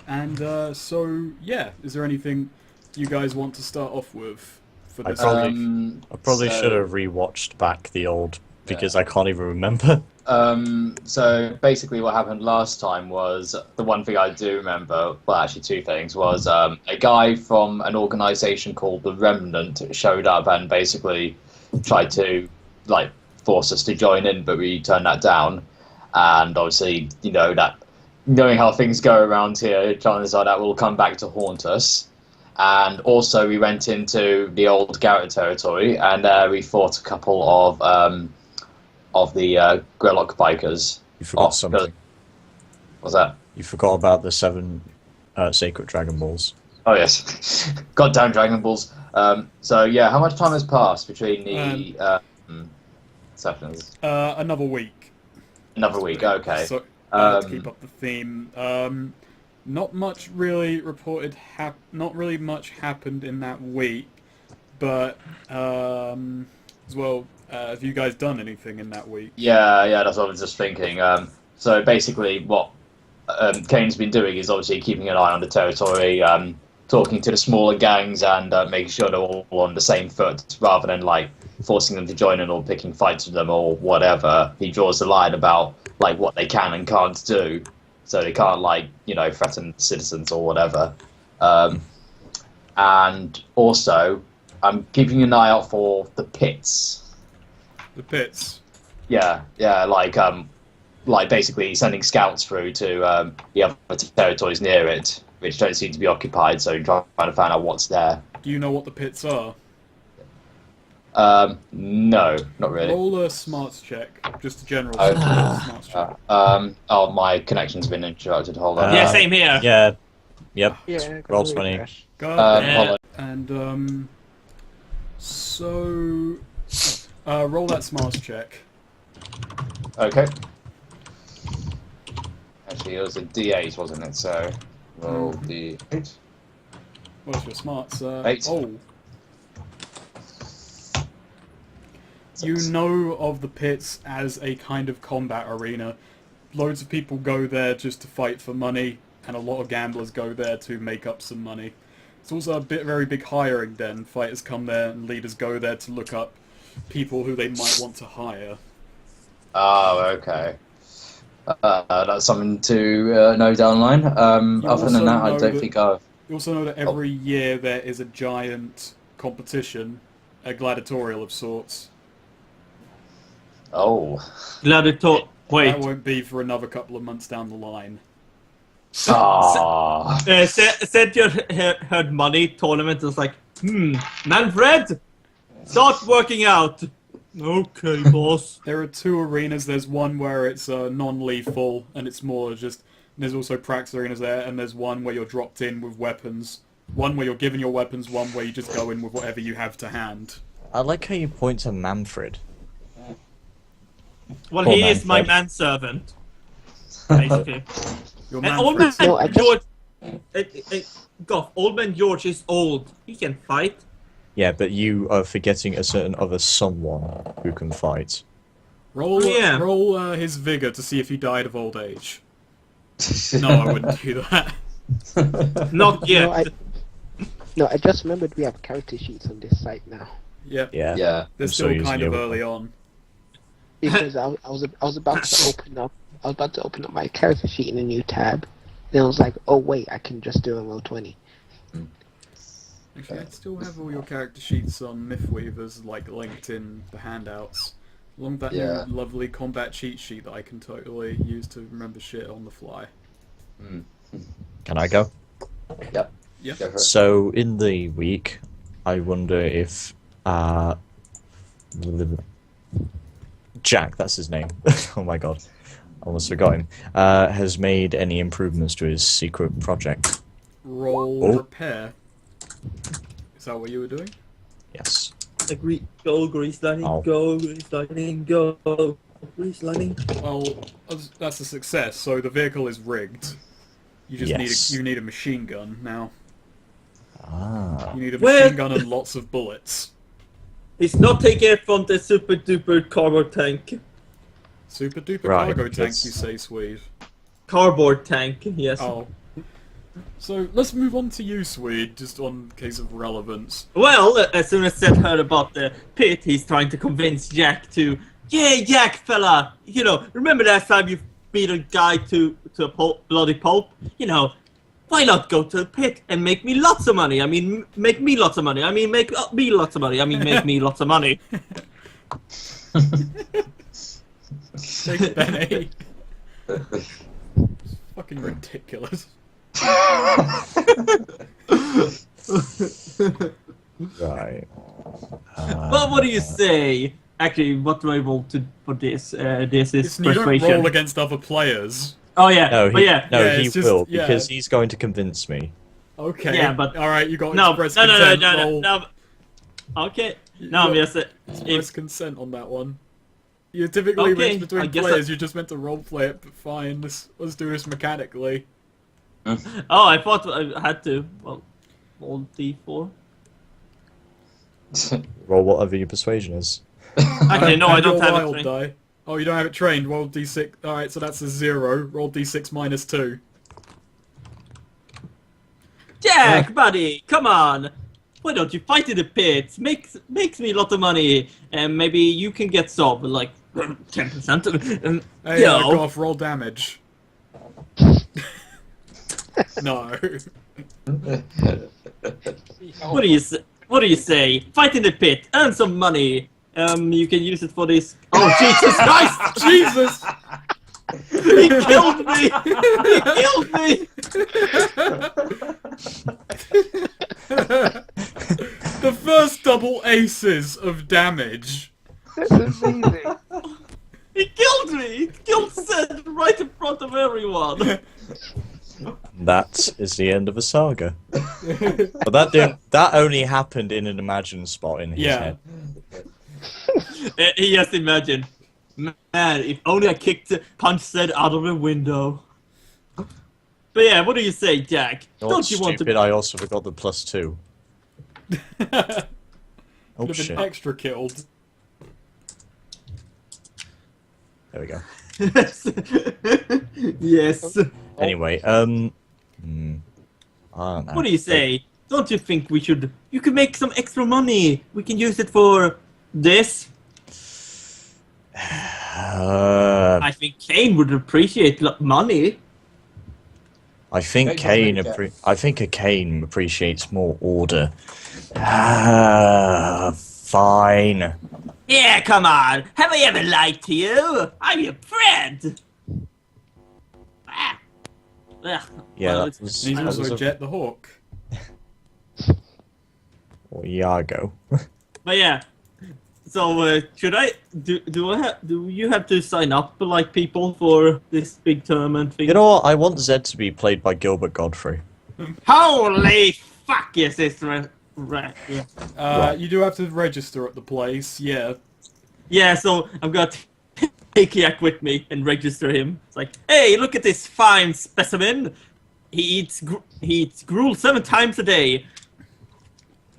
And so, yeah, is there anything you guys want to start off with for this I probably should have rewatched back the old because I can't even remember. So basically what happened last time was, the one thing I do remember, well actually two things, was a guy from an organisation called The Remnant showed up and basically tried to like force us to join in, but we turned that down. And obviously, you know, that knowing how things go around here, chances are that will come back to haunt us. And also we went into the old Garrot territory and we fought a couple of the Grelok bikers. You forgot something. What's that? You forgot about the 7 sacred Dragon Balls. Oh yes, goddamn Dragon Balls. So yeah, how much time has passed between the sessions? Another week. Another week. Okay. So to keep up the theme, not much really reported. Not really much happened in that week, but as well. Have you guys done anything in that week? Yeah, that's what I was just thinking. So basically, what Cain's been doing is obviously keeping an eye on the territory, talking to the smaller gangs, and making sure they're all on the same foot, rather than like forcing them to join in or picking fights with them or whatever. He draws the line about like what they can and can't do, so they can't like threaten citizens or whatever. And also, I'm keeping an eye out for the pits. The pits. Yeah, like basically sending scouts through to the other territories near it, which don't seem to be occupied. So trying to find out what's there. Do you know what the pits are? No, not really. Roll a smarts check, just a general smarts check. Oh, my connection's been interrupted. Hold on. Yeah, same here. Yeah. Yep. Yeah, Roll 20. Hold on. And so roll that smarts check. Okay. Actually, it was a D8, wasn't it? So roll D8. What's your smarts? 8. Oh. You know of the pits as a kind of combat arena. Loads of people go there just to fight for money, and a lot of gamblers go there to make up some money. It's also a very big hiring den. Fighters come there and leaders go there to look up people who they might want to hire. Oh, okay. That's something to know down the line. Other than that, I don't think I've... You also know that every year there is a giant competition, a gladiatorial of sorts. Oh. Gladiator. Wait. That won't be for another couple of months down the line. Ah. Said you heard money tournament is like, Manfred, start working out. Okay, boss. There are 2 arenas. There's one where it's non-lethal, and it's more just... There's also practice arenas there, and there's one where you're dropped in with weapons. One where you're given your weapons, one where you just go in with whatever you have to hand. I like how you point to Manfred. Well, Poor he is my Manfred. manservant, basically. Your And man old man No, I just- George, Goff, old man George is old. He can fight. Yeah, but you are forgetting a certain other someone who can fight. Roll, Yeah. roll his vigor to see if he died of old age. No, I wouldn't do that. Not yet. No, I just remembered we have character sheets on this site now. Yep. Yeah. Yeah. They're I'm so still used kind to of it. early on. Because I was about to open up my character sheet in a new tab. Then I was like, oh wait, I can just do a roll 20. Actually, I still have all your character sheets on Mythweavers, like, linked in the handouts. Along with that Yeah. new lovely combat cheat sheet that I can totally use to remember shit on the fly. Can I go? Yep. Yeah. Go for it. So, in the week, I wonder if Jack, that's his name. Oh my god. I almost forgot him. Has made any improvements to his secret project. Roll Oh. repair. Is that what you were doing? Yes. Agree. Go, Grease Lightning. Oh. Go, Grease Lightning. Go, Grease Lightning. Well, that's a success. So the vehicle is rigged. You just Yes. need a machine gun now. Ah. You need a Well- machine gun and lots of bullets. He's not taking it from the super duper cardboard tank. Super duper Right, cargo tank, because- you say, Swede. Cardboard tank, yes. Oh. So let's move on to you, Swede, just on case of relevance. Well, as soon as Seth heard about the pit, he's trying to convince Jack to, yeah, Jack, fella, you know, remember that time you beat a guy to a bloody pulp? You know, why not go to the pit and make me lots of money? I mean, make me lots of money. I mean, make me lots of money. I mean, make me lots of money. Thanks, Benny. Fucking ridiculous. Right. Well, what do you say? Actually, what do I roll for this? This is You don't persuasion. roll against other players. Oh yeah, No, but yeah. Yeah, he it's just- will yeah. because he's going to convince me. Okay. Yeah, but- Alright, you got No, express no, consent. no. Roll Okay. You No, I'm got just express consent on that one. You typically Okay, mix between I guess players, you're just meant to roleplay it, but fine, let's do this mechanically. Oh, I thought I had to. Well, roll D4. Roll whatever your persuasion is. Actually, no, And I don't your have wild it. die. Oh, you don't have it trained. Roll d6. Alright, so that's a 0. Roll d6 minus 2. Jack, buddy, come on. Why don't you fight in the pits? Makes me a lot of money, and maybe you can get some, like 10%. Hey, Yo. Goff, roll damage. No. What do you say? What do you say? Fight in the pit, earn some money. You can use it for this. Oh Jesus Christ! Jesus! He killed me! He killed me! The first double aces of damage. That's amazing. He killed me! He killed Seth right in front of everyone. That is the end of a saga. But that only happened in an imagined spot in his Yeah. head. He just imagined, man, if only I punched Seth out of a window. But yeah, what do you say, Jack? Not Don't you stupid, want to? I also forgot the +2. Oh Could have shit. been extra killed. There we go. Yes. Anyway, I don't know. What do you say? Don't you think we should? You can make some extra money. We can use it for this. I think Cain would appreciate money. I think Make Cain. money, Jack. I think a Cain appreciates more order. Fine. Yeah, come on. Have I ever lied to you? I'm your friend. Ah. Ugh. Yeah, Well, that was. And he's That also was Jet the Hawk. or Iago. But yeah. So should I do you have to sign up like people for this big tournament thing? You know what? I want Zed to be played by Gilbert Godfrey. Holy fuck! Yes, it's yeah. You do have to register at the place, yeah. Yeah, so I've got to take Yak with me and register him. It's like, hey, look at this fine specimen. He eats gruel 7 times a day.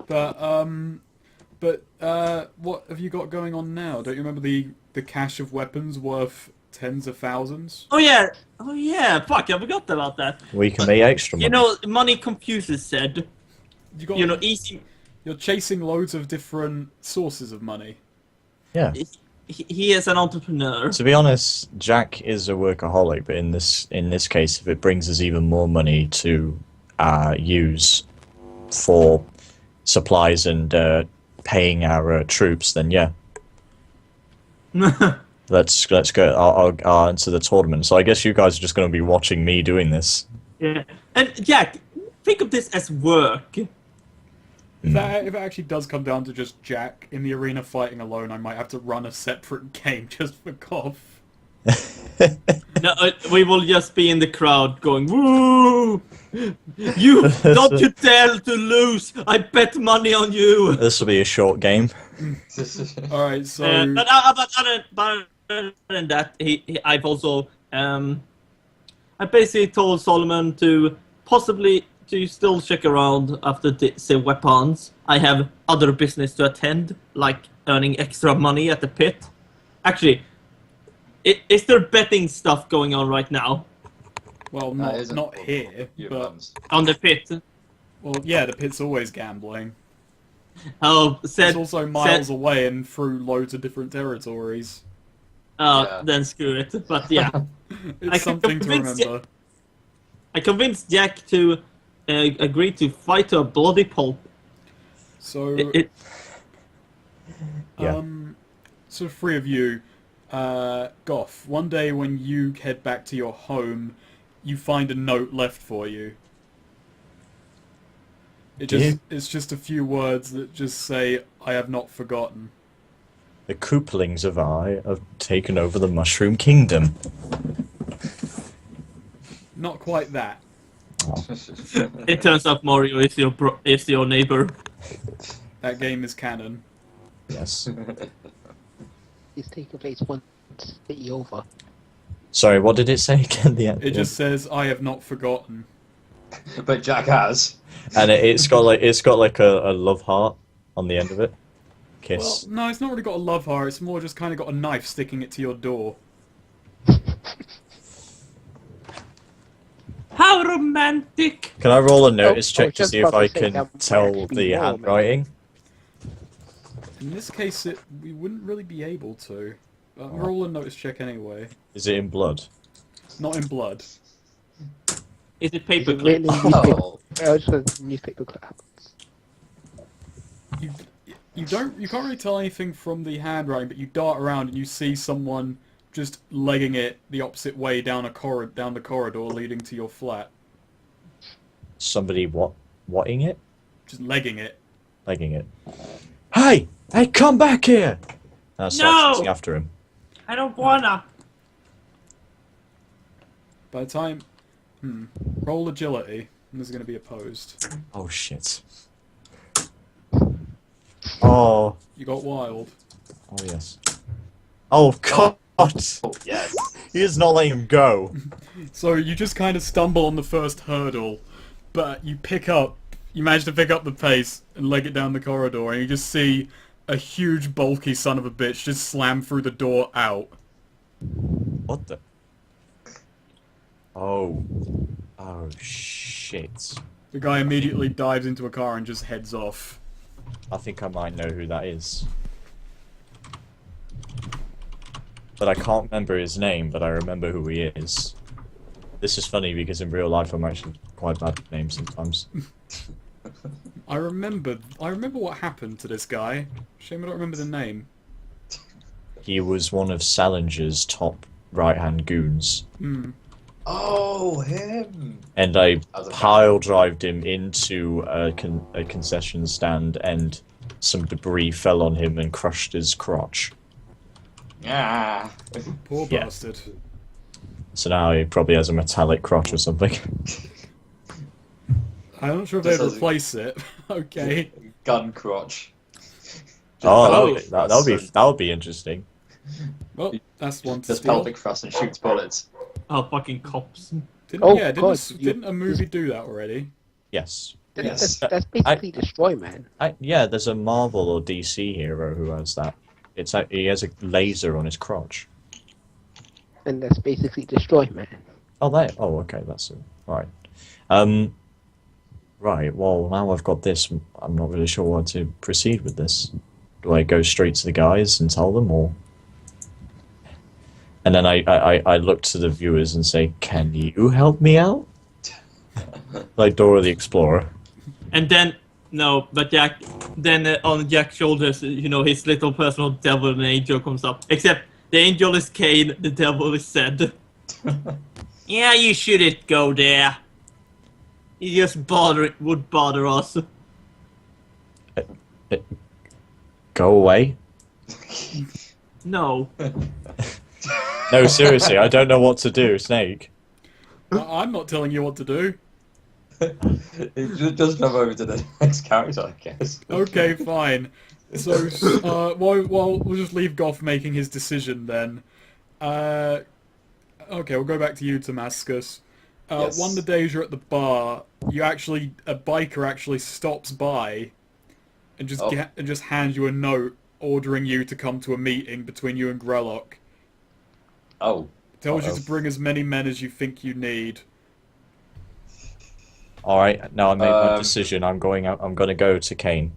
But what have you got going on now? Don't you remember the cache of weapons worth tens of thousands? Oh yeah, fuck, I forgot about that. We can make extra money. You know, money confuses said. You got, You know, easy. You're chasing loads of different sources of money. Yeah. He is an entrepreneur. To be honest, Jack is a workaholic, but in this case, if it brings us even more money to use for supplies and paying our troops, then yeah, let's go. I'll enter the tournament. So I guess you guys are just going to be watching me doing this. Yeah, and Jack, think of this as work. If it actually does come down to just Jack in the arena fighting alone, I might have to run a separate game just for Goff. No, we will just be in the crowd going, woo! You don't you dare to lose! I bet money on you. This will be a short game. Alright, so... But other than that, I've also I basically told Solomon to possibly to still check around after the weapons. I have other business to attend, like earning extra money at the pit. Actually, is there betting stuff going on right now? Well, That is not a- here, Your but mum's. On the pit. well, yeah, the pit's always gambling. Oh, It's said. also miles away and through loads of different territories. Oh, Yeah. then screw it. But yeah, It's I something to convinced remember. I convinced Jack to agree to fight to a bloody pulp. So, Yeah. so three of you, Goff, one day when you head back to your home, you find a note left for you. It's just a few words that just say, "I have not forgotten." The Kooplings of I have taken over the Mushroom Kingdom. Not quite that. It turns out Mario is your neighbor. That game is canon. Yes. It's taking place one city over. Sorry, what did it say again? It just says, "I have not forgotten." But Jack has. And it's got like a love heart on the end of it. Kiss. Well, no, it's not really got a love heart. It's more just kind of got a knife sticking it to your door. How romantic! Can I roll a notice Oh, check to just see if about I to say can that might tell actually be the more, man. handwriting? In this case, we wouldn't really be able to. But roll a notice check anyway. Is it in blood? Not in blood. Is it Is it paperclip? really Oh. I was just newspaper clips. You can't really tell anything from the handwriting, but you dart around and you see someone just legging it the opposite way down the corridor leading to your flat. Somebody whatting it? Just legging it. Legging it. Hey! Hey, come back here! And I start No! chasing after him. I don't wanna. By the time, roll agility, and this is going to be opposed. Oh shit. Oh. You got wild. Oh yes. Oh god! Oh, yes. He is not letting him go. So you just kind of stumble on the first hurdle, but you manage to pick up the pace and leg it down the corridor, and you just see a huge bulky son of a bitch just slam through the door out. What the? Oh. Oh shit. The guy immediately dives into a car and just heads off. I think I might know who that is. But I can't remember his name, but I remember who he is. This is funny because in real life I'm actually quite bad at names sometimes. I remember what happened to this guy. Shame I don't remember the name. He was one of Salinger's top right-hand goons. Oh, him. And I As a pile drived him into a concession stand, and some debris fell on him and crushed his crotch. Yeah. Poor Yeah. bastard. So now he probably has a metallic crotch or something. I'm not sure if Just they'd as a- replace it. Okay. Gun crotch. Oh, Just that would be interesting. Well, that's one to Just steal. pelvic thrust and shoots bullets. Oh, fucking cops. Didn't a movie do that already? Yes. Yes. That's basically Destroy Man. Yeah, there's a Marvel or DC hero who has that. He has a laser on his crotch. And that's basically Destroy Man. Oh, okay, that's it. Right. Right, well, now I've got this, I'm not really sure how to proceed with this. Do I go straight to the guys and tell them, or... And then I look to the viewers and say, can you help me out? Like Dora the Explorer. And then, no, but Jack, then on Jack's shoulders, his little personal devil and angel comes up. Except the angel is Cain, the devil is Zed. Yeah, you shouldn't go there. He just would bother us. Go away. No. No, seriously, I don't know what to do, Snake. I'm not telling you what to do. Just jump over to the next character, I guess. Okay, fine. So, we'll just leave Goff making his decision then. Okay, we'll go back to you, Damascus. Yes. One of the days you're at the bar, a biker actually stops by and just hands you a note ordering you to come to a meeting between you and Grelok. Oh. Tells you to bring as many men as you think you need. All right, now I made my decision. I'm going out. I'm going to go to Cain.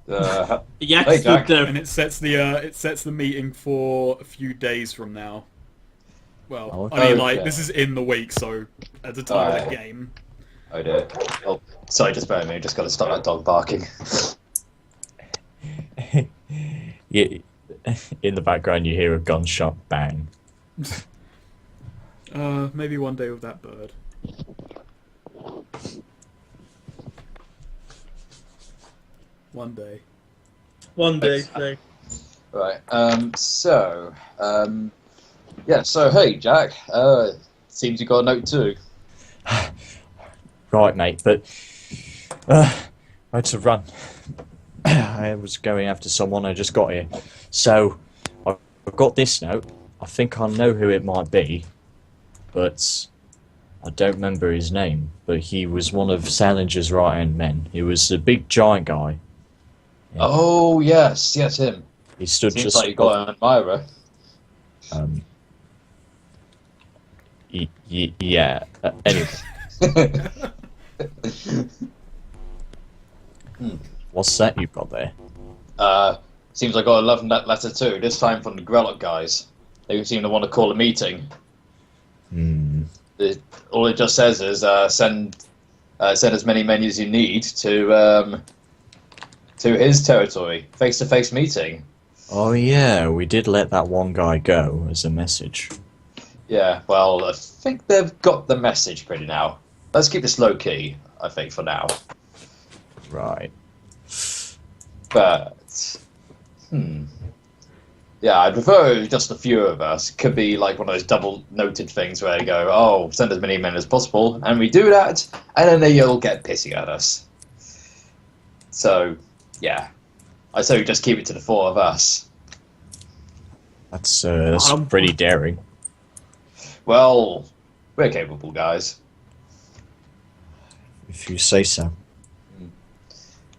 Jack Hey, stood Jack. there. And it sets the meeting for a few days from now. Well, Oh, I mean, okay. like, this is in the week, so at the time of the Alright. game. Oh dear. Oh, sorry, just bear with me. Just got to stop that dog barking. Yeah, in the background, you hear a gunshot bang. Maybe one day with that bird. One day. One day. Right. Yeah. So hey, Jack. Seems you got a note too. Right, mate, but I had to run. I was going after someone. I just got here, so I've got this note. I think I know who it might be, but I don't remember his name. But he was one of Salinger's right-hand men. He was a big giant guy. Yeah. Oh yes, him. He stood Seems just like you got an admirer. yeah. Anyway, what's that you've got there? Seems I got a love letter too. This time from the Grelok guys. They seem to want to call a meeting. All it just says is send as many men as you need to his territory. Face-to-face meeting. Oh yeah, we did let that one guy go as a message. Yeah, well, I think they've got the message pretty now. Let's keep this low-key, I think, for now. Right. But, yeah, I'd prefer it was just a few of us. Could be like one of those double-noted things where you go, oh, send as many men as possible, and we do that, and then they all get pissy at us. So, yeah. I say we just keep it to the four of us. That's pretty daring. Well, we're capable guys. If you say so.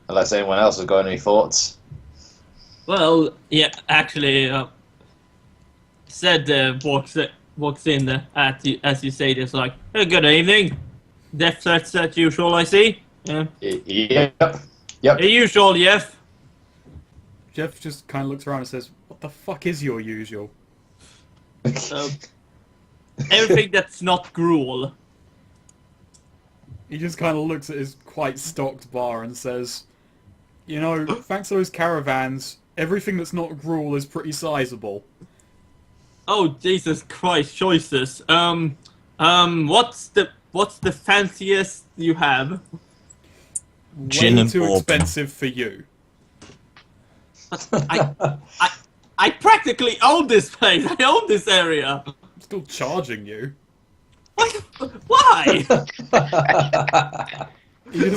Unless anyone else has got any thoughts. Well, yeah, actually, walks in as you say this, like, hey, good evening. Death threats as usual, I see. Yeah. Yep. Usual, Jeff. Jeff just kind of looks around and says, "What the fuck is your usual?" Everything that's not gruel. He just kind of looks at his quite stocked bar and says, "You know, thanks to those caravans, everything that's not gruel is pretty sizable." Oh, Jesus Christ, choices. What's the fanciest you have? Gin Way and too bourbon. expensive for you. I practically own this place. I own this area. I'm still charging you. Why? He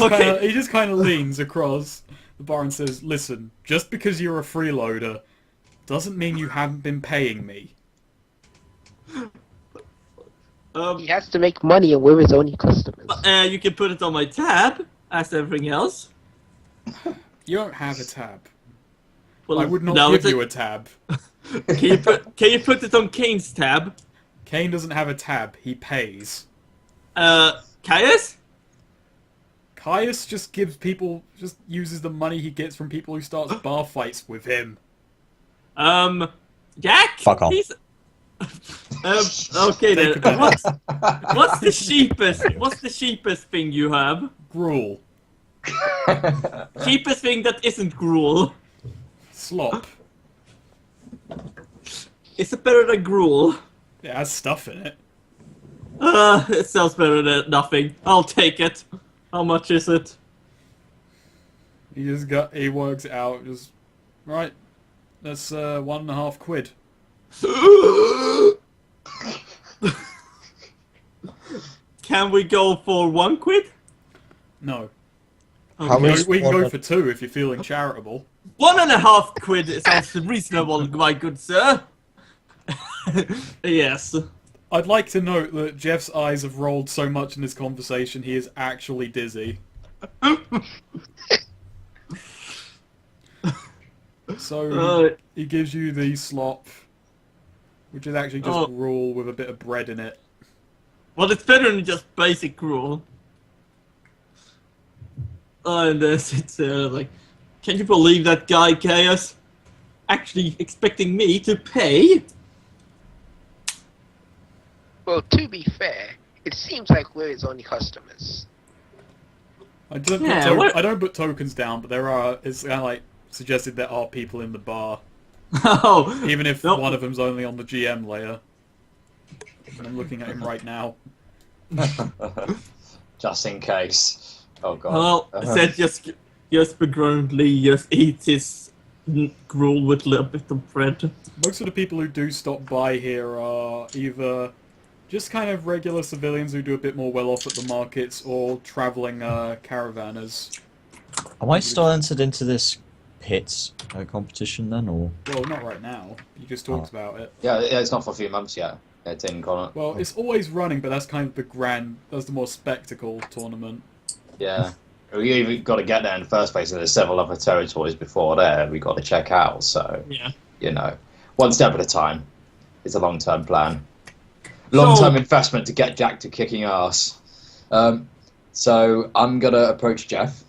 just kind of leans across the bar and says, "Listen, just because you're a freeloader doesn't mean you haven't been paying me." He has to make money and we're his only customers. You can put it on my tab, as everything else. You don't have a tab. Well, I would not no, give it's you a tab. Can you put it on Kane's tab? Kane doesn't have a tab. He pays. Caius? Caius just uses the money he gets from people who starts bar fights with him. Jack? Fuck off. Okay then. Take a bit. What's the cheapest thing you have? Gruel. Cheapest thing that isn't gruel. Slop. Is it better than gruel? It has stuff in it. It sounds better than nothing. I'll take it. How much is it? He works it out, right, that's £1.5 quid. Can we go for 1 quid? No. How We much? can go for 2 if you're feeling charitable. 1.5 quid sounds reasonable, my good sir. Yes. I'd like to note that Jeff's eyes have rolled so much in this conversation he is actually dizzy. So he gives you the slop, which is actually just gruel with a bit of bread in it. Well, it's better than just basic gruel. And it's like, can you believe that guy, Chaos? Actually expecting me to pay? Well, to be fair, it seems like we're his only customers. I don't, Yeah, I don't put tokens down, but there are. It's kind of like suggested there are people in the bar, Oh, even if nope. one of them's only on the GM layer. And I'm looking at him right now. Just in case. Oh god. Well, I said just begrudgingly just eat his gruel with a little bit of bread. Most of the people who do stop by here are either just kind of regular civilians who do a bit more well off at the markets, or travelling caravanners. Am I still entered into this pit competition then, or? Well, not right now. You just talked about it. Yeah, it's not for a few months yet. It's in Connaught. Well, it's always running, but that's kind of that's the more spectacle tournament. Yeah. We even got to get there in the first place, and there's several other territories before there we got to check out, so, Yeah. you know, one step at a time. It's a long-term plan. Long-term investment to get Jack to kicking ass. So I'm going to approach Jeff,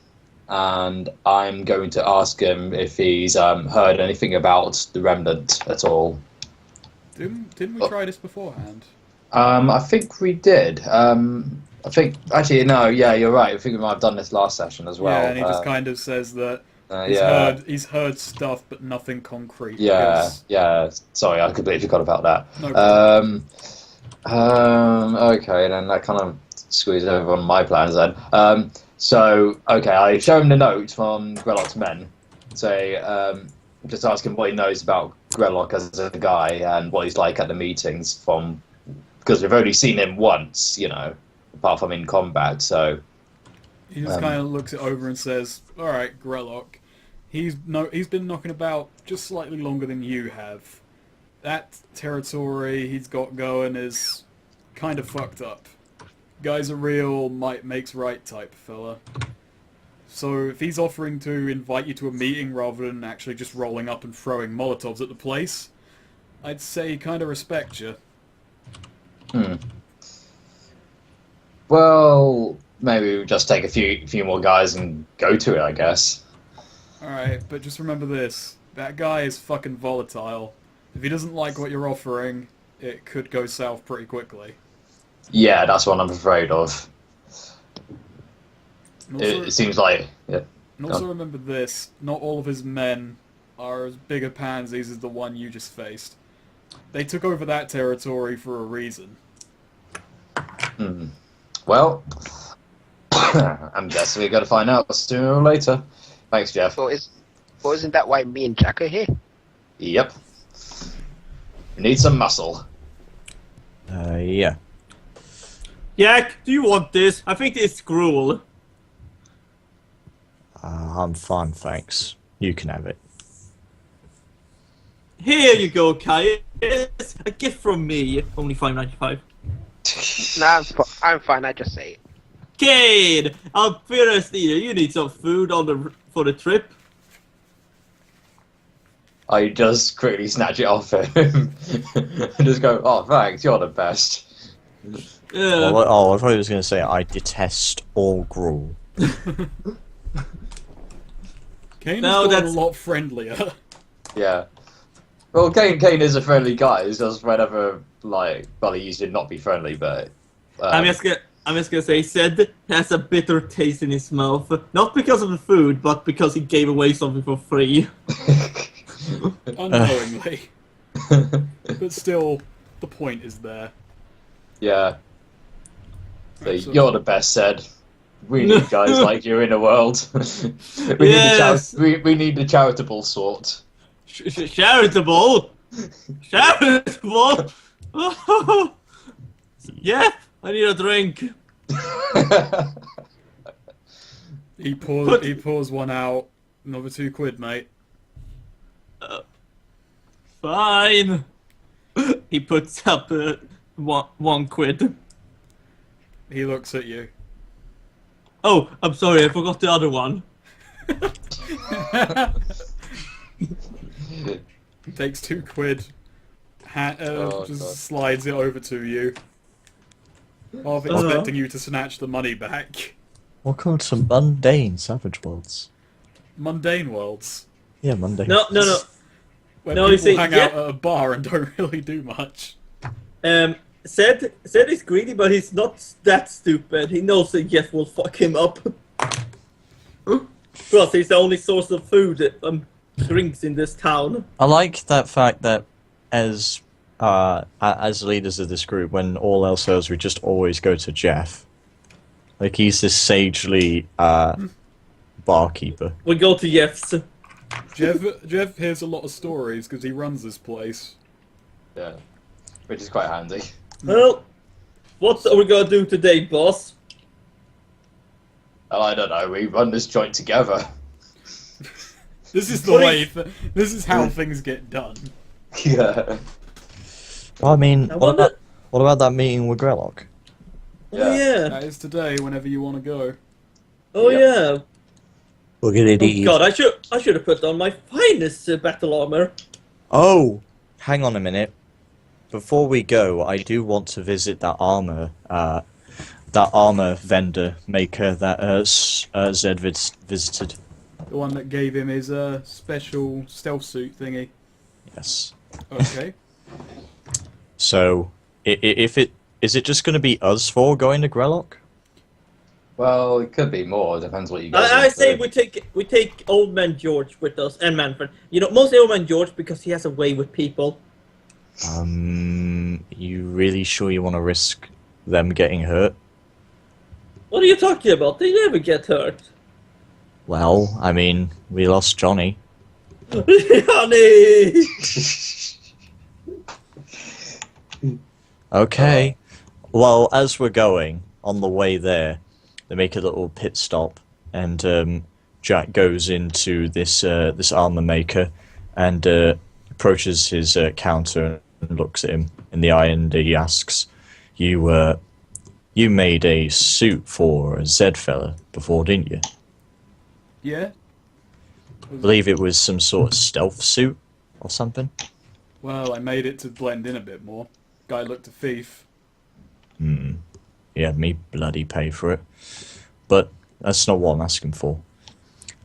and I'm going to ask him if he's heard anything about the Remnant at all. Didn't we try this beforehand? I think we did. I think, actually, no, yeah, you're right. I think we might have done this last session as well. Yeah, and he just kind of says that he's heard stuff, but nothing concrete. Yeah, because- yeah. Sorry, I completely forgot about that. No problem. Okay, then that kind of squeezed over on my plans then. So, okay, I show him the note from Grelok's men. Say, just ask him what he knows about Grelok as a guy and what he's like at the meetings because we've only seen him once, you know, apart from in combat, so... He just kind of looks it over and says, "Alright, Grelok, he's been knocking about just slightly longer than you have. That territory he's got going is kind of fucked up. Guy's a real might makes right type fella. So if he's offering to invite you to a meeting rather than actually just rolling up and throwing Molotovs at the place, I'd say he kind of respects you." Well, maybe we just take a few more guys and go to it, I guess. Alright, but just remember this. That guy is fucking volatile. If he doesn't like what you're offering, it could go south pretty quickly. Yeah, that's what I'm afraid of. And also, It seems like... Yeah. and also remember this. Not all of his men are as big a pansies as the one you just faced. They took over that territory for a reason. Well, I'm guessing we're going to find out sooner or later. Thanks, Jeff. Well, isn't that why me and Jack are here? Yep. We need some muscle. Yeah. Jack, do you want this? I think it's gruel. I'm fine, thanks. You can have it. Here you go, Kai. It's a gift from me. Only $5.95. Nah, I'm fine. I just say it. Kid, I'm thirsty. You need some food for the trip. I just quickly snatch it off him and just go, "Oh, thanks, you're the best." Yeah. Oh, I thought he was going to say, I detest all gruel. Cain No, has got a that's- lot friendlier. Yeah. Well, Cain is a friendly guy. It's just whenever, like, well, he used to not be friendly, but... I'm just gonna say, Sid has a bitter taste in his mouth. Not because of the food, but because he gave away something for free. Unknowingly. But still, the point is there. Yeah. So Right, so- you're the best, said. We need guys like you in the world. Yes. We need the charitable sort. Charitable? Charitable? Yeah, I need a drink. He pours one out. Another £2, mate. Fine. He puts up £1. He looks at you. Oh, I'm sorry, I forgot the other one. Takes £2. Oh, Just God. slides it over to you. Half expecting you to snatch the money back. Welcome to mundane Savage Worlds. Mundane worlds. Yeah, mundane. No. Where No, you people see, hang yeah. out at a bar and don't really do much. Zed is greedy, but he's not that stupid. He knows that Jeff will fuck him up. Plus, he's the only source of food and drinks in this town. I like that fact that as leaders of this group, when all else fails, we just always go to Jeff. Like, he's this sagely barkeeper. We go to Jeff's. Jeff hears a lot of stories because he runs this place. Yeah, which is quite handy. Well, what are we gonna do today, boss? Well, I don't know. We run this joint together. This is the way. This is how things get done. Yeah. Well, I mean, I what wonder- about that meeting with Grelok? Oh yeah. That is today. Whenever you want to go. Oh yeah. We're gonna Oh god, I should have put on my finest battle armor. Oh, hang on a minute. Before we go, I do want to visit that armor vendor maker that Zed visited. The one that gave him his special stealth suit thingy. Yes. Okay. So, is it just going to be us four going to Grelok? Well, it could be more. It depends what you guys. I want to say do. we take Old Man George with us and Manfred. You know, mostly Old Man George because he has a way with people. You really sure you want to risk them getting hurt? What are you talking about? They never get hurt. Well, I mean, we lost Johnny. Honey! Okay. Well, as we're going, on the way there, they make a little pit stop, and Jack goes into this armor maker and approaches his counter and looks at him in the eye, and he asks, "You made a suit for a Zed fella before, didn't you? Yeah. I believe it was some sort of stealth suit or something." Well, I made it to blend in a bit more. Guy looked a thief. Yeah, me bloody pay for it. But that's not what I'm asking for.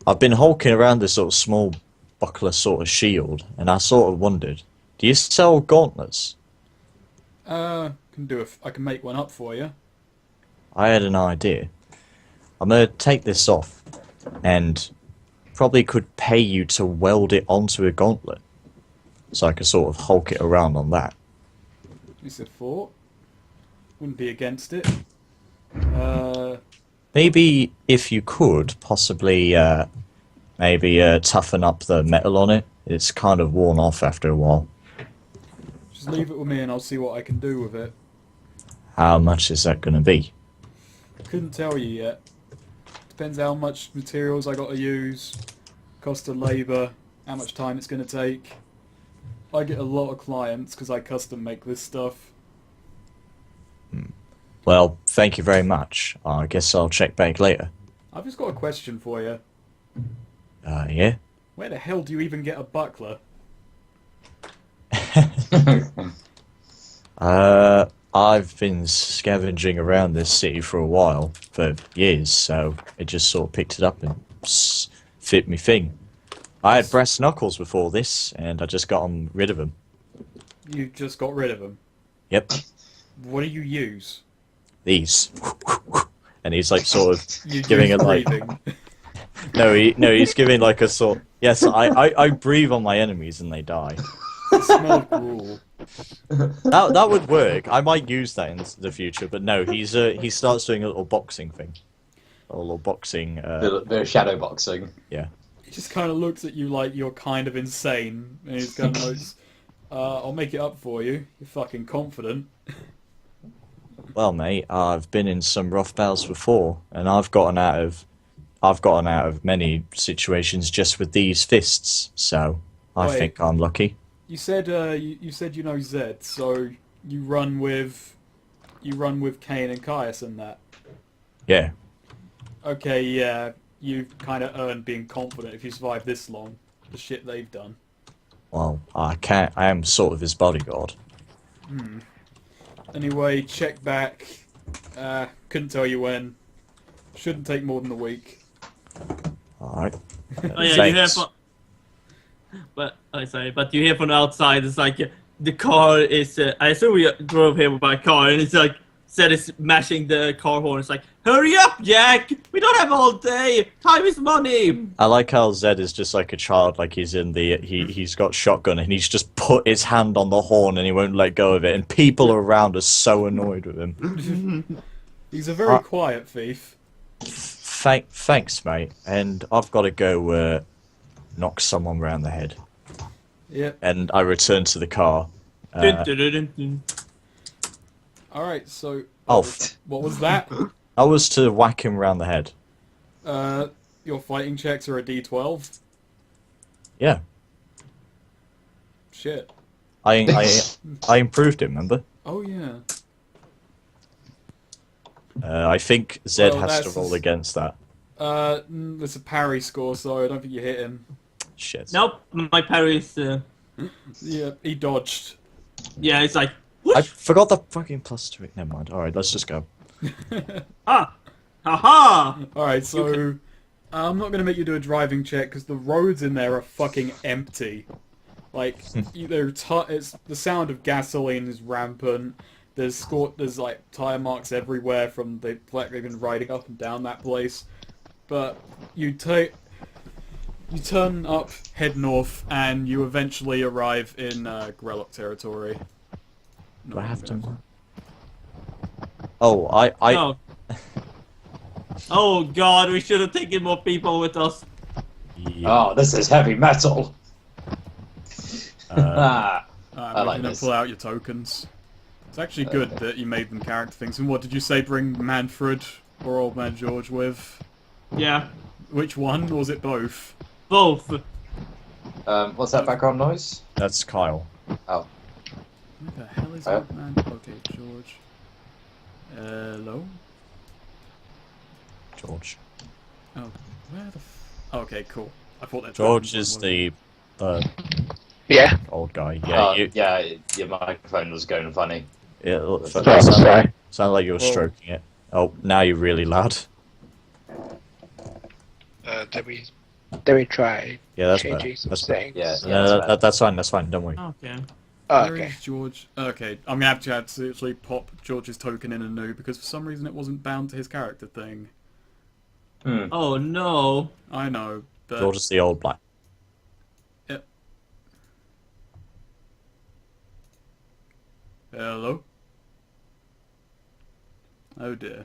I've been hulking around this sort of small buckler sort of shield, and I sort of wondered, do you sell gauntlets? I can make one up for you. I had an idea. I'm going to take this off, and probably could pay you to weld it onto a gauntlet, so I could sort of hulk it around on that. It's a thought. Wouldn't be against it. Maybe if you could, possibly, toughen up the metal on it. It's kind of worn off after a while. Just leave it with me and I'll see what I can do with it. How much is that going to be? Couldn't tell you yet. Depends how much materials I got to use, cost of labour, how much time it's going to take. I get a lot of clients because I custom make this stuff. Well, thank you very much. I guess I'll check back later. I've just got a question for you. Yeah? Where the hell do you even get a buckler? I've been scavenging around this city for a while, for years, so it just sort of picked it up and fit me thing. I had brass knuckles before this, and I just got rid of them. You just got rid of them. Yep, What do you use? these. And he's like sort of You giving use it like... breathing. He's giving like a sort... Yes, I breathe on my enemies and they die. It smelled gruel. That would work. I might use that in the future, but no, he starts doing a little boxing thing. A little boxing... Bit of shadow boxing. Yeah. He just kind of looks at you like you're kind of insane. And he's kind of like, I'll make it up for you. You're fucking confident. Well, mate, I've been in some rough battles before, and I've gotten out of many situations just with these fists. So I Wait. think I'm lucky. You said you know Zed, so you run with Cain and Caius and that. Yeah. Okay, yeah, you've kind of earned being confident if you survive this long. The shit they've done. Well, I am sort of his bodyguard. Anyway, check back. Couldn't tell you when. Shouldn't take more than a week. Alright. Oh yeah, you hear from. But but you hear from the outside. It's like the car is. I assume we drove here by car, and it's like Zed is mashing the car horn. It's like, hurry up, Jack! We don't have all day. Time is money. I like how Zed is just like a child, like he's in the he's got shotgun and he's just put his hand on the horn and he won't let go of it, and people around are so annoyed with him. He's a very quiet thief. Thanks, mate. And I've got to go knock someone round the head. Yep. And I return to the car. Alright, so... Oh, what was that? I was to whack him round the head. Your fighting checks are a D12? Yeah. Shit. I improved him, remember? Oh, yeah. I think Zed Well, has to that's roll just- against that. There's a parry score, so I don't think you hit him. Shit. Nope, my parry is. Yeah, he dodged. Yeah, it's like. I forgot the fucking plus to it. Never mind. Alright, let's just go. Ah! Haha! Alright, so... I'm not going to make you do a driving check, because the roads in there are fucking empty. Like, it's the sound of gasoline is rampant. There's like tire marks everywhere from the fact they've been riding up and down that place. But you turn up, head north, and you eventually arrive in Grelok territory. Do I have to? Oh, I. No. Oh god, we should have taken more people with us. Yeah. Oh, this is heavy metal. Alright, I we're like gonna this. pull out your tokens. It's actually good that you made them character things. And what did you say, bring Manfred or Old Man George with? Yeah, Which one, or was it both? both. What's that background noise? That's Kyle. Oh, Who the hell is Oh. Old Man? Okay, George. Hello? George. Oh, where the okay, cool. I thought that George is the Yeah. old guy. Yeah, yeah, your microphone was going funny. yeah. Sorry. Sound like you were stroking it. Oh, now you're really loud. Did we try Yeah, that's changing better. some That's better. settings? Yeah. No, that's fine. That's fine. Don't worry. Okay. Oh, Where okay. is George? Okay, I'm gonna have to actually pop George's token in anew because for some reason it wasn't bound to his character thing. Hmm. Oh no. I know, but George is the old black. hello. Oh dear.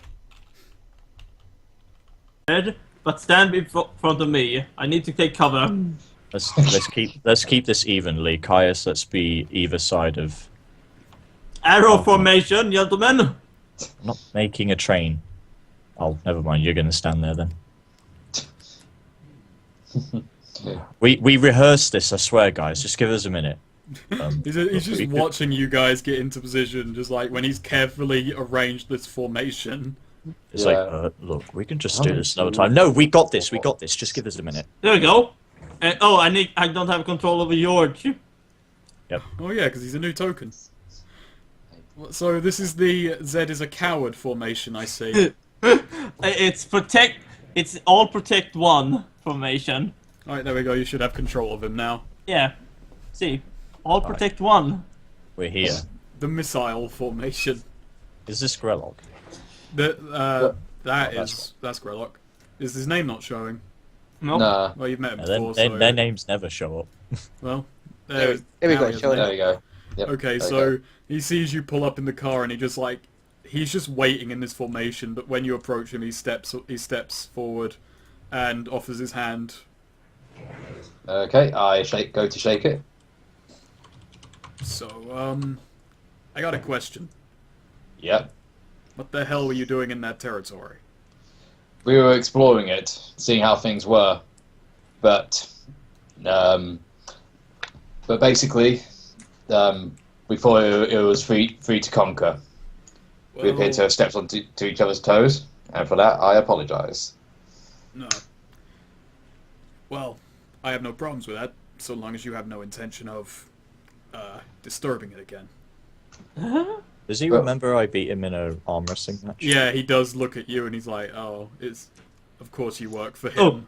Ed, but stand in front of me. I need to take cover. Let's keep this evenly. Caius, let's be either side of. Arrow formation, gentlemen. I'm not making a train. Oh, never mind. You're going to stand there then. We rehearsed this. I swear, guys. Just give us a minute. He's just we could- watching you guys get into position, just like when he's carefully arranged this formation. It's Yeah. like, look, we can just do this another time. No, we got this. We got this. Just give us a minute. There we go. Oh, I don't have control over George. Oh yeah, because he's a new token. So this is the Zed is a coward formation, I see. It's all protect one formation. Alright, there we go, you should have control of him now. Yeah. See, all protect one. We're here. The missile formation. Is this Grelok? That's Grelok. Is his name not showing? No. Nah. Well, you've met him Their, before, their, so... their names never show up. Well, There we go, now he has show a it. name. There you go. Yep. Okay, there so you go. he sees you pull up in the car and he's just waiting in this formation, but when you approach him he steps forward and offers his hand. Okay, go to shake it. So, I got a question. Yep. What the hell were you doing in that territory? We were exploring it, seeing how things were, but basically, we thought it was free to conquer. We appear to have stepped onto each other's toes, and for that, I apologise. No. Well, I have no problems with that, so long as you have no intention of disturbing it again. Does he remember I beat him in an arm wrestling match? Yeah, he does look at you and he's like, oh, it's... Of course you work for him.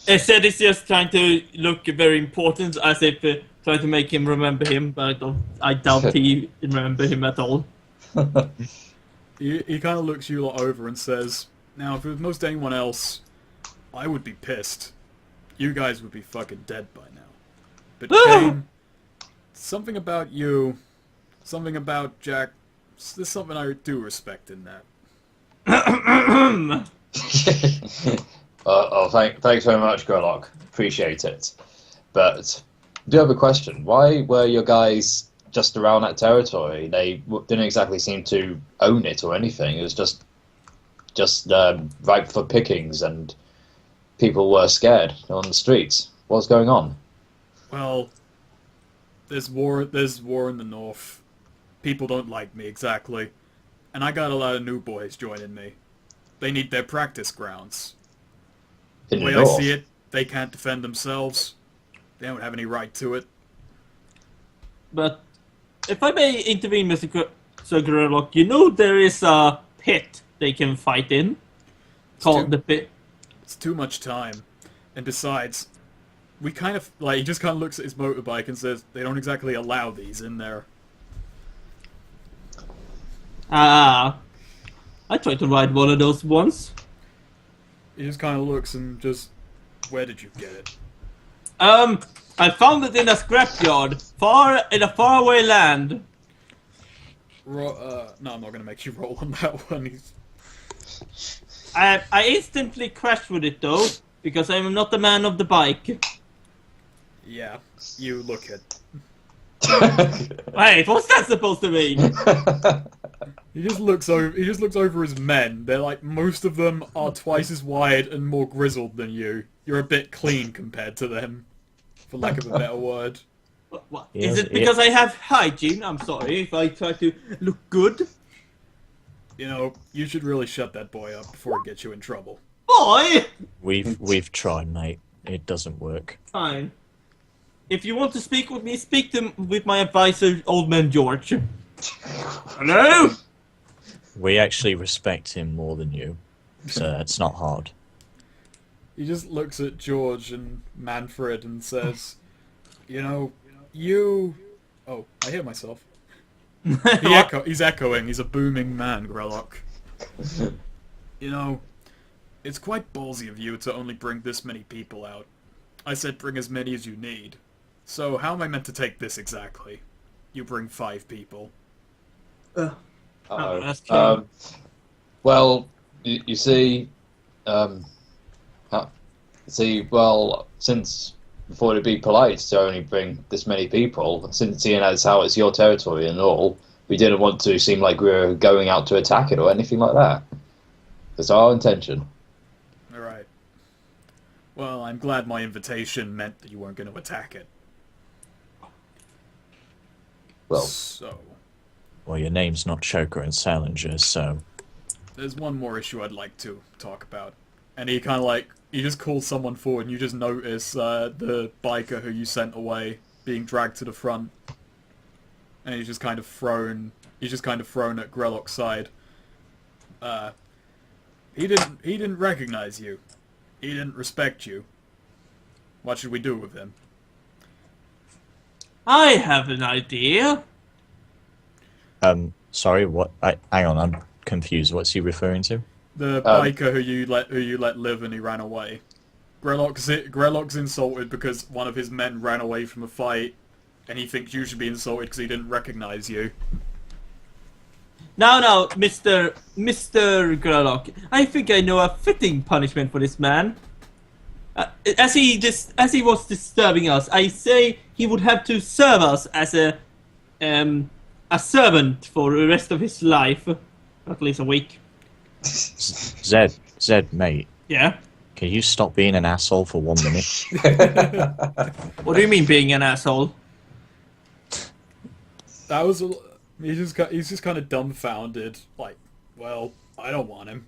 I said it's just trying to look very important, as if trying to make him remember him, but I doubt he remember him at all. He kind of looks you lot over and says, now, if it was most anyone else, I would be pissed. You guys would be fucking dead by now. But Cain, something about you, something about Jack, there's something I do respect in that. Thanks very much, Grelok. Appreciate it. But I do have a question. Why were your guys just around that territory? They didn't exactly seem to own it or anything. It was just ripe for pickings, and people were scared on the streets. What's going on? Well, there's war in the north. People don't like me exactly. And I got a lot of new boys joining me. They need their practice grounds. In The way the I north? see it, they can't defend themselves. They don't have any right to it. But if I may intervene, Sir Grelok, you know there is a pit they can fight in, called the pit. It's too much time. And besides, we kind of, like, he just kind of looks at his motorbike and says, they don't exactly allow these in there. I tried to ride one of those once. He just kind of looks and just, where did you get it? I found it in a scrapyard, in a faraway land. No, I'm not going to make you roll on that one. I instantly crashed with it though, because I'm not the man of the bike. Yeah, you look it. Wait, what's that supposed to mean? He just looks over his men. They're like, most of them are twice as wide and more grizzled than you. You're a bit clean compared to them, for lack of a better word. What? Yes, Is it because I have hygiene? I'm sorry if I try to look good. You know, you should really shut that boy up before he gets you in trouble. Boy! We've tried, mate. It doesn't work. Fine. If you want to speak with me, speak with my advisor, Old Man George. Hello? We actually respect him more than you, so it's not hard. He just looks at George and Manfred and says, you know, you... Oh, I hear myself. He's echoing. He's a booming man, Grelok. You know, it's quite ballsy of you to only bring this many people out. I said bring as many as you need. So how am I meant to take this exactly? You bring 5 people. Uh-oh. that's true. Well, you see, well, since before it'd be polite to only bring this many people, since seeing as how it's your territory and all, we didn't want to seem like we were going out to attack it or anything like that. That's our intention. Alright. Well, I'm glad my invitation meant that you weren't going to attack it. Well, So, Well, your name's not Choker and Salinger, so... there's one more issue I'd like to talk about. And he kind of like, he just calls someone forward and you just notice the biker who you sent away being dragged to the front. And he's just kind of thrown at Grelok's side. He didn't recognize you. He didn't respect you. What should we do with him? I have an idea. Sorry, what? Hang on, I'm confused. What's he referring to? The biker who you let live and he ran away. Grelok's insulted because one of his men ran away from a fight, and he thinks you should be insulted because he didn't recognize you. Now, Mr. Grelok, I think I know a fitting punishment for this man. As he was disturbing us, I say he would have to serve us as a servant for the rest of his life, at least a week. Zed, mate. Yeah. Can you stop being an asshole for 1 minute? What do you mean being an asshole? That was he's just kind of dumbfounded. Like, well, I don't want him.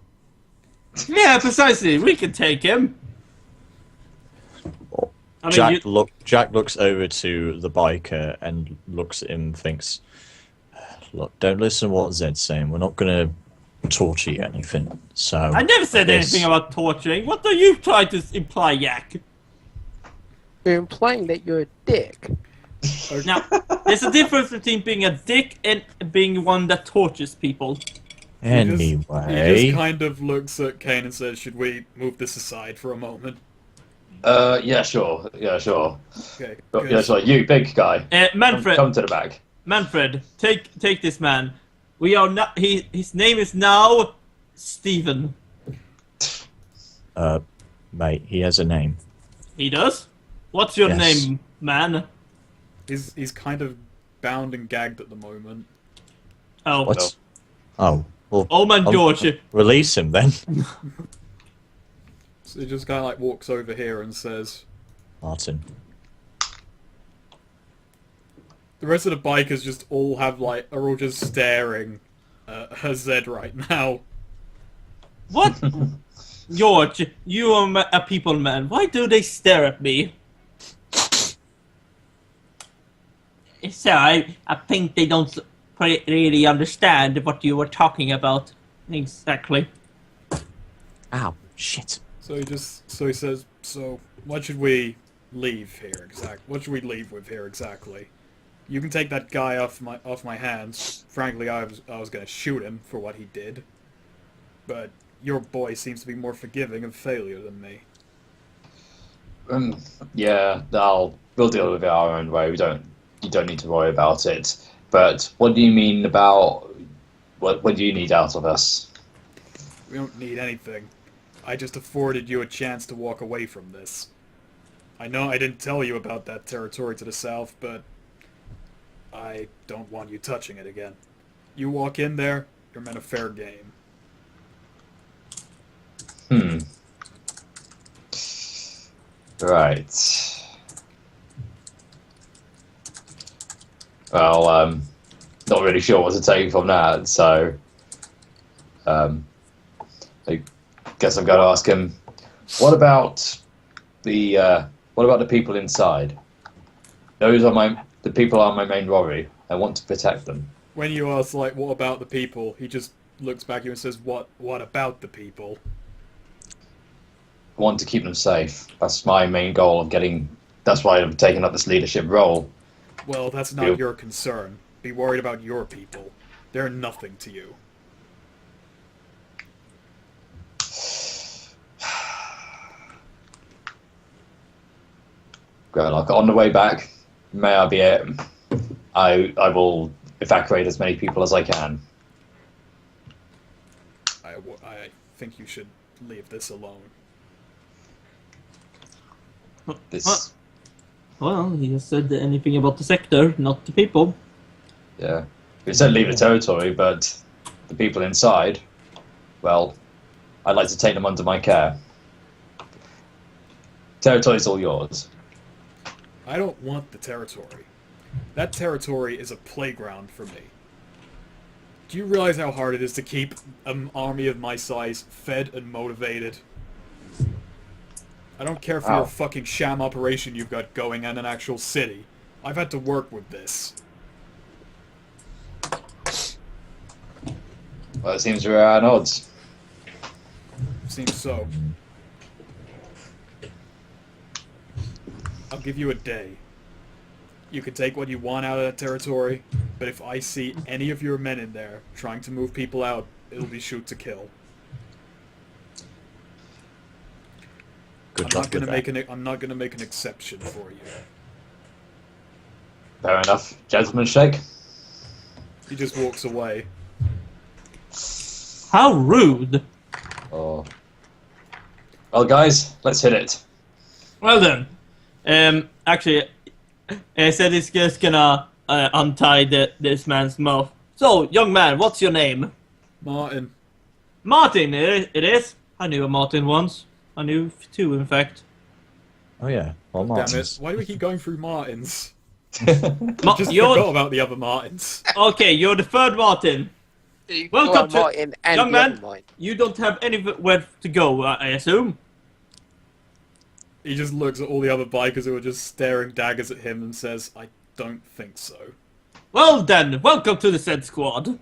Yeah, precisely. We can take him. I mean, Jack looks over to the biker and looks at him and thinks, Look, don't listen to what Zed's saying. We're not going to torture you or anything. So I never said anything about torturing. What are you trying to imply, Yak? You're implying that you're a dick. Now, there's a difference between being a dick and being one that tortures people. Anyway, He just kind of looks at Cain and says, "Should we move this aside for a moment?" Yeah, sure. Yeah, sure. Okay. But, good. yeah, sure. You, big guy. Manfred, Come to the back. Manfred, take this man. We are not. His name is now Stephen. mate, he has a name. He does. What's your Yes. name, man? He's kind of bound and gagged at the moment. Oh, What? Oh, well, Old man George. release him then. So he just kind of like walks over here and says, Martin. the rest of the bikers just all are all just staring at Zed right now. What? George, you are a people man. Why do they stare at me? So I think they don't really understand what you were talking about. Exactly. Ow, shit. So he says, so what should we leave here What should we leave with here exactly? You can take that guy off my hands. Frankly, I was gonna shoot him for what he did. But your boy seems to be more forgiving of failure than me. Yeah, we'll deal with it our own way. You don't need to worry about it. But what do you mean about what do you need out of us? We don't need anything. I just afforded you a chance to walk away from this. I know I didn't tell you about that territory to the south, but I don't want you touching it again. You walk in there, you're meant a fair game. Right. Well, not really sure what to take from that, so I guess I'm going to ask him, what about the people inside? Those are the people are my main worry. I want to protect them. When you ask, like, what about the people, he just looks back at you and says, what about the people? I want to keep them safe. That's my main goal that's why I'm taking up this leadership role. Well, that's not your concern. Be worried about your people. They're nothing to you. Grelok, on the way back, may I be it? I will evacuate as many people as I can. I think you should leave this alone. This, Well, he just said anything about the sector, not the people. yeah. We said leave the territory, but the people inside, well, I'd like to take them under my care. Territory's all yours. I don't want the territory. That territory is a playground for me. Do you realize how hard it is to keep an army of my size fed and motivated? I don't care for your fucking sham operation you've got going in an actual city. I've had to work with this. Well, it seems we're at odds. Seems so. I'll give you a day. You can take what you want out of that territory, but if I see any of your men in there trying to move people out, it'll be shoot to kill. Good I'm luck not with gonna that. I'm not gonna make an exception for you. Fair enough. Gentleman's shake. He just walks away. How rude! Oh. Well, guys, let's hit it. Well then, actually, I said he's just gonna untie this man's mouth. So, young man, what's your name? Martin. Martin, it is. I knew a Martin once. I knew two, in fact. Oh yeah, well, Damn it. Martin's. Why do we keep going through Martins? Ma- Just you're forgot about the other Martins. okay. You're the third Martin. Welcome to Martin and young the man. other Martin. You don't have anywhere to go, I assume. He just looks at all the other bikers who are just staring daggers at him and says, I don't think so. Well then, welcome to the said squad.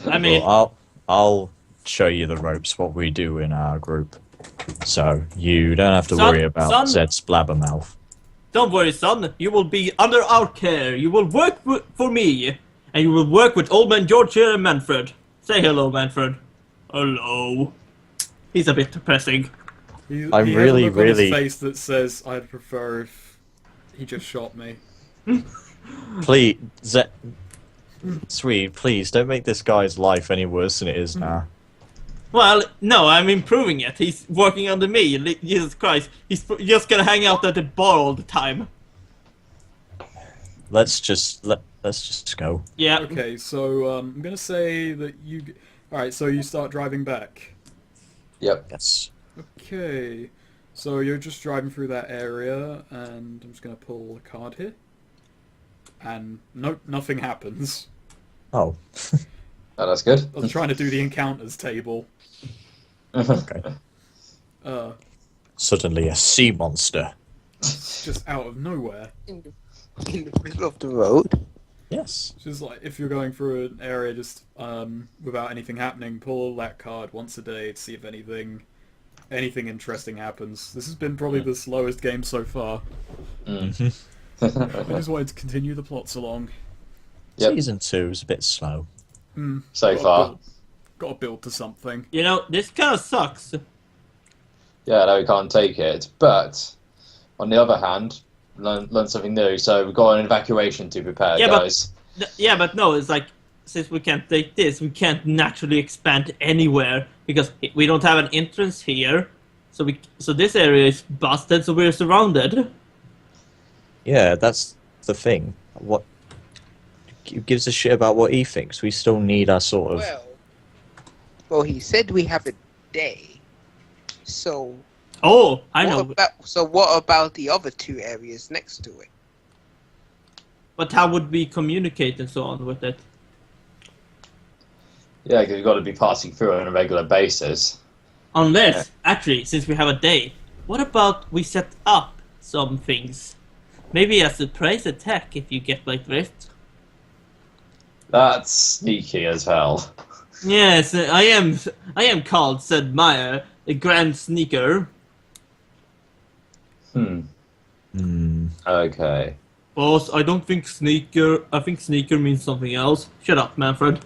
I mean, Well, I'll show you the ropes, what we do in our group. So you don't have to worry about Zed's blabbermouth. don't worry, son. You will be under our care. You will work for me, and you will work with Old Man George here and Manfred. Say hello, Manfred. Hello. He's a bit depressing. He I'm has really, a look on really- his face that says, "I'd prefer if he just shot me." Please, Zed... Sweet, please, don't make this guy's life any worse than it is now. Well, no, I'm improving it. He's working under me. Jesus Christ. He's just gonna hang out at the bar all the time. Let's just go. Yeah. Okay, so I'm gonna say that you. All right, so you start driving back. Yep. Yes. Okay, so you're just driving through that area, and I'm just gonna pull a card here. And nope, nothing happens. Oh. Oh, that's good. I was trying to do the encounters table. Okay. Suddenly a sea monster. It's just out of nowhere. In the middle of the road. Yes. It's just like if you're going through an area just without anything happening, pull that card once a day to see if anything interesting happens. This has been probably the slowest game so far. Mm. I just wanted to continue the plots along. Yep. Season 2 is a bit slow. So far. Got to build to something. You know, this kind of sucks. Yeah, no, we can't take it. But on the other hand, learn something new. So we've got an evacuation to prepare, Yeah, guys. But no, it's like, since we can't take this, we can't naturally expand anywhere because we don't have an entrance here. So this area is busted, so we're surrounded. Yeah, that's the thing. What gives a shit about what he thinks? We still need our sort of... Well, he said we have a day. So Oh, I know. what about the other two areas next to it? But how would we communicate and so on with it? Yeah, because we've got to be passing through on a regular basis. Unless, actually, since we have a day, what about we set up some things? Maybe a surprise attack if you get like this. That's sneaky as hell. Yes, I am called, said Meyer, a grand sneaker. Okay. Boss, I don't think sneaker, I think sneaker means something else. Shut up, Manfred.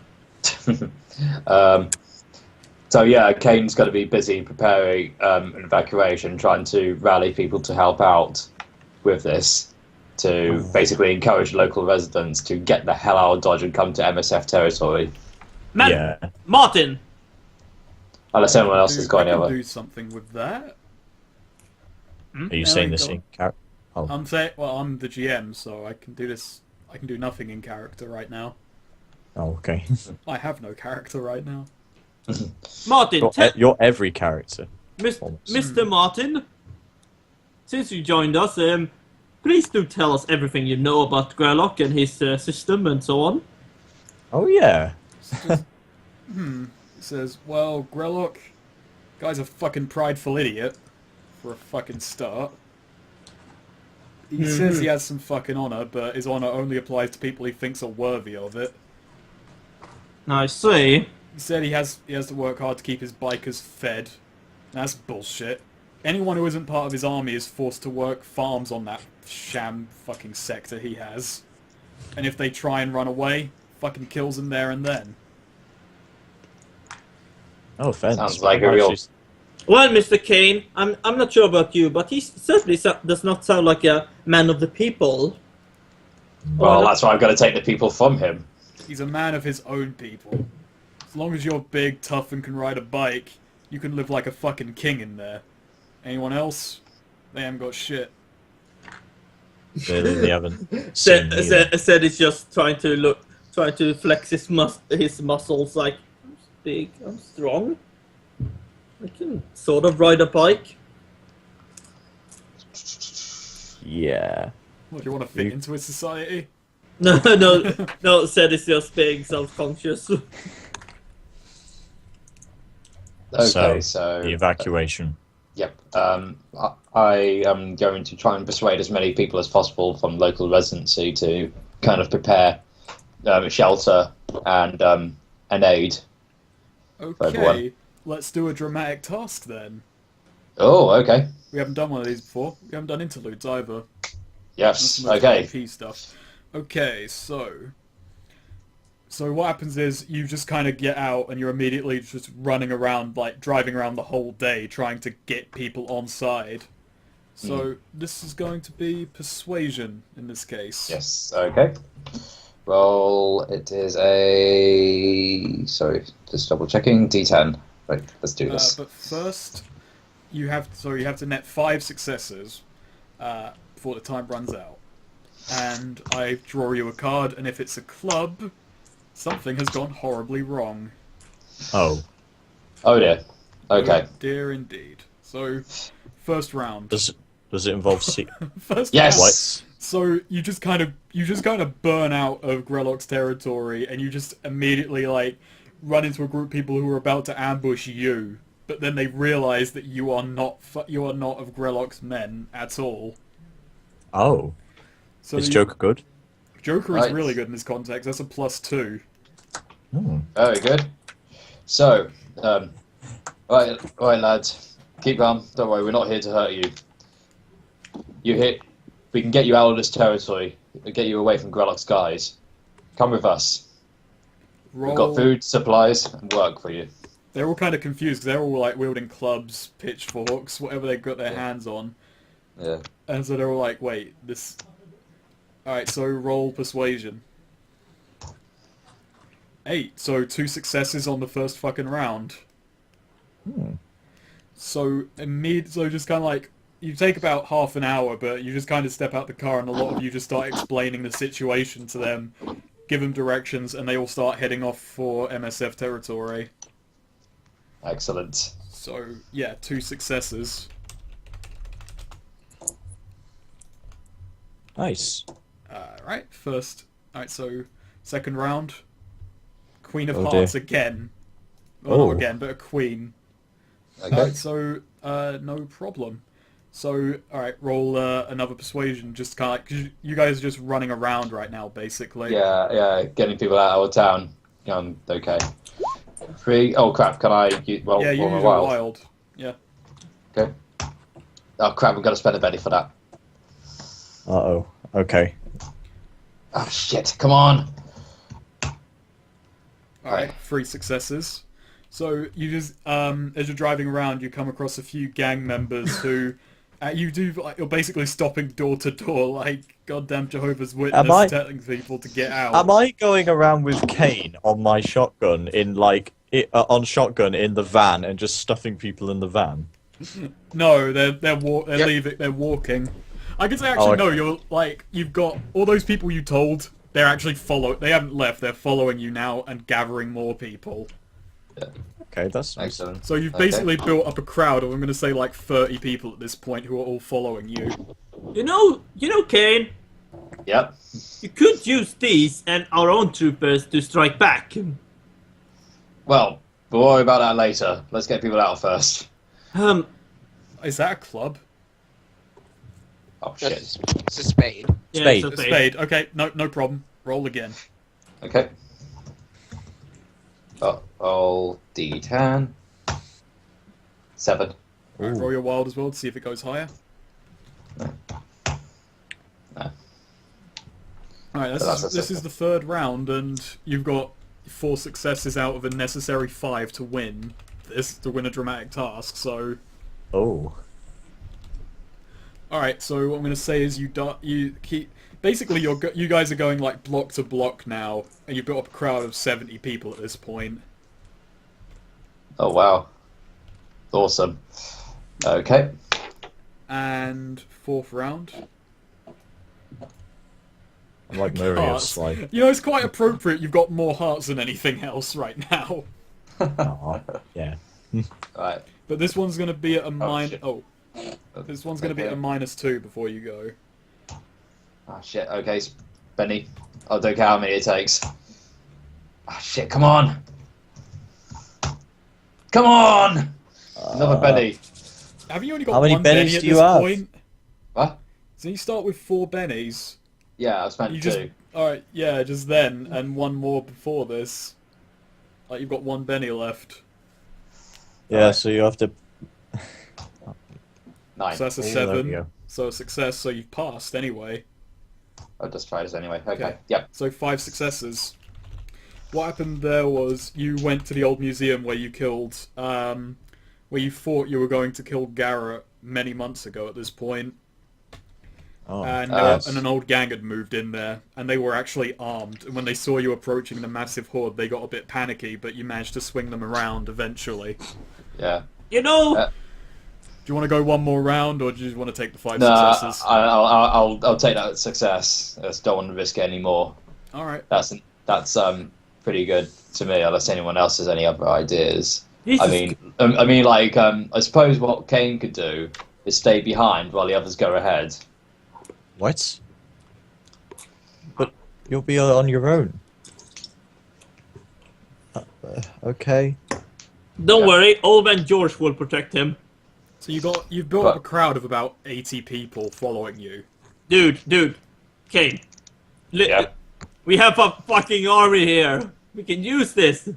So yeah, Kane's got to be busy preparing an evacuation, trying to rally people to help out with this, to basically encourage local residents to get the hell out of Dodge and come to MSF territory. Yeah. Martin! Unless anyone else has got I any can other. do something with that. Are you Yeah, saying go this on. in character? Oh. I'm saying, well, I'm the GM, so I can do this. I can do nothing in character right now. Oh, okay. I have no character right now. Martin, You're every character. Mr. Martin, since you joined us, please do tell us everything you know about Grelok and his system and so on. Oh, yeah. It says, well, Grelok, guy's a fucking prideful idiot, for a fucking start. He says he has some fucking honor, but his honor only applies to people he thinks are worthy of it. I see. He said he has to work hard to keep his bikers fed. That's bullshit. Anyone who isn't part of his army is forced to work farms on that sham fucking sector he has. And if they try and run away, fucking kills them there and then. No offense. Sounds like a real- Well, Mr. Cain, I'm not sure about you, but he certainly does not sound like a man of the people. Well, that's why I've got to take the people from him. He's a man of his own people. As long as you're big, tough, and can ride a bike, you can live like a fucking king in there. Anyone else? They haven't got shit. They haven't seen either. Said he's just trying to flex his muscles like, I'm big, I'm strong. I can sort of ride a bike. Yeah. What, do you want to fit into his society? No, said it's just being self-conscious. Okay, so the evacuation. Yep. I am going to try and persuade as many people as possible from local residency to kind of prepare shelter and an aid. Okay, everyone. let's do a dramatic task then. Oh, okay. We haven't done one of these before. We haven't done interludes either. That's Yes. the most Okay. RP stuff. Okay, so what happens is you just kind of get out and you're immediately just running around, like driving around the whole day trying to get people on side. So this is going to be persuasion in this case. Yes. Okay. Roll. It is a. Sorry, just double checking. D10. Right. Let's do this. But first, you have to net 5 successes before the time runs out. And I draw you a card, and if it's a club, something has gone horribly wrong. Oh. Oh dear. Okay. Oh dear indeed. So, first round. Does it involve First Yes. round. What? So you just kind of burn out of Grelok's territory, and you just immediately like run into a group of people who are about to ambush you. But then they realize that you are not of Grelok's men at all. Oh. So Is Joker good? Joker is Right. really good in this context. That's a +2. Hmm. Very good. So, right, lads, keep calm. Don't worry, we're not here to hurt you. We can get you out of this territory. Get you away from Grelok's guys. Come with us. We've got food, supplies, and work for you. They're all kind of confused because they're all like wielding clubs, pitchforks, whatever they've got their hands on. Yeah. And so they're all like, wait, this... Alright, so roll persuasion. 8, so 2 successes on the first fucking round. So just kind of like, you take about half an hour, but you just kind of step out the car and a lot of you just start explaining the situation to them, give them directions, and they all start heading off for MSF territory. Excellent. So, yeah, 2 successes. Nice. Alright, so second round. Queen of Oh, Hearts dear. again. Well, Oh. not again, but a queen. Okay. Alright, so, no problem. So, alright, roll another persuasion, just kind of like, 'cause you guys are just running around right now, basically. Yeah, getting people out of town. Okay. 3. Oh crap! Can I? Well, Yeah, you roll my use a wild. wild. Yeah. Okay. Oh crap! We've got to spend a penny for that. Uh-oh. Okay. Oh shit! Come on. Alright, 3 successes. So, you just, as you're driving around, you come across a few gang members who, you're basically stopping door to door like goddamn Jehovah's Witness telling people to get out. Am I going around with Cain on my shotgun on shotgun in the van and just stuffing people in the van? No, they're leaving. They're walking. I can say actually no. You're like you've got all those people you told. They're actually They haven't left. They're following you now and gathering more people. Okay, that's nice. Excellent. So you've basically built up a crowd of I'm going to say like 30 people at this point who are all following you. You know, Kane. Yep. You could use these and our own troopers to strike back. Well, we'll worry about that later. Let's get people out first. Is that a club? Oh shit. It's a spade. Yeah, Spade. it's A spade. Okay, no problem. Roll again. Okay. Oh, D10. 7. Alright, roll your wild as well to see if it goes higher. No. Alright, So that's a this is second. the third round, and you've got 4 successes out of a necessary 5 to win a dramatic task. So, Oh. alright. So what I'm going to say is you keep basically you guys are going like block to block now, and you've built up a crowd of 70 people at this point. Oh wow. Awesome. Okay. And 4th round. I'm like Muriel's, Hearts. like... You know, it's quite appropriate. You've got more hearts than anything else right now. Aw, yeah. Right. But this one's going to be at a shit. this one's going to be at a -2 before you go. Oh shit. Okay, Benny. I don't care how many it takes. Oh shit! Come on. Come on. Another Benny. Have you only got How many one Benny bennies at do you this have? point? What? So you start with 4 bennies. Yeah, I spent You 2. just alright, yeah, just then, and one more before this. Like you've got 1 benny left. Yeah, Alright. so you have to. 9. So that's a Oh, there we 7. go. So a success. So you've passed anyway. I'll just try this anyway. Okay. Okay. Yep. So 5 successes. What happened there was you went to the old museum where you killed, where you thought you were going to kill Garrot many months ago at this point. Oh, And, Yes. and an old gang had moved in there, and they were actually armed. And when they saw you approaching the massive horde, they got a bit panicky, but you managed to swing them around eventually. Yeah. You know, Uh, Do you want to go one more round, or do you just want to take the 5 No, successes? I'll take that as success. I just don't want to risk it anymore. Alright. That's pretty good to me. Unless anyone else has any other ideas. Jesus I mean, like, I suppose what Cain could do is stay behind while the others go ahead. what? But you'll be on your own. Okay. Don't Yeah. worry, old man George will protect him. So you've built up a crowd of about 80 people following you. Dude, Kane. Yeah. We have a fucking army here. We can use this.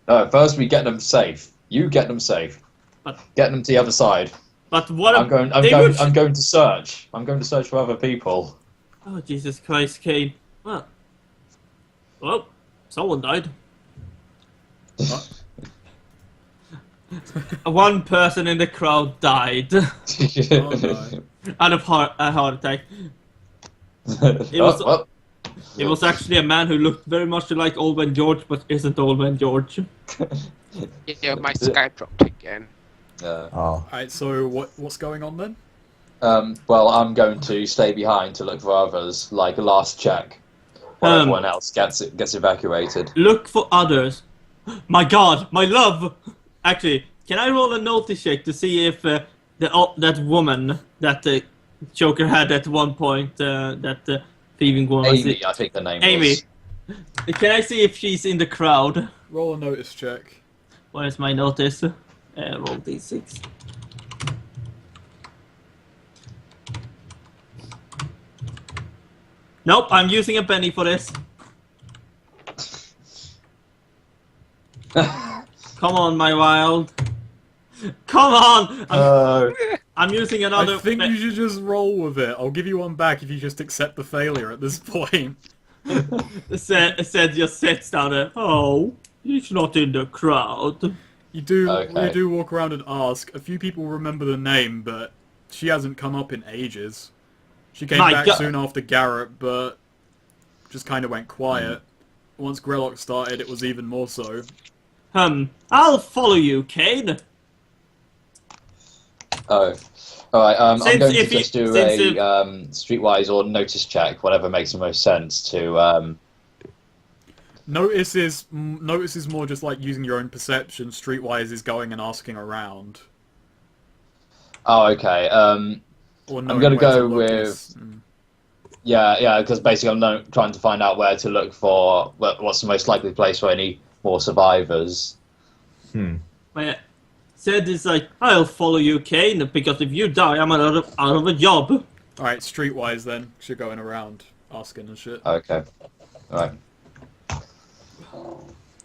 No, first we get them safe. You get them safe. But- Get them to the other side. But what I'm going to search. I'm going to search for other people. Oh, Jesus Christ, Kane. Well, someone died. One person in the crowd died Oh, no. out of a heart attack. Oh, It was actually a man who looked very much like Old Man George, but isn't Old Man George. Yeah, my sky dropped again. Oh. Alright, so what's going on then? well, I'm going to stay behind to look for others, like a last check, while everyone else gets evacuated. Look for others. My God, my love. Actually, can I roll a notice check to see if that woman that Joker had at one point, that thieving woman, Amy, I think the name Amy. was. Can I see if she's in the crowd? Roll a notice check. Where's my notice? Roll d6. Nope, I'm using a penny for this. Come on, my wild. Come on! I'm using another. I think you should just roll with it. I'll give you one back if you just accept the failure at this point. said just sits down there. Oh, he's not in the crowd. You do Okay. walk around and ask. A few people remember the name, but she hasn't come up in ages. She came My back God. soon after Garrot, but just kind of went quiet. Once Grelok started, it was even more so. I'll follow you, Cain. Oh. Alright, I'm Since going to if you- just do since a streetwise or notice check, whatever makes the most sense to... Notice is more just like using your own perception. Streetwise is going and asking around. Oh, okay. Or I'm gonna go with- Mm. Yeah, because basically I'm trying to find out where to look for what's the most likely place for any more survivors. My said is like, I'll follow you, Cain, because if you die, I'm out of a job. Alright, streetwise then, 'cause you're going around asking and shit. Okay. Alright.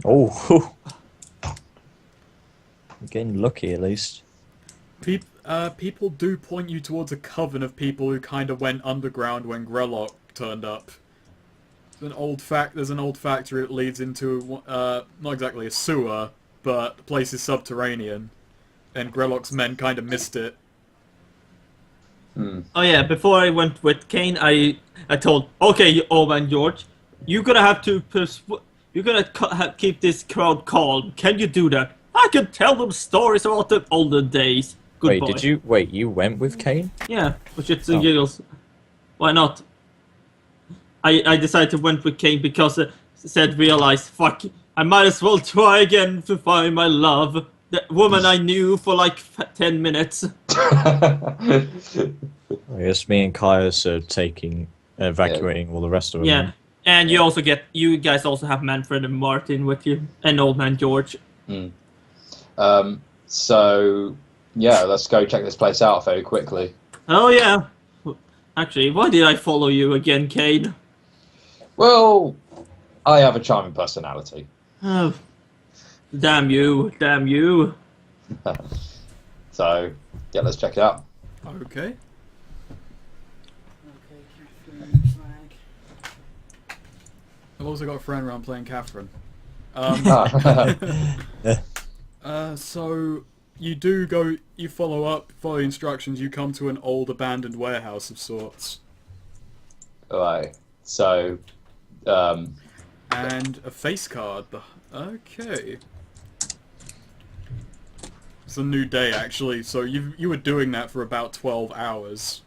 Oh. I'm getting lucky at least. People do point you towards a coven of people who kind of went underground when Grelok turned up. There's an old factory that leads into, not exactly a sewer, but the place is subterranean. And Grelok's men kind of missed it. Oh yeah, before I went with Cain, I told, okay, Old Man George, you're gonna have to you're gonna keep this crowd calm. Can you do that? I can tell them stories about the olden days. Good boy. You went with Cain? Yeah, for shits and giggles. Why not? I decided to went with Cain because realized, fuck, I might as well try again to find my love. The woman I knew for like 10 minutes. I guess me and Caius are evacuating all the rest of them. Yeah, and you guys also have Manfred and Martin with you, and Old Man George. So, yeah, let's go check this place out very quickly. Oh yeah. Actually, why did I follow you again, Cain? Well, I have a charming personality. Oh, damn you, damn you. So, yeah, let's check it out. Okay. Okay, Catherine, flag. I've also got a friend around playing Catherine. So you follow the instructions, you come to an old abandoned warehouse of sorts. Right. So, And a face card. Okay. It's a new day, actually. So you were doing that for about 12 hours.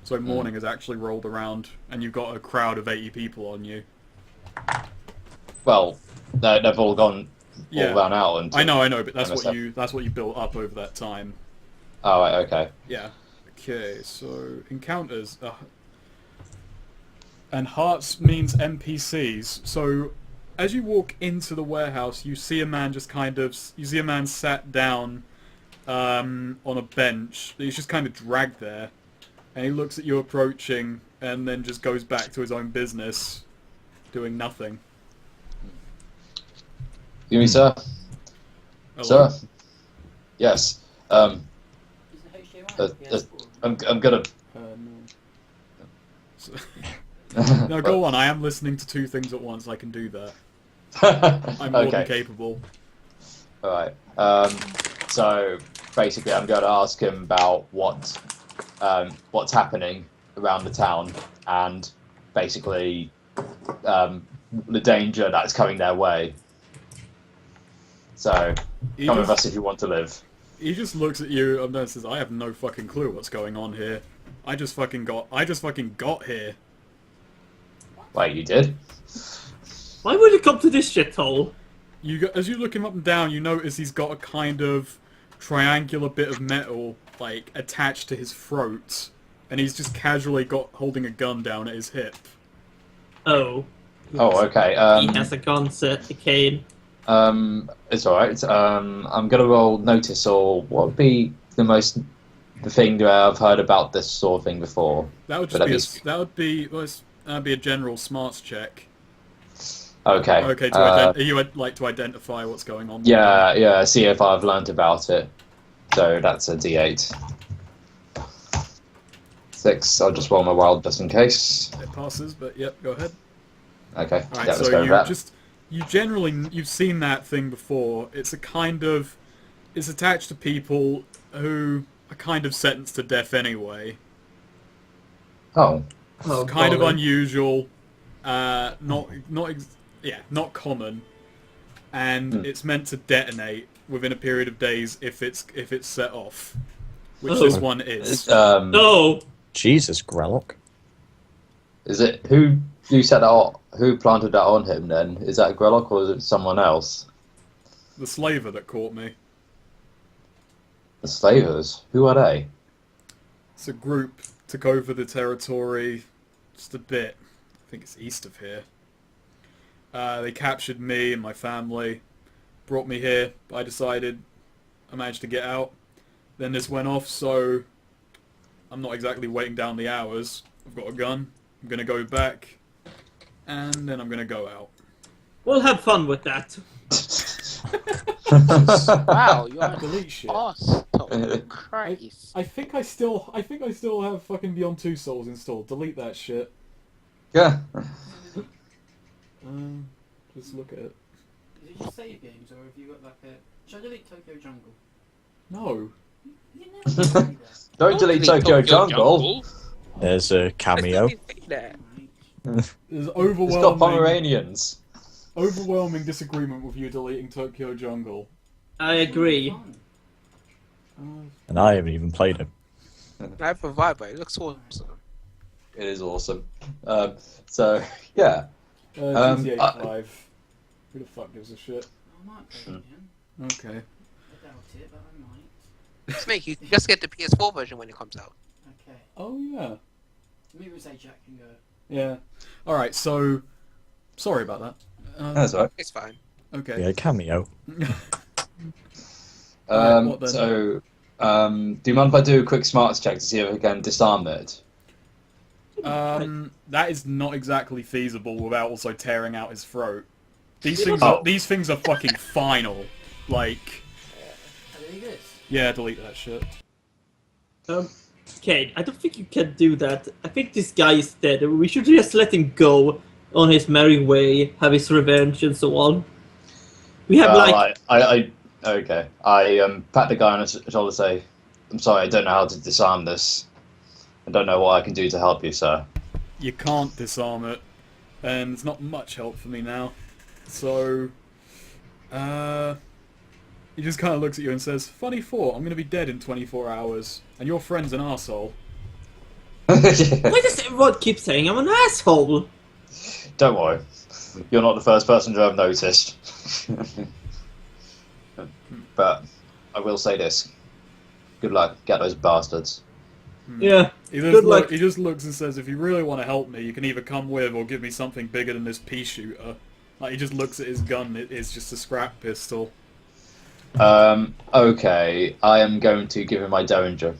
So morning has actually rolled around, and you've got a crowd of 80 people on you. well, they've all gone, Yeah. all run out. And I know, but that's MSF. what you built up over that time. Oh, right, okay. Yeah. Okay, so encounters. And hearts means NPCs. So as you walk into the warehouse, you see a man sat down on a bench. He's just kind of dragged there, and he looks at you approaching, and then just goes back to his own business, doing nothing. Excuse me, sir. Hello? Sir. Yes. Is the HDMI? uh, I'm gonna. No. No, go on. I am listening to two things at once. I can do that. I'm more than capable. Alright. So basically, I'm going to ask him about what's happening around the town, and basically the danger that's coming their way. So come with us if you want to live. He just looks at you and says, "I have no fucking clue what's going on here. I just fucking got here." Wait, you did? Why would it come to this shithole? As you look him up and down, you notice he's got a kind of triangular bit of metal, like, attached to his throat, and he's just casually holding a gun down at his hip. Oh. Oh, okay. He has a gun set, Cain. It's alright. I'm gonna roll notice, or what would be the thing that I've heard about this sort of thing before? That would that'd be a general smarts check. Okay. Okay, you would like to identify what's going on? Yeah, see if I've learnt about it. So that's a D8. 6, I'll just roll my wild just in case. It passes, but yep, go ahead. Okay, Alright, yeah, let's so go with that. you've seen that thing before. It's it's attached to people who are kind of sentenced to death anyway. Oh. It's kind of unusual, not common, and it's meant to detonate within a period of days if it's set off, which this one is. No! Jesus, Grelok. Is it who you set that on? Who planted that on him then? Is that Grelok or is it someone else? The slaver that caught me. The slavers? Who are they? It's a group took over the territory just a bit. I think it's east of here. They captured me and my family, brought me here. I managed to get out. Then this went off, so I'm not exactly waiting down the hours. I've got a gun. I'm going to go back, and then I'm going to go out. We'll have fun with that. Wow, you're Delete shit. awesome. Christ. I think I still have fucking Beyond Two Souls installed. Delete that shit. Yeah. Just look at it. Is it just save games, or have you got like a... Should I delete Tokyo Jungle? No. You never do that. Don't delete Tokyo Jungle. There's a cameo. There's It's got overwhelming Pomeranians. disagreement with you deleting Tokyo Jungle. I agree. And I haven't even played it. I have a vibe, but it looks awesome. It is awesome. So, yeah. GTA 5. Who the fuck gives a shit? I might play it again. Okay. I doubt it, but I might. Snake, you can just get the PS4 version when it comes out. Okay. Oh yeah. Maybe we'll say Jack can go. Yeah. Alright, so... Sorry about that. That's alright. It's fine. Okay. Yeah, cameo. Alright, what then? So, do you mind if I do a quick smarts check to see if I can disarm it? That is not exactly feasible without also tearing out his throat. These Oh. things are fucking final. Like, Delete this. yeah, delete that shit. Kane, I don't think you can do that. I think this guy is dead. We should just let him go on his merry way, have his revenge, and so on. We have Okay. I pat the guy on the shoulder and say, I'm sorry, I don't know how to disarm this. I don't know what I can do to help you, sir. You can't disarm it, and it's not much help for me now. So, he just kind of looks at you and says, "Funny thought, I'm going to be dead in 24 hours, and your friend's an arsehole." Why does everyone keep saying I'm an asshole? Don't worry. You're not the first person to have noticed. But I will say this. Good luck. Get those bastards. Yeah. Good luck. He just looks and says, "If you really want to help me, you can either come with or give me something bigger than this pea shooter." Like, he just looks at his gun. It's just a scrap pistol. Okay. I am going to give him my Derringer.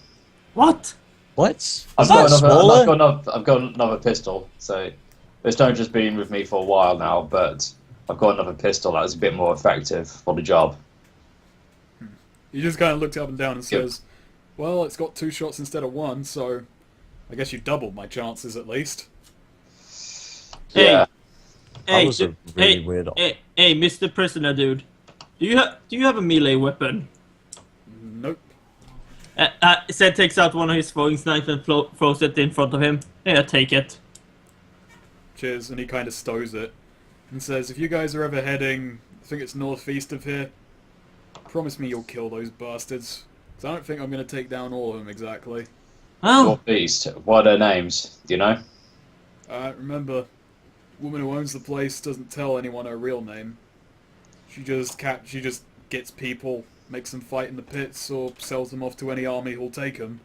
What? What? I've Is that smaller? I've got another pistol. So this Derringer's been with me for a while now, but I've got another pistol that is a bit more effective for the job. He just kind of looks up and down and Yep. says, "Well, it's got 2 shots instead of 1, so I guess you doubled my chances at least." Yeah. That was a really weird. Hey, Mr. Prisoner, dude. Do you have a melee weapon? Nope. Zed takes out one of his throwing knives and throws it in front of him. Yeah, take it. Cheers, and he kind of stows it and says, "If you guys are ever heading, I think it's northeast of here, promise me you'll kill those bastards. 'Cause I don't think I'm going to take down all of them exactly." Oh, Northeast. What are their names? Do you know? Remember, the woman who owns the place doesn't tell anyone her real name. She just gets people, makes them fight in the pits, or sells them off to any army who'll take them.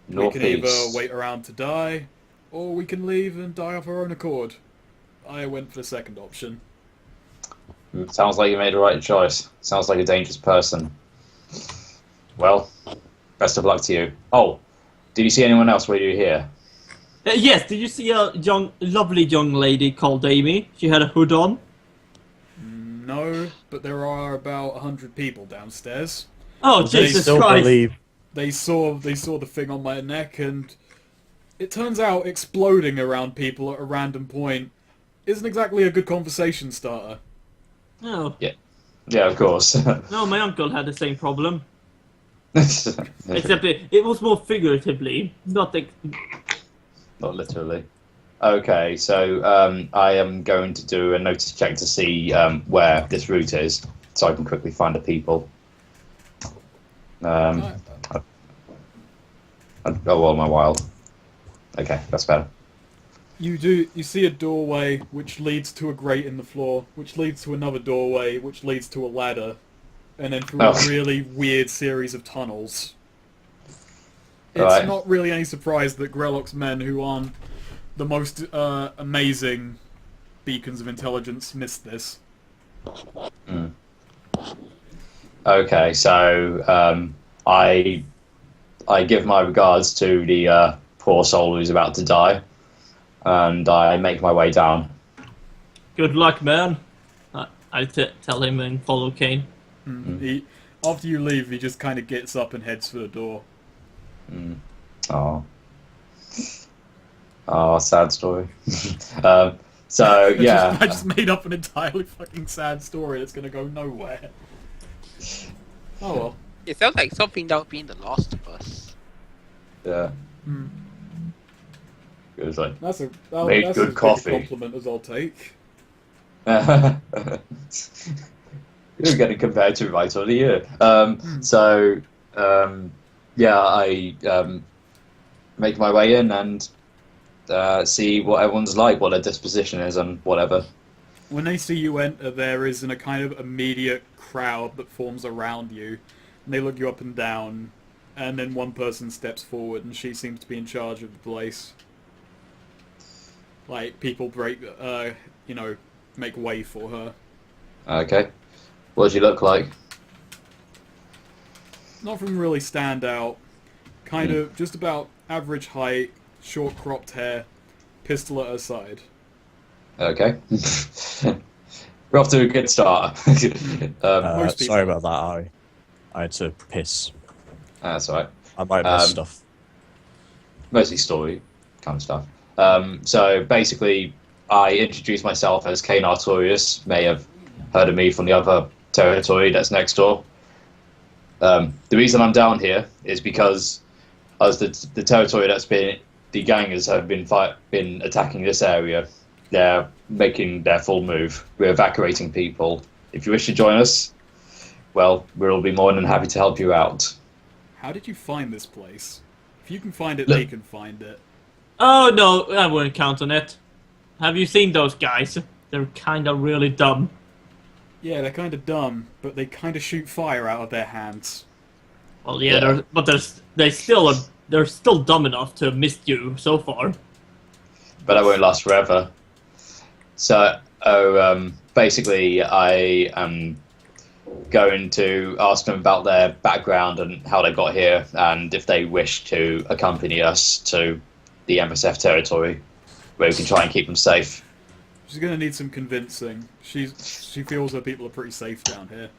We can either Northeast. wait around to die, or we can leave and die of our own accord. I went for the second option. Sounds like you made the right choice. Sounds like a dangerous person. Well, best of luck to you. Oh, did you see anyone else while you were here? yes. Did you see a lovely young lady called Amy? She had a hood on. No, but there are about 100 people downstairs. Oh, They Jesus Still Christ! believe. They saw the thing on my neck, and it turns out exploding around people at a random point isn't exactly a good conversation starter. Oh, Yeah, of course. no, my uncle had the same problem. Except it was more figuratively, not like. Not literally. Okay, so I am going to do a notice check to see where this route is, so I can quickly find the people. Oh, well, my wild. Okay, that's better. You see a doorway which leads to a grate in the floor, which leads to another doorway, which leads to a ladder, and then through a really weird series of tunnels. It's Right. not really any surprise that Grelok's men, who aren't the most amazing beacons of intelligence, missed this. Okay, so I give my regards to the poor soul who's about to die, and I make my way down. Good luck, man. I tell him and follow Kane. After you leave, he just kind of gets up and heads for the door. Oh, sad story. So yeah, I just made up an entirely fucking sad story that's gonna go nowhere. Oh well. It sounds like something that would be in The Last of Us. yeah. It was like That's Made that's good as coffee. big a compliment as I'll take. you're getting compared to right of the year. So yeah, I make my way in and see what everyone's like, what their disposition is, and whatever. When they see you enter, there is a kind of immediate crowd that forms around you, and they look you up and down, and then one person steps forward, and she seems to be in charge of the place. Like, people make way for her. Okay, what does she look like? nothing really stand out. Kind of just about average height, short cropped hair, pistol at her side. Okay. We're off to a good start. Most people. Sorry about that. I had to piss. That's all right. I might have missed stuff. Mostly story kind of stuff. So basically, I introduced myself as Cain Artorius. May have heard of me from the other territory that's next door. The reason I'm down here is because as the territory that's been the gangers have been attacking this area. They're making their full move. We're evacuating people. If you wish to join us, well, we'll be more than happy to help you out. How did you find this place? If you can find it, they can find it. Oh no, I wouldn't count on it. Have you seen those guys? They're kind of really dumb. Yeah, they're kind of dumb, but they kind of shoot fire out of their hands. Well, yeah, they're still dumb enough to have missed you so far. But that won't last forever. So, basically, I am going to ask them about their background and how they got here, and if they wish to accompany us to the MSF territory, where we can try and keep them safe. She's gonna need some convincing. She feels her people are pretty safe down here.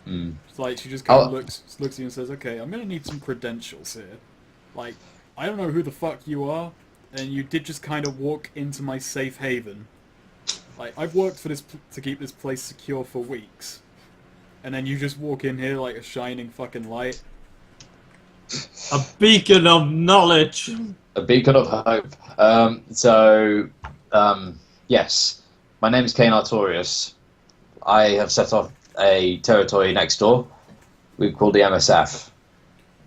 It's like she just kind of looks at you and says, "Okay, I'm gonna need some credentials here. Like, I don't know who the fuck you are, and you did just kind of walk into my safe haven. Like, I've worked for this to keep this place secure for weeks, and then you just walk in here like a shining fucking light." A beacon of knowledge. A beacon of hope. Yes, my name is Cain Artorius. I have set off a territory next door. We call the MSF.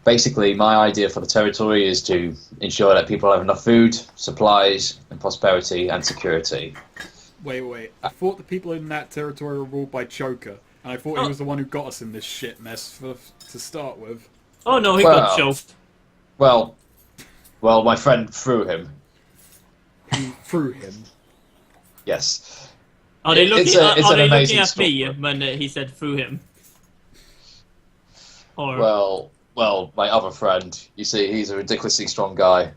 Basically, my idea for the territory is to ensure that people have enough food, supplies, and prosperity and security. Wait. I thought the people in that territory were ruled by Choker, and I thought he was the one who got us in this shit mess to start with. Oh no, he got choked. Well, my friend threw him. He threw him. Yes. Are they looking, it's are an they amazing looking at story. me when he said through him? Or... Well, my other friend, you see, he's a ridiculously strong guy.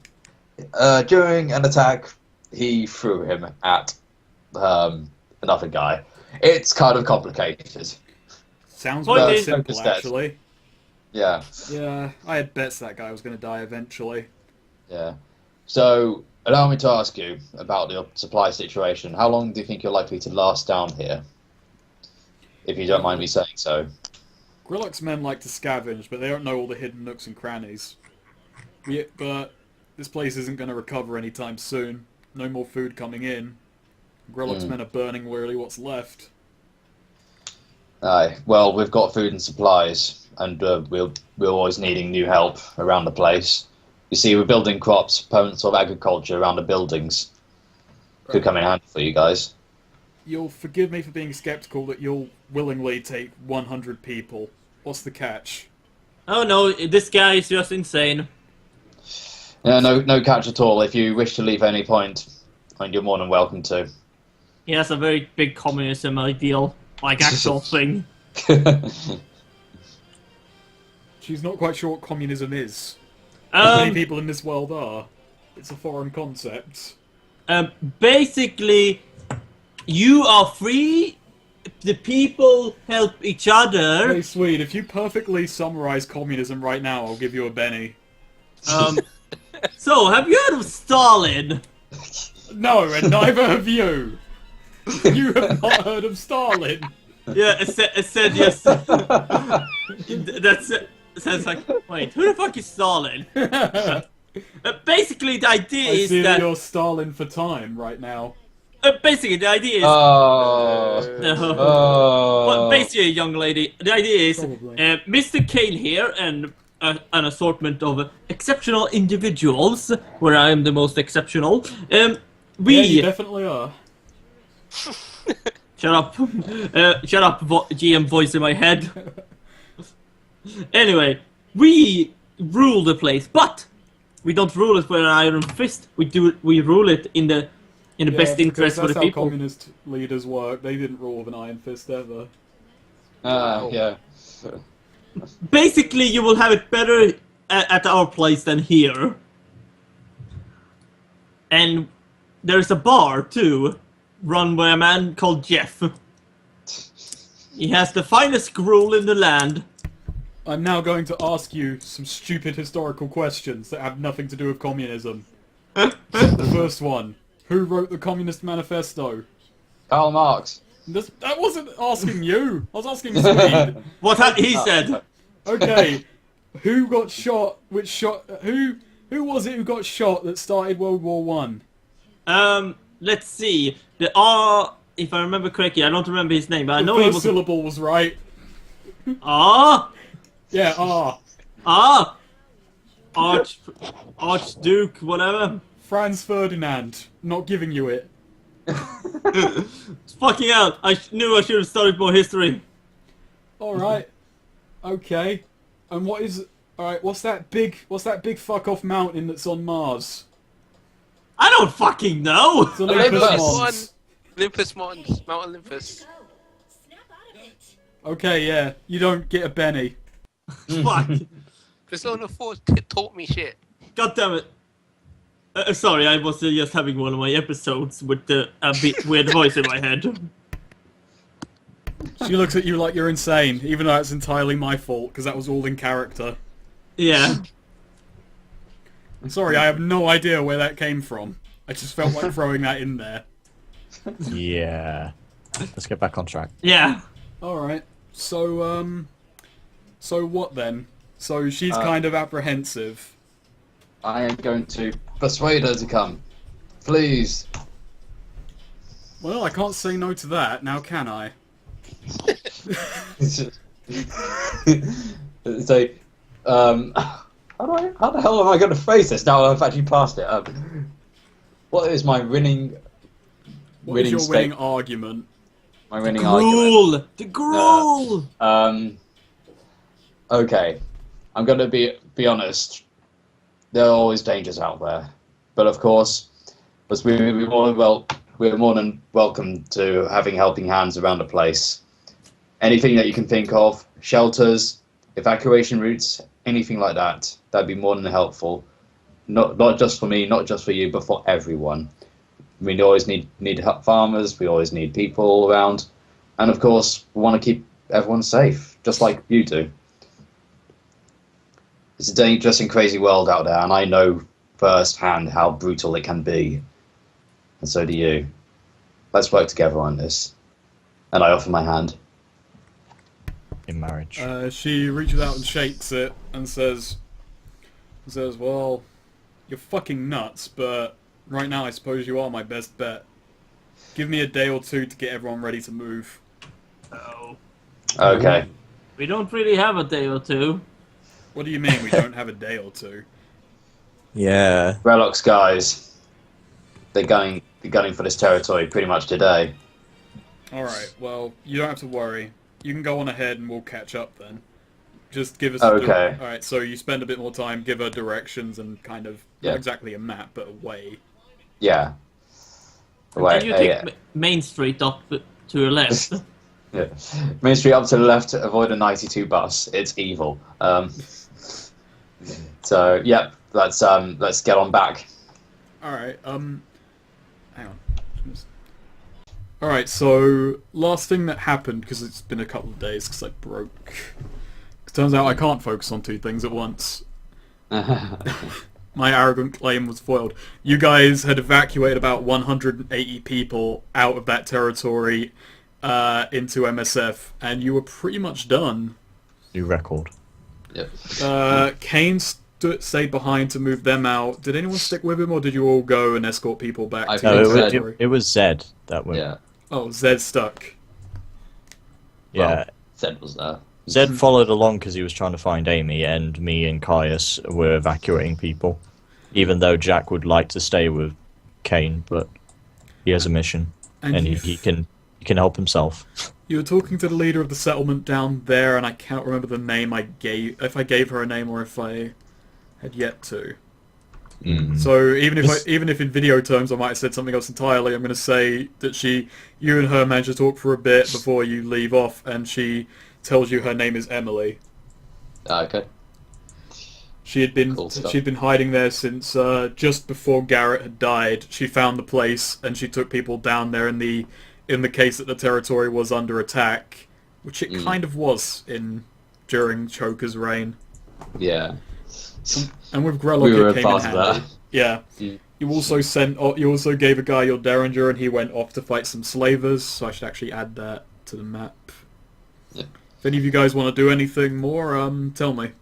During an attack, he threw him at another guy. It's kind of complicated. Sounds Well, very it- simple, actually. Yeah. Yeah, I had bets that guy was going to die eventually. Yeah. So, allow me to ask you about your supply situation. How long do you think you're likely to last down here? If you don't mind me saying so. Grelok's men like to scavenge, but they don't know all the hidden nooks and crannies. But this place isn't going to recover anytime soon. No more food coming in. Grelok's men are burning really what's left. Aye. Well, we've got food and supplies, and we're always needing new help around the place. You see, we're building crops, opponents of agriculture around the buildings. Could come in handy for you guys. You'll forgive me for being skeptical that you'll willingly take 100 people. What's the catch? Oh no, this guy is just insane. Yeah, no catch at all. If you wish to leave at any point, and you're more than welcome to. He has a very big communism ideal, like actual thing. She's not quite sure what communism is. How many Um, people in this world are? It's a foreign concept. Basically, you are free. The people help each other. Hey, sweet, if you perfectly summarize communism right now, I'll give you a Benny. So, have you heard of Stalin? No, and neither have you. You have not heard of Stalin. Yeah, it said yes. That's sounds like. Wait, who the fuck is Stalin? Basically, the idea I is see that. you're Stalin for time right now. Basically, the idea is. Oh. But basically, young lady, the idea is Probably. Mr. Cain here and an assortment of exceptional individuals, where I am the most exceptional. Yeah, you definitely are. Shut up. Shut up, GM voice in my head. Anyway, we rule the place, but we don't rule it with an iron fist. We rule it in the best interest for the That's people. how communist leaders work. They didn't rule with an iron fist ever. Yeah. Basically, you will have it better at our place than here. And there's a bar, too, run by a man called Jeff. He has the finest gruel in the land. I'm now going to ask you some stupid historical questions that have nothing to do with communism. The first one. Who wrote the Communist Manifesto? Karl Marx. That wasn't asking you. I was asking Swede. What he said. Okay. Who got shot? Which shot? Who was it who got shot that started World War One? Let's see. The R, if I remember correctly, I don't remember his name, but I know the he first was. syllable was right. Ah, Yeah. Ah. Archduke, whatever. Franz Ferdinand. Not giving you it. Fucking hell! I knew I should have studied more history. All right. Okay. And what is? All right. What's that big fuck off mountain that's on Mars? I don't fucking know. It's Olympus Mons. Olympus Mons. Mount Olympus. Okay. Yeah. You don't get a Benny. Fuck. Persona 4 taught me shit. God damn it. Sorry, I was just having one of my episodes with a bit weird voice in my head. She looks at you like you're insane, even though it's entirely my fault, because that was all in character. Yeah. I'm sorry, I have no idea where that came from. I just felt like throwing that in there. Yeah. Let's get back on track. Yeah. Alright, so what then? So she's kind of apprehensive. I am going to persuade her to come. Please. Well, I can't say no to that, now can I? So, how the hell am I going to phrase this now I've actually passed it? What is my winning What is your winning stake? argument? My winning argument? The gruel! Okay. I'm going to be honest. There are always dangers out there. But of course, we're more than welcome to having helping hands around the place. Anything that you can think of, shelters, evacuation routes, anything like that, that'd be more than helpful. Not just for me, not just for you, but for everyone. We always need farmers, we always need people around, and of course, we want to keep everyone safe, just like you do. It's a dangerous and crazy world out there, and I know firsthand how brutal it can be. And so do you. Let's work together on this. And I offer my hand. In marriage. She reaches out and shakes it and says, well, you're fucking nuts, but right now I suppose you are my best bet. Give me a day or two to get everyone ready to move. Oh. Okay. We don't really have a day or two. What do you mean we don't have a day or two? Yeah. Grelok's guys, they're gunning for this territory pretty much today. Alright, well, you don't have to worry. You can go on ahead and we'll catch up then. Just give us Okay. Alright, so you spend a bit more time, give her directions and kind of, Yeah. not exactly a map, but a way. Yeah. Can you take Main Street up to your left? Yeah. Main Street up to the left, avoid a 92 bus. It's evil. So, yep, let's get on back. Alright, hang on. Alright, so, last thing that happened, because it's been a couple of days, because I broke. It turns out I can't focus on two things at once. My arrogant claim was foiled. You guys had evacuated about 180 people out of that territory into MSF, and you were pretty much done. New record. Yep. Cain stayed behind to move them out. Did anyone stick with him, or did you all go and escort people back I to think the No, territory? it was Zed that went. Yeah. Oh, Zed stuck. Yeah. Well, Zed was there. Zed followed along because he was trying to find Amy, and me and Caius were evacuating people. Even though Jack would like to stay with Cain, but he has a mission, and he can help himself. You were talking to the leader of the settlement down there, and I can't remember the name I gave, if I gave her a name or if I had yet to. Mm. So even if in video terms I might have said something else entirely, I'm going to say that you and her managed to talk for a bit before you leave off, and she tells you her name is Emily. Okay. She had been Cool stuff. she'd been hiding there since just before Garrot had died. She found the place and she took people down there in the case that the territory was under attack, which it kind of was during Choker's reign. Yeah. And with Grelok, We were it came part in of handy. that. Yeah. Mm. You also gave a guy your Derringer, and he went off to fight some slavers. So I should actually add that to the map. Yeah. If any of you guys want to do anything more, tell me.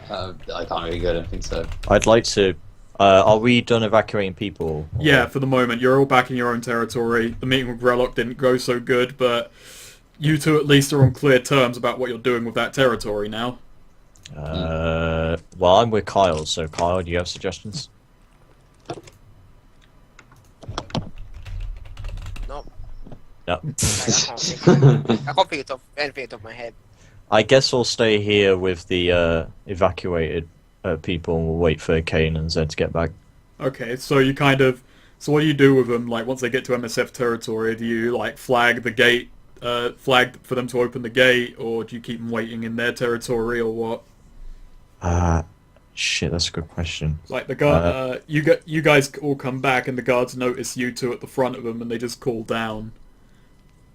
I can't really go. I don't think so. I'd like to. Are we done evacuating people? Or- Yeah, for the moment, you're all back in your own territory. The meeting with Grelok didn't go so good, but you two at least are on clear terms about what you're doing with that territory now. Well, I'm with Kyle, so Kyle, do you have suggestions? No. No. I can't think of anything off my head. I guess I'll stay here with the evacuated people and we'll wait for Cain and Zed to get back. Okay, so what do you do with them? Like, once they get to MSF territory, do you, like, flag the gate, flag for them to open the gate, or do you keep them waiting in their territory, or what? Shit, that's a good question. Like, the guard, you guys all come back, and the guards notice you two at the front of them, and they just call down.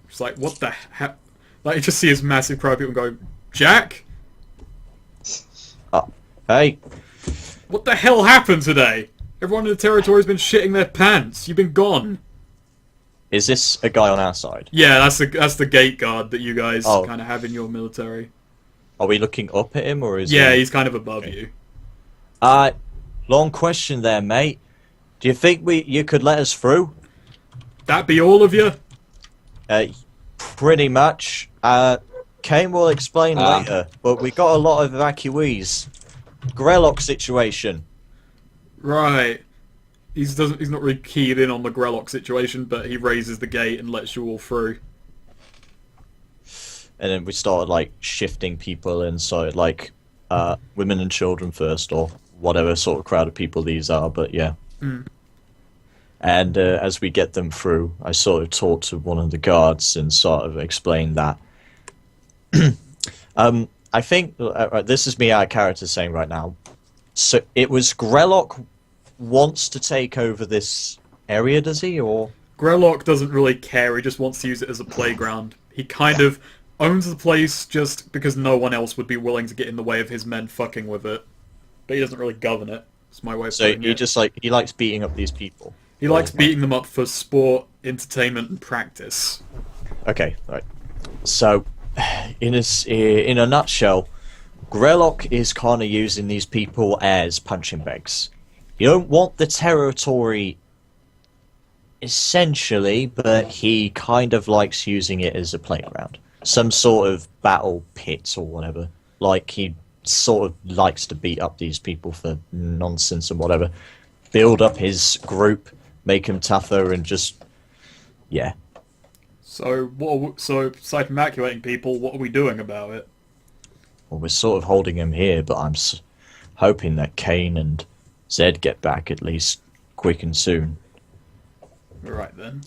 It's like, what the hell? Like, you just see this massive crowd of people go, Jack? Hey, What the hell happened today? Everyone in the territory's been shitting their pants. You've been gone. is this a guy on our side? Yeah, that's the gate guard that you guys Oh. kind of have in your military. Are we looking up at him or is Yeah, he... he's kind of above you. Long question there, mate. Do you think you could let us through? That be all of you? Pretty much. Cain will explain later, but we got a lot of evacuees. Grelok situation. Right. He's not really keyed in on the Grelok situation, but he raises the gate and lets you all through. And then we started like shifting people inside, like women and children first, or whatever sort of crowd of people these are. But yeah. Mm. And as we get them through, I sort of talked to one of the guards and sort of explained that. I think this is me out of character saying right now. So it was Grelok wants to take over this area, does he? Or Grelok doesn't really care, he just wants to use it as a playground. He kind of owns the place just because no one else would be willing to get in the way of his men fucking with it. But he doesn't really govern it. It's my way of so putting he it. just he likes beating up these people. He likes beating them up for sport, entertainment, and practice. Okay, right. So, in a nutshell, Grelok is kind of using these people as punching bags. You don't want the territory, essentially, but he kind of likes using it as a playground. Some sort of battle pit or whatever. Like, he sort of likes to beat up these people for nonsense and whatever. Build up his group, make them tougher, and just... yeah. So, aside from evacuating people, what are we doing about it? Well, we're sort of holding him here, but I'm hoping that Cain and Zed get back at least quick and soon. Right then.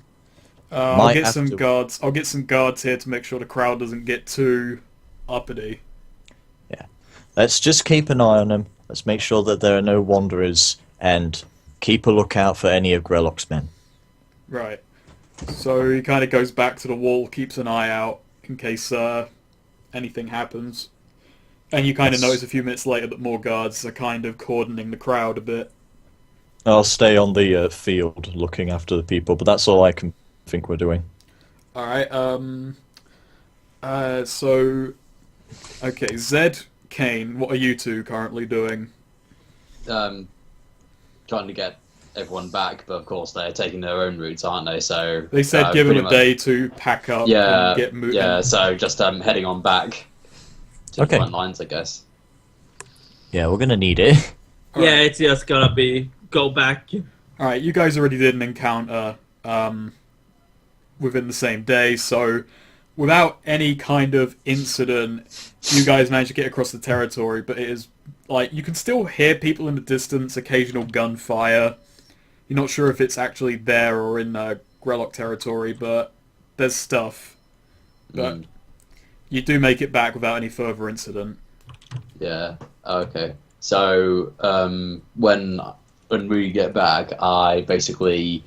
Might I'll get have some to- guards. I'll get some guards here to make sure the crowd doesn't get too uppity. Let's just keep an eye on them. Let's make sure that there are no wanderers, and keep a lookout for any of Grelok's men. Right. So he kind of goes back to the wall, keeps an eye out in case anything happens. And you kind of notice a few minutes later that more guards are kind of cordoning the crowd a bit. I'll stay on the field looking after the people, but that's all I can think we're doing. Alright, okay, Zed, Cain, what are you two currently doing? Trying to get everyone back, but of course they're taking their own routes, aren't they? So They said give pretty them a much- day to pack up and get moving. Yeah, so just heading on back to Okay. the front lines, I guess. Yeah, we're gonna need it. Yeah, it's just gonna be go back. Alright, you guys already did an encounter within the same day, so without any kind of incident, you guys managed to get across the territory, but it is, like, you can still hear people in the distance, occasional gunfire. You're not sure if it's actually there or in Grelok territory, but there's stuff. But you do make it back without any further incident. Yeah. Okay. So when we get back, I basically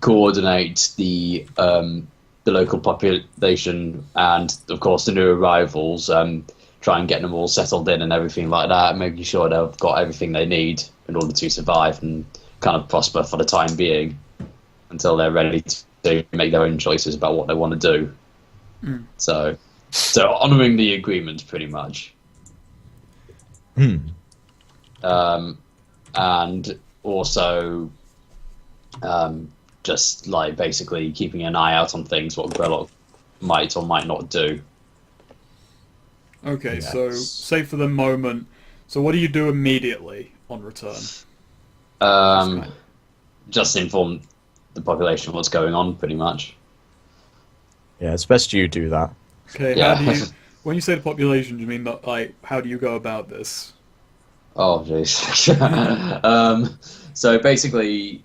coordinate the local population and, of course, the new arrivals. Try and get them all settled in and everything like that, making sure they've got everything they need in order to survive and kind of prosper for the time being until they're ready to make their own choices about what they want to do. Mm. So honouring the agreement, pretty much. And also just like basically keeping an eye out on things what Grelok might or might not do. Okay, Yes. so say for the moment. So what do you do immediately on return? Just inform the population what's going on, pretty much. Yeah, it's best you do that. Okay, Yeah. how do you? When you say the population, do you mean that, like, how do you go about this? Oh, jeez. So basically,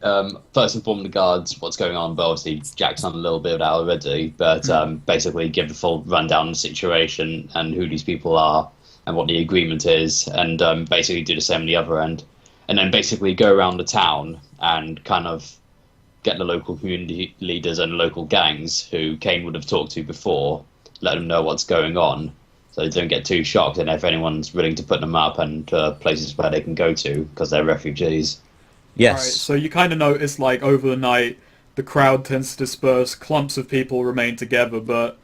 first inform the guards what's going on, but obviously Jack's done a little bit of that already, but basically give the full rundown of the situation and who these people are and what the agreement is, and basically do the same on the other end. And then basically go around the town and kind of get the local community leaders and local gangs who Cain would have talked to before, let them know what's going on, so they don't get too shocked, and if anyone's willing to put them up and places where they can go to because they're refugees. Yes. Alright, so you kind of notice, like, over the night, the crowd tends to disperse, clumps of people remain together, but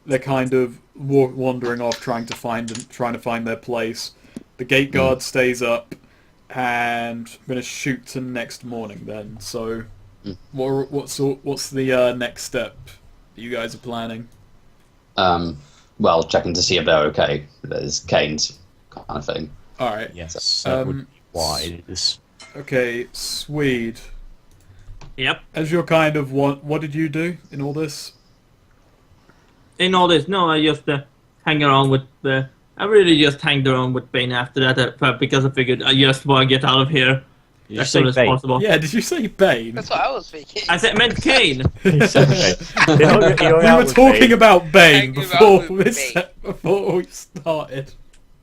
they're kind of wandering off, trying to find their place. The gate guard stays up, and I'm going to shoot to next morning then. So, what's the next step that you guys are planning? Well, checking to see if they're okay. There's Cain's kind of thing. Alright. Yes, that would be wise. Okay, Swede. Yep. As you're kind of what did you do in all this? In all this, no, I just hang around with the. I really just hanged around with Bane after that because I figured I just want to get out of here Did you as say soon as Bane? possible. Yeah, did you say Bane? That's what I was thinking. I said meant Cain. He said Bane. He hung We out were with talking Bane. about Bane Hanging before around with Bane. before we started.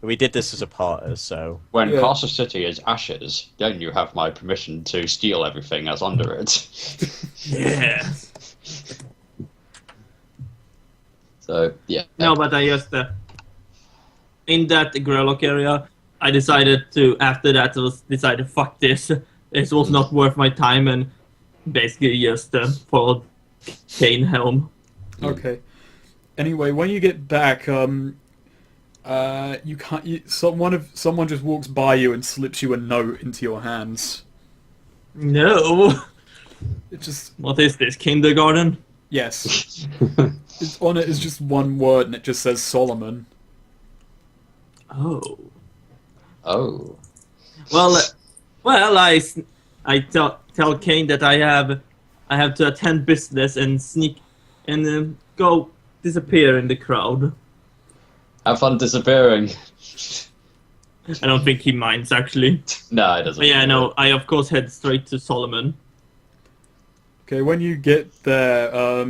We did this as a partner, so... When Yeah. Castle City is ashes, then you have my permission to steal everything that's under it. Yeah. So, yeah. No, but I just in that Grelok area, I decided to. After that, I decided fuck this. It was not worth my time, and basically just followed Cain home. Okay. Anyway, when you get back, you can't. Someone just walks by you and slips you a note into your hands. No. It just What is this, kindergarten? yes. On it is just one word, and it just says Solomon. Oh. Oh. Well, I tell Cain that I have to attend business and sneak and go disappear in the crowd. Have fun disappearing. I don't think he minds actually. No, it doesn't. But yeah, no, I of course head straight to Solomon. Okay, when you get there,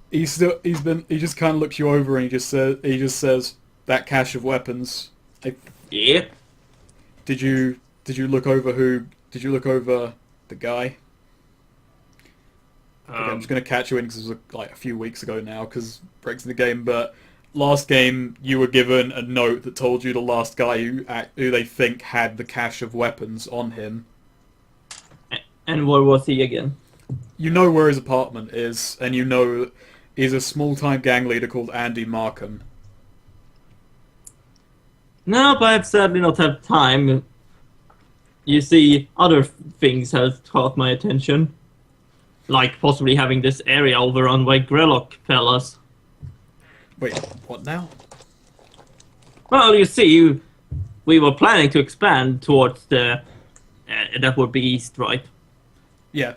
he just kind of looks you over and he just says that cache of weapons. Yeah. Did you look over the guy? Okay, I'm just gonna catch you in because it was like a few weeks ago now because breaks in the game. But last game you were given a note that told you the last guy who they think had the cache of weapons on him. And where was he again? You know where his apartment is, and you know he's a small-time gang leader called Andy Markham. No, but I've sadly not had time. You see, other things have caught my attention. Like possibly having this area overrun by Grelok fellas. Wait, what now? Well, you see, we were planning to expand towards the... that would be east, right? Yeah.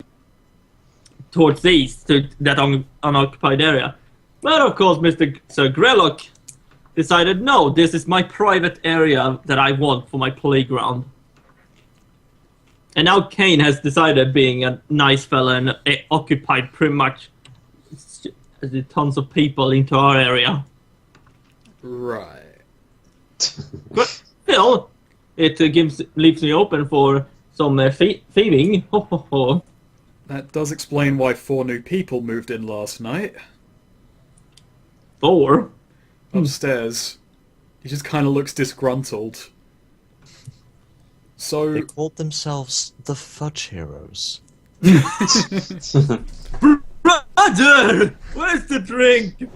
Towards the east, to that unoccupied area. But of course, Mr. Sir Grelok decided, no, this is my private area that I want for my playground. And now Cain has decided, being a nice fella, and occupied pretty much tons of people into our area. Right. But still, it leaves me open for some thieving. Ho ho ho. That does explain why 4 new people moved in last night. 4? Upstairs. He just kind of looks disgruntled. So... They called themselves the Fudge Heroes. Brother! Where's the drink?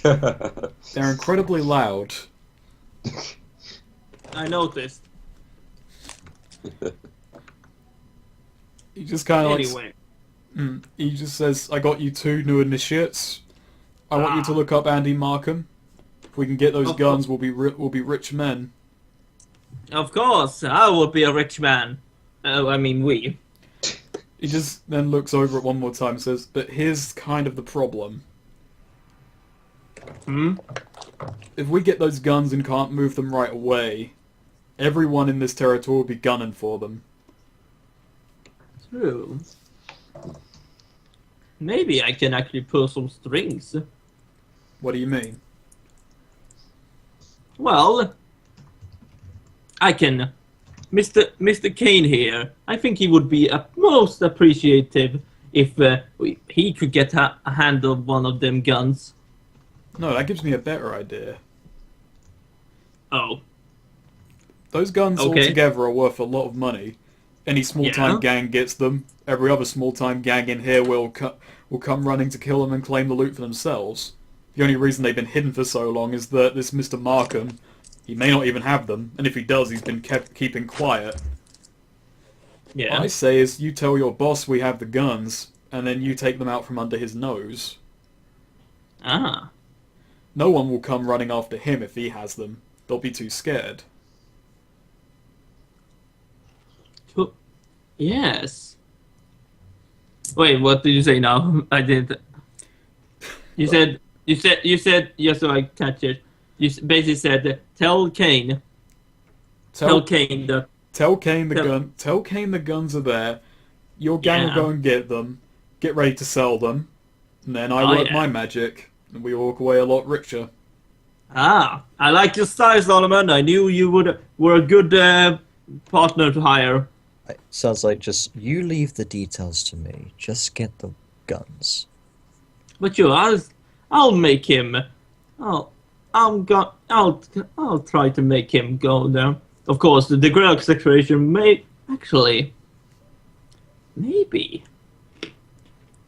They're incredibly loud. I noticed. He just kind of Anyway. he just says, I got you 2 new initiates. I want you to look up Andy Markham. If we can get those guns, we'll be rich men. Of course, I will be a rich man. I mean, we. He just then looks over it one more time and says, but here's kind of the problem. If we get those guns and can't move them right away, everyone in this territory will be gunning for them. True. Maybe I can actually pull some strings. What do you mean? Well, I can. Mr. Cain here, I think he would be most appreciative if he could get a hand of one of them guns. No, that gives me a better idea. Oh. Those guns altogether are worth a lot of money. Any small-time gang gets them. Every other small-time gang in here will come running to kill them and claim the loot for themselves. The only reason they've been hidden for so long is that this Mr. Markham, he may not even have them, and if he does, he's been keeping quiet. Yeah. What I say is, you tell your boss we have the guns, and then you take them out from under his nose. Ah. No one will come running after him if he has them. They'll be too scared. Yes. Wait, what did you say now? I didn't. You said, yes, so I catch it. You basically said, tell Cain. Tell Cain the... Tell Cain the guns are there. Your gang will go and get them. Get ready to sell them. And then I work my magic. And we walk away a lot richer. Ah, I like your style, Solomon. I knew you were a good partner to hire. It sounds like just you leave the details to me. Just get the guns. But I'll make him. I'll try to make him go there. Of course, the Grelok situation may actually, maybe.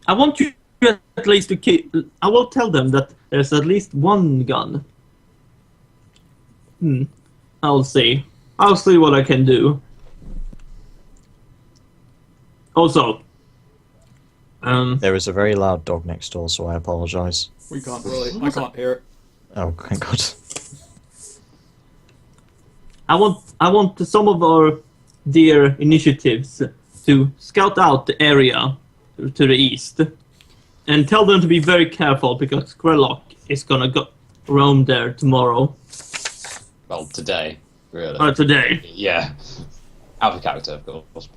I want you at least to keep. I will tell them that there's at least one gun. I'll see. I'll see what I can do. Also, there is a very loud dog next door, so I apologize. We can't really. I can't hear it. Oh, thank God. I want some of our dear initiatives to scout out the area to the east, and tell them to be very careful because Grelok is gonna go roam there tomorrow. Well, today, really. Today. Yeah. Out of character, of course.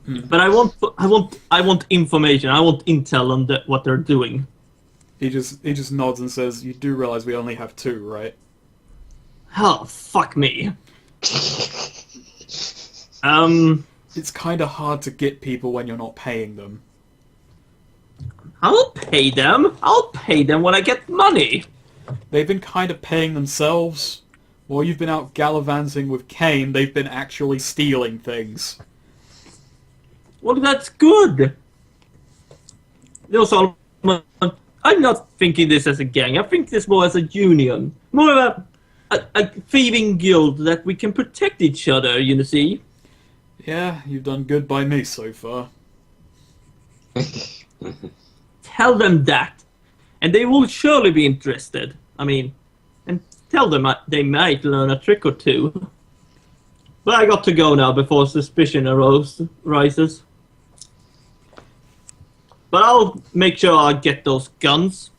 But I want information. I want intel on what they're doing. He just nods and says, "You do realize we only have 2, right?" Oh, fuck me. It's kind of hard to get people when you're not paying them. I'll pay them. I'll pay them when I get money. They've been kind of paying themselves. While you've been out gallivanting with Cain, they've been actually stealing things. Well, that's good. No, Solomon, I'm not thinking this as a gang. I think this more as a union. More of a thieving guild that we can protect each other, you see. Yeah, you've done good by me so far. Tell them that. And they will surely be interested. I mean, and tell them they might learn a trick or two. But I got to go now before suspicion rises. But I'll make sure I get those guns.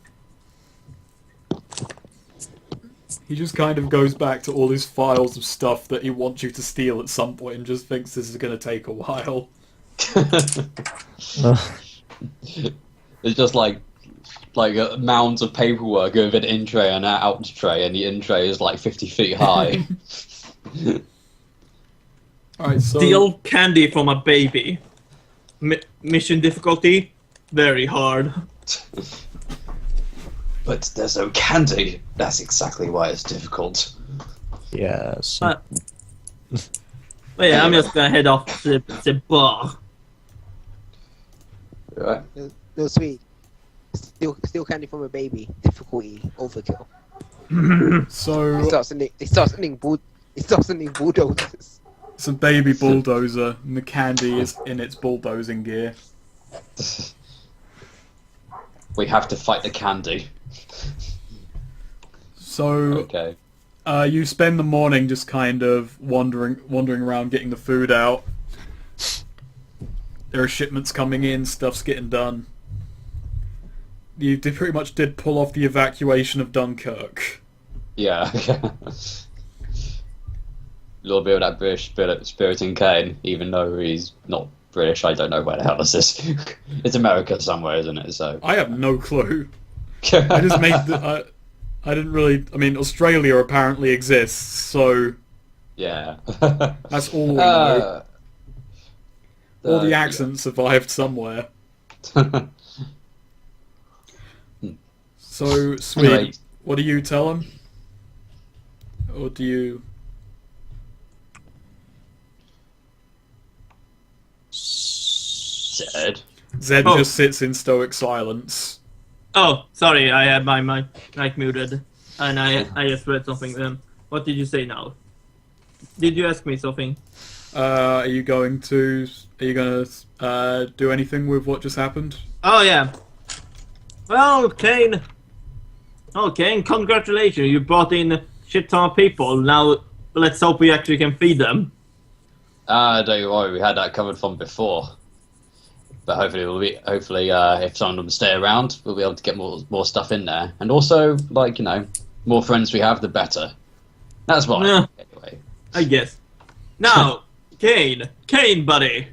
He just kind of goes back to all his files of stuff that he wants you to steal at some point and just thinks this is going to take a while. It's just like like mounds of paperwork with an in tray and an out tray, and the in tray is like 50 feet high. Alright, so... Steal candy from a baby. Mission difficulty? Very hard. But there's no candy. That's exactly why it's difficult. Yes. But yeah, I'm just gonna head off to the bar. Right. No, sweet. Steal candy from a baby. Difficulty overkill. So... It starts sending bulldozers. It's a baby bulldozer, and the candy is in its bulldozing gear. We have to fight the candy. So... Okay. You spend the morning just kind of wandering around, getting the food out. There are shipments coming in, stuff's getting done. You pretty much did pull off the evacuation of Dunkirk. Yeah. A little bit of that British spirit in Cain, even though he's not British. I don't know where the hell this is. It's America somewhere, isn't it? So I have no clue. I just made the... I didn't really... I mean, Australia apparently exists, so... Yeah. That's all we know. All the accents survived somewhere. So, Sweet, Anyway. what do you tell him? Or do you... Zed. Zed Oh. just sits in stoic silence. Oh, sorry, I had my mic muted, and I just read something then. What did you say now? Did you ask me something? Are you going to do anything with what just happened? Oh yeah. Well, Cain. Oh, Cain, congratulations! You brought in a shit ton of people. Now let's hope we actually can feed them. Don't you worry, we had that covered from before. But hopefully, if some of them stay around, we'll be able to get more stuff in there. And also, like, more friends we have, the better. That's why. Yeah. Anyway. I guess. Now, Cain, buddy.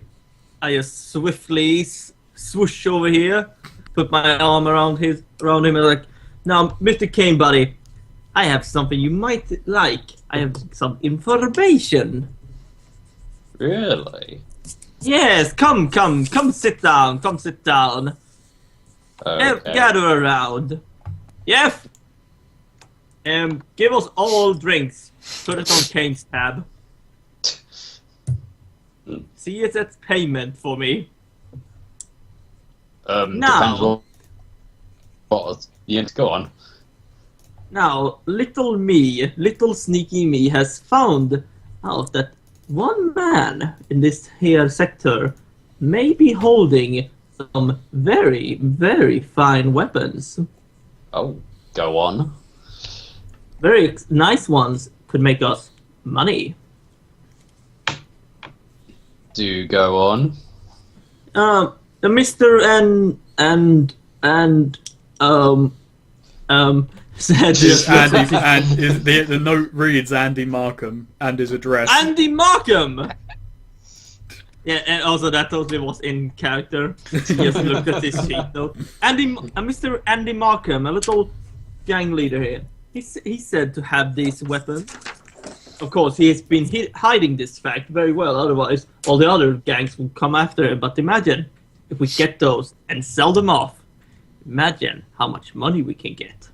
I just swiftly swoosh over here, put my arm around him, and like, now, Mr. Cain, buddy, I have something you might like. I have some information. Really? Yes, come sit down, Okay. Gather around. Yes. Give us all drinks. Put it on Cain's tab. See it as payment for me. Depends Now, what you need to go on. now, little sneaky me has found out that one man in this here sector may be holding some very, very fine weapons. Oh, go on. Very nice ones, could make us money. Do go on. Mr. Said Is Andy, and the note reads Andy Markham and his address. Andy Markham! Yeah, and also that totally was in character. He just looked at his sheet note. Mr. Andy Markham, a little gang leader here. He's said to have these weapons. Of course, he has been hiding this fact very well, otherwise all the other gangs would come after him. But imagine if we get those and sell them off. Imagine how much money we can get.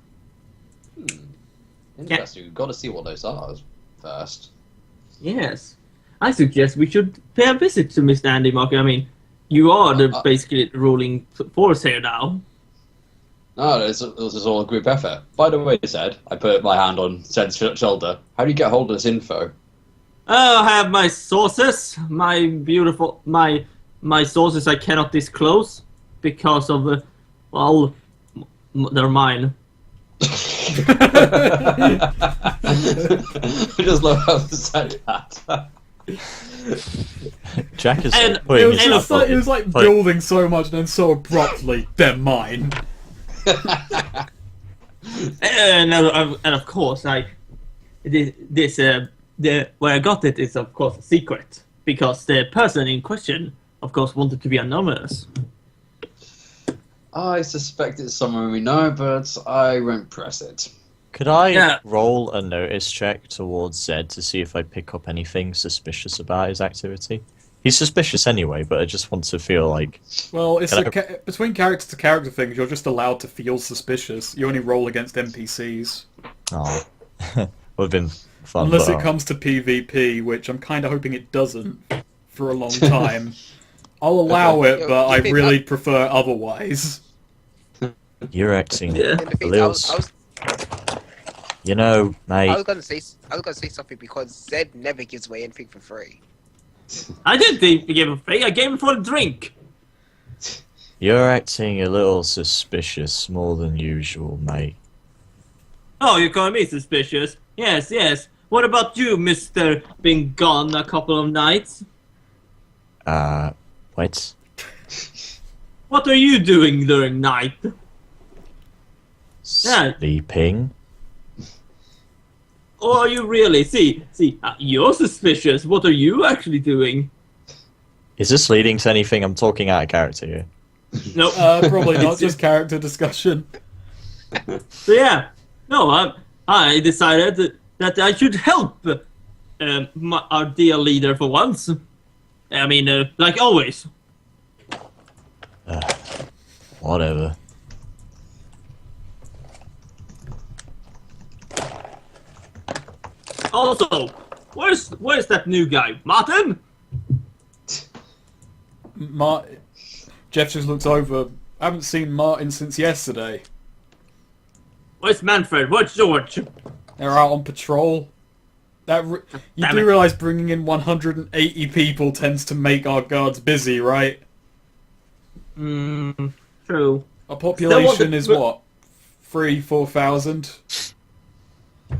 Interesting. We've got to see what those are first. Yes. I suggest we should pay a visit to Mr. Andy Markham. I mean, you are basically the ruling force here now. No, this is all a group effort. By the way, Zed, I put my hand on Zed's shoulder. How do you get hold of this info? I have my sources, my sources I cannot disclose because of, well, they're mine. I just love how you said that. Jack is And- putting It his was like building so much and then so abruptly, they're mine. And of course, where I got it is of course a secret because the person in question, of course, wanted to be anonymous. I suspect it's someone we know, but I won't press it. Could I Yeah. roll a notice check towards Zed to see if I pick up anything suspicious about his activity? He's suspicious anyway, but I just want to feel like... Well, it's Can a between character to character things. You're just allowed to feel suspicious. You only roll against NPCs. Oh, would have been fun. Unless but, it comes to PvP, which I'm kind of hoping it doesn't for a long time. I'll allow it, but I really prefer otherwise. You're acting Yeah. a And the thing, little... You know, I mate, was gonna say something because Zed never gives away anything for free. I didn't give him free. I gave him for a drink. you're acting a little suspicious more than usual, mate. Oh, you're calling me suspicious? Yes, yes. What about you, Mister? Been gone a couple of nights. What? What are you doing during night? Yeah. Sleeping? Or are you really? See, you're suspicious. What are you actually doing? Is this leading to anything? I'm talking out of character here. No. Probably not, just character discussion. So yeah, no, I decided that I should help our dear leader for once. I mean, like always. Whatever. Also, where's that new guy, Martin? Jeff just looks over. I haven't seen Martin since yesterday. Where's Manfred? Where's George? They're out on patrol. You Damn do it. realise bringing in 180 people tends to make our guards busy, right? True. Our population is what? 4,000?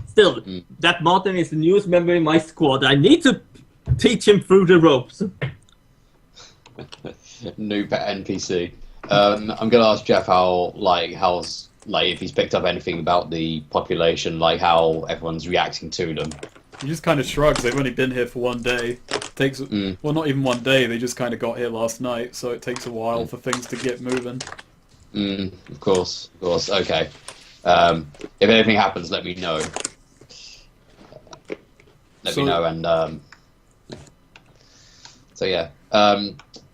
Still, that Martin is the newest member in my squad. I need to teach him through the ropes. New pet NPC. I'm gonna ask Jeff how's if he's picked up anything about the population, like how everyone's reacting to them. He just kind of shrugs. They've only been here for one day. Well, not even one day. They just kind of got here last night, so it takes a while for things to get moving. Of course. Okay. If anything happens, let me know. Let me know, and so yeah.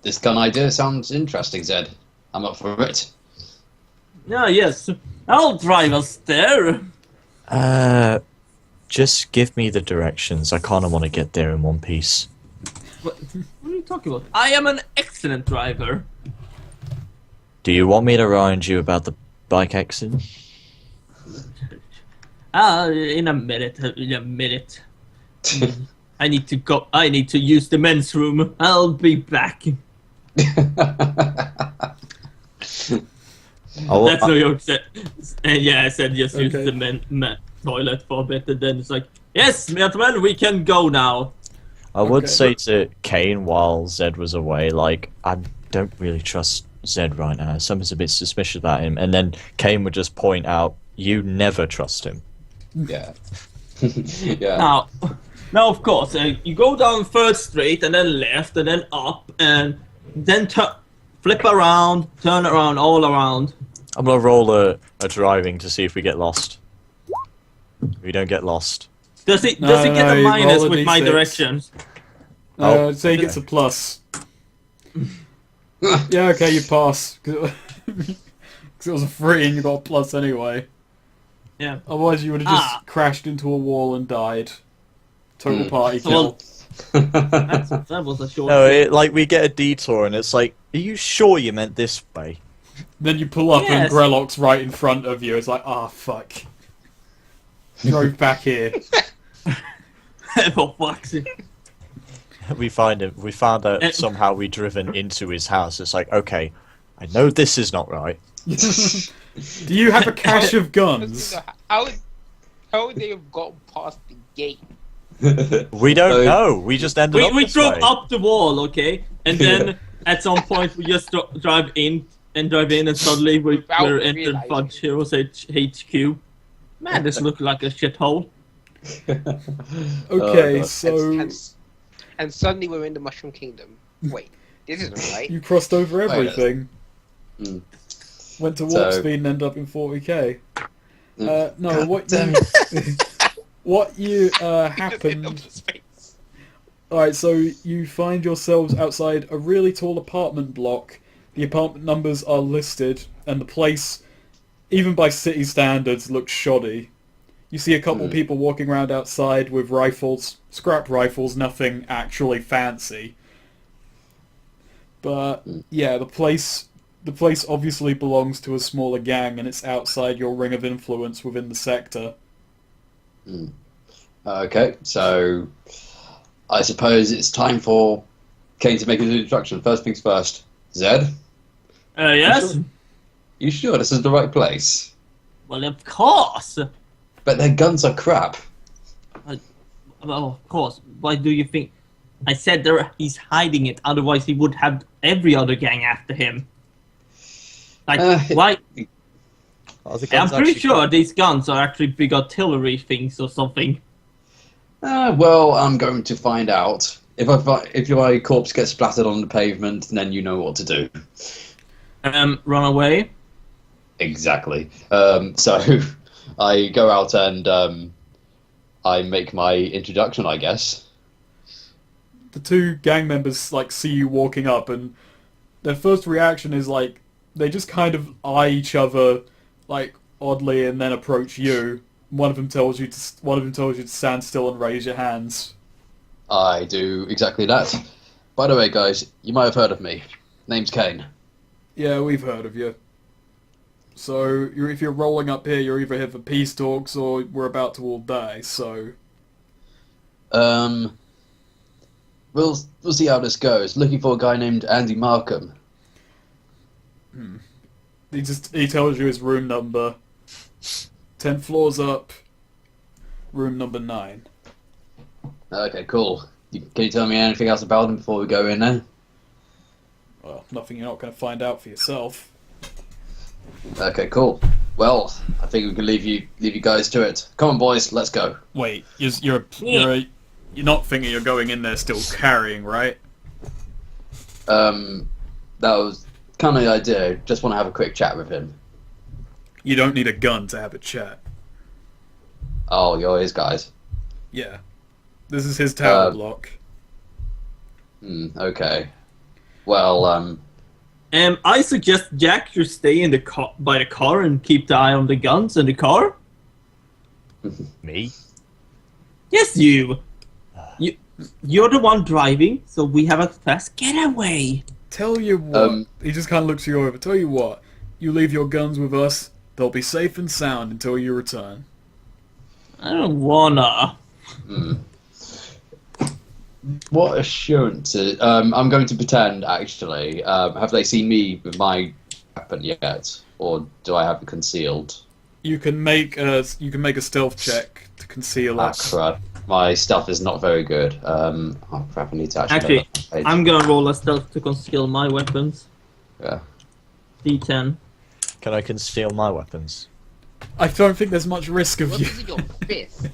This gun idea sounds interesting, Zed. I'm up for it. Yes. I'll drive us there. Just give me the directions. I kind of want to get there in one piece. What are you talking about? I am an excellent driver. Do you want me to remind you about the bike accident? In a minute. I need to go. I need to use the men's room. I'll be back. That's New York said. Yeah, I said just use the men toilet for a bit, and then it's like, yes, gentlemen, we can go now. I would say to Cain while Zed was away, like, I don't really trust Zed right now. Something's a bit suspicious about him. And then Cain would just point out, you never trust him. Yeah. Yeah. Now, of course, you go down 3rd Street, and then left, and then up, and then flip around, turn around, all around. I'm gonna roll a driving to see if we get lost. We don't get lost. Does he get a minus with my directions? Say he gets a plus. Yeah, okay, you pass. Because it was a 3 and you got a plus anyway. Yeah. Otherwise you would have just crashed into a wall and died. Total party kill. Well, that was a short. No, we get a detour and it's like, are you sure you meant this way? Then you pull up and Grelok's right in front of you. It's like, fuck. Drove back here. For fuck's sake. We found out somehow we'd driven into his house. It's like, okay, I know this is not right. Do you have a cache of guns? How would they have gotten past the gate? We don't know. We just ended up We this drove way. up the wall, okay? And then at some point we just drive in and suddenly we're entered Fudge Heroes HQ. Man, this looks like a shithole. Okay, so... And suddenly we're in the Mushroom Kingdom. Wait, this isn't right. You crossed over everything. Went to warp So- speed and ended up in 40k. No, God what damn you... what you happened... Alright, so you find yourselves outside a really tall apartment block. The apartment numbers are listed, and the place, even by city standards, looks shoddy. You see a couple people walking around outside with rifles, scrap rifles, nothing actually fancy. But yeah, the place obviously belongs to a smaller gang, and it's outside your ring of influence within the sector. Okay, so I suppose it's time for Cain to make his introduction. First things first. Zed, Yes? you sure this is the right place? Well, of course. But their guns are crap. Well, of course. Why do you think? I said he's hiding it. Otherwise, he would have every other gang after him. Like, why? I'm pretty sure these guns are actually big artillery things or something. Well, I'm going to find out. If my corpse gets splattered on the pavement, then you know what to do. Run away. Exactly. So I go out and I make my introduction, I guess. The two gang members like see you walking up, and their first reaction is like they just kind of eye each other like oddly, and then approach you. One of them tells you to stand still and raise your hands. I do exactly that. By the way, guys, you might have heard of me. Name's Cain. Yeah, we've heard of you. So if you're rolling up here, you're either here for peace talks or we're about to all die. So we'll see how this goes. Looking for a guy named Andy Markham. he tells you his room number. 10 floors up. Room number 9. Okay, cool. Can you tell me anything else about him before we go in there? Well, nothing you're not going to find out for yourself. Okay, cool. Well, I think we can leave you guys to it. Come on, boys, let's go. Wait, you're not thinking you're going in there still carrying, right? That was kind of the idea. Just want to have a quick chat with him. You don't need a gun to have a chat. Oh, you're his guys. Yeah. This is his tower block. Okay. Well, I suggest Jack should stay in the by the car and keep the eye on the guns in the car. Me? Yes, you. You're the one driving, so we have a fast getaway. Tell you what, he just kind of looks you over. Tell you what, you leave your guns with us. They'll be safe and sound until you return. I don't wanna. What assurances? I'm going to pretend, actually. Have they seen me with my weapon yet? Or do I have it concealed? You can make a stealth check to conceal Ah, it. crap. My stealth is not very good. Oh, crap, I need to actually... I'm gonna roll a stealth to conceal my weapons. Yeah. D10. Can I conceal my weapons? I don't think there's much risk of What you. is in your fist?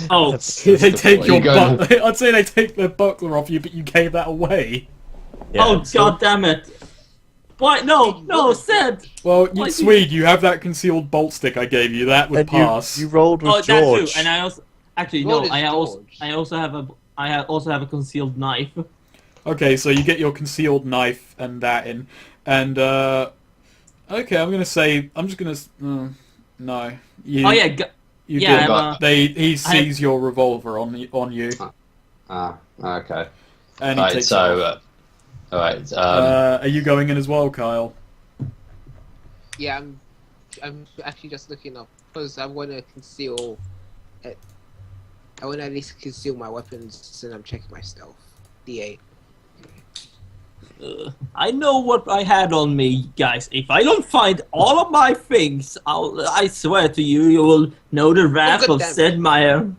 Oh, That's They the take point. your You go- buckler. I'd say they take their buckler off you, but you gave that away. Yeah, oh, so- god damn it! Why? No, Sid. Well, Why Swede, you have that concealed bolt stick I gave you. That would And pass. you rolled with Oh, George. that too. And I also actually What no. is I also have a concealed knife. Okay, so you get your concealed knife and that in, and okay, I'm just gonna no. You, Oh yeah, you yeah, do. I'm, He sees your revolver on you, Okay. and he Right, takes so... off. Alright, Are you going in as well, Kyle? Yeah, I'm actually just looking up because I want to conceal. I want to at least conceal my weapons, and I'm checking my stealth. D8. I know what I had on me, guys. If I don't find all of my things, I swear to you, you will know the wrath good of damn it. Sid Meier.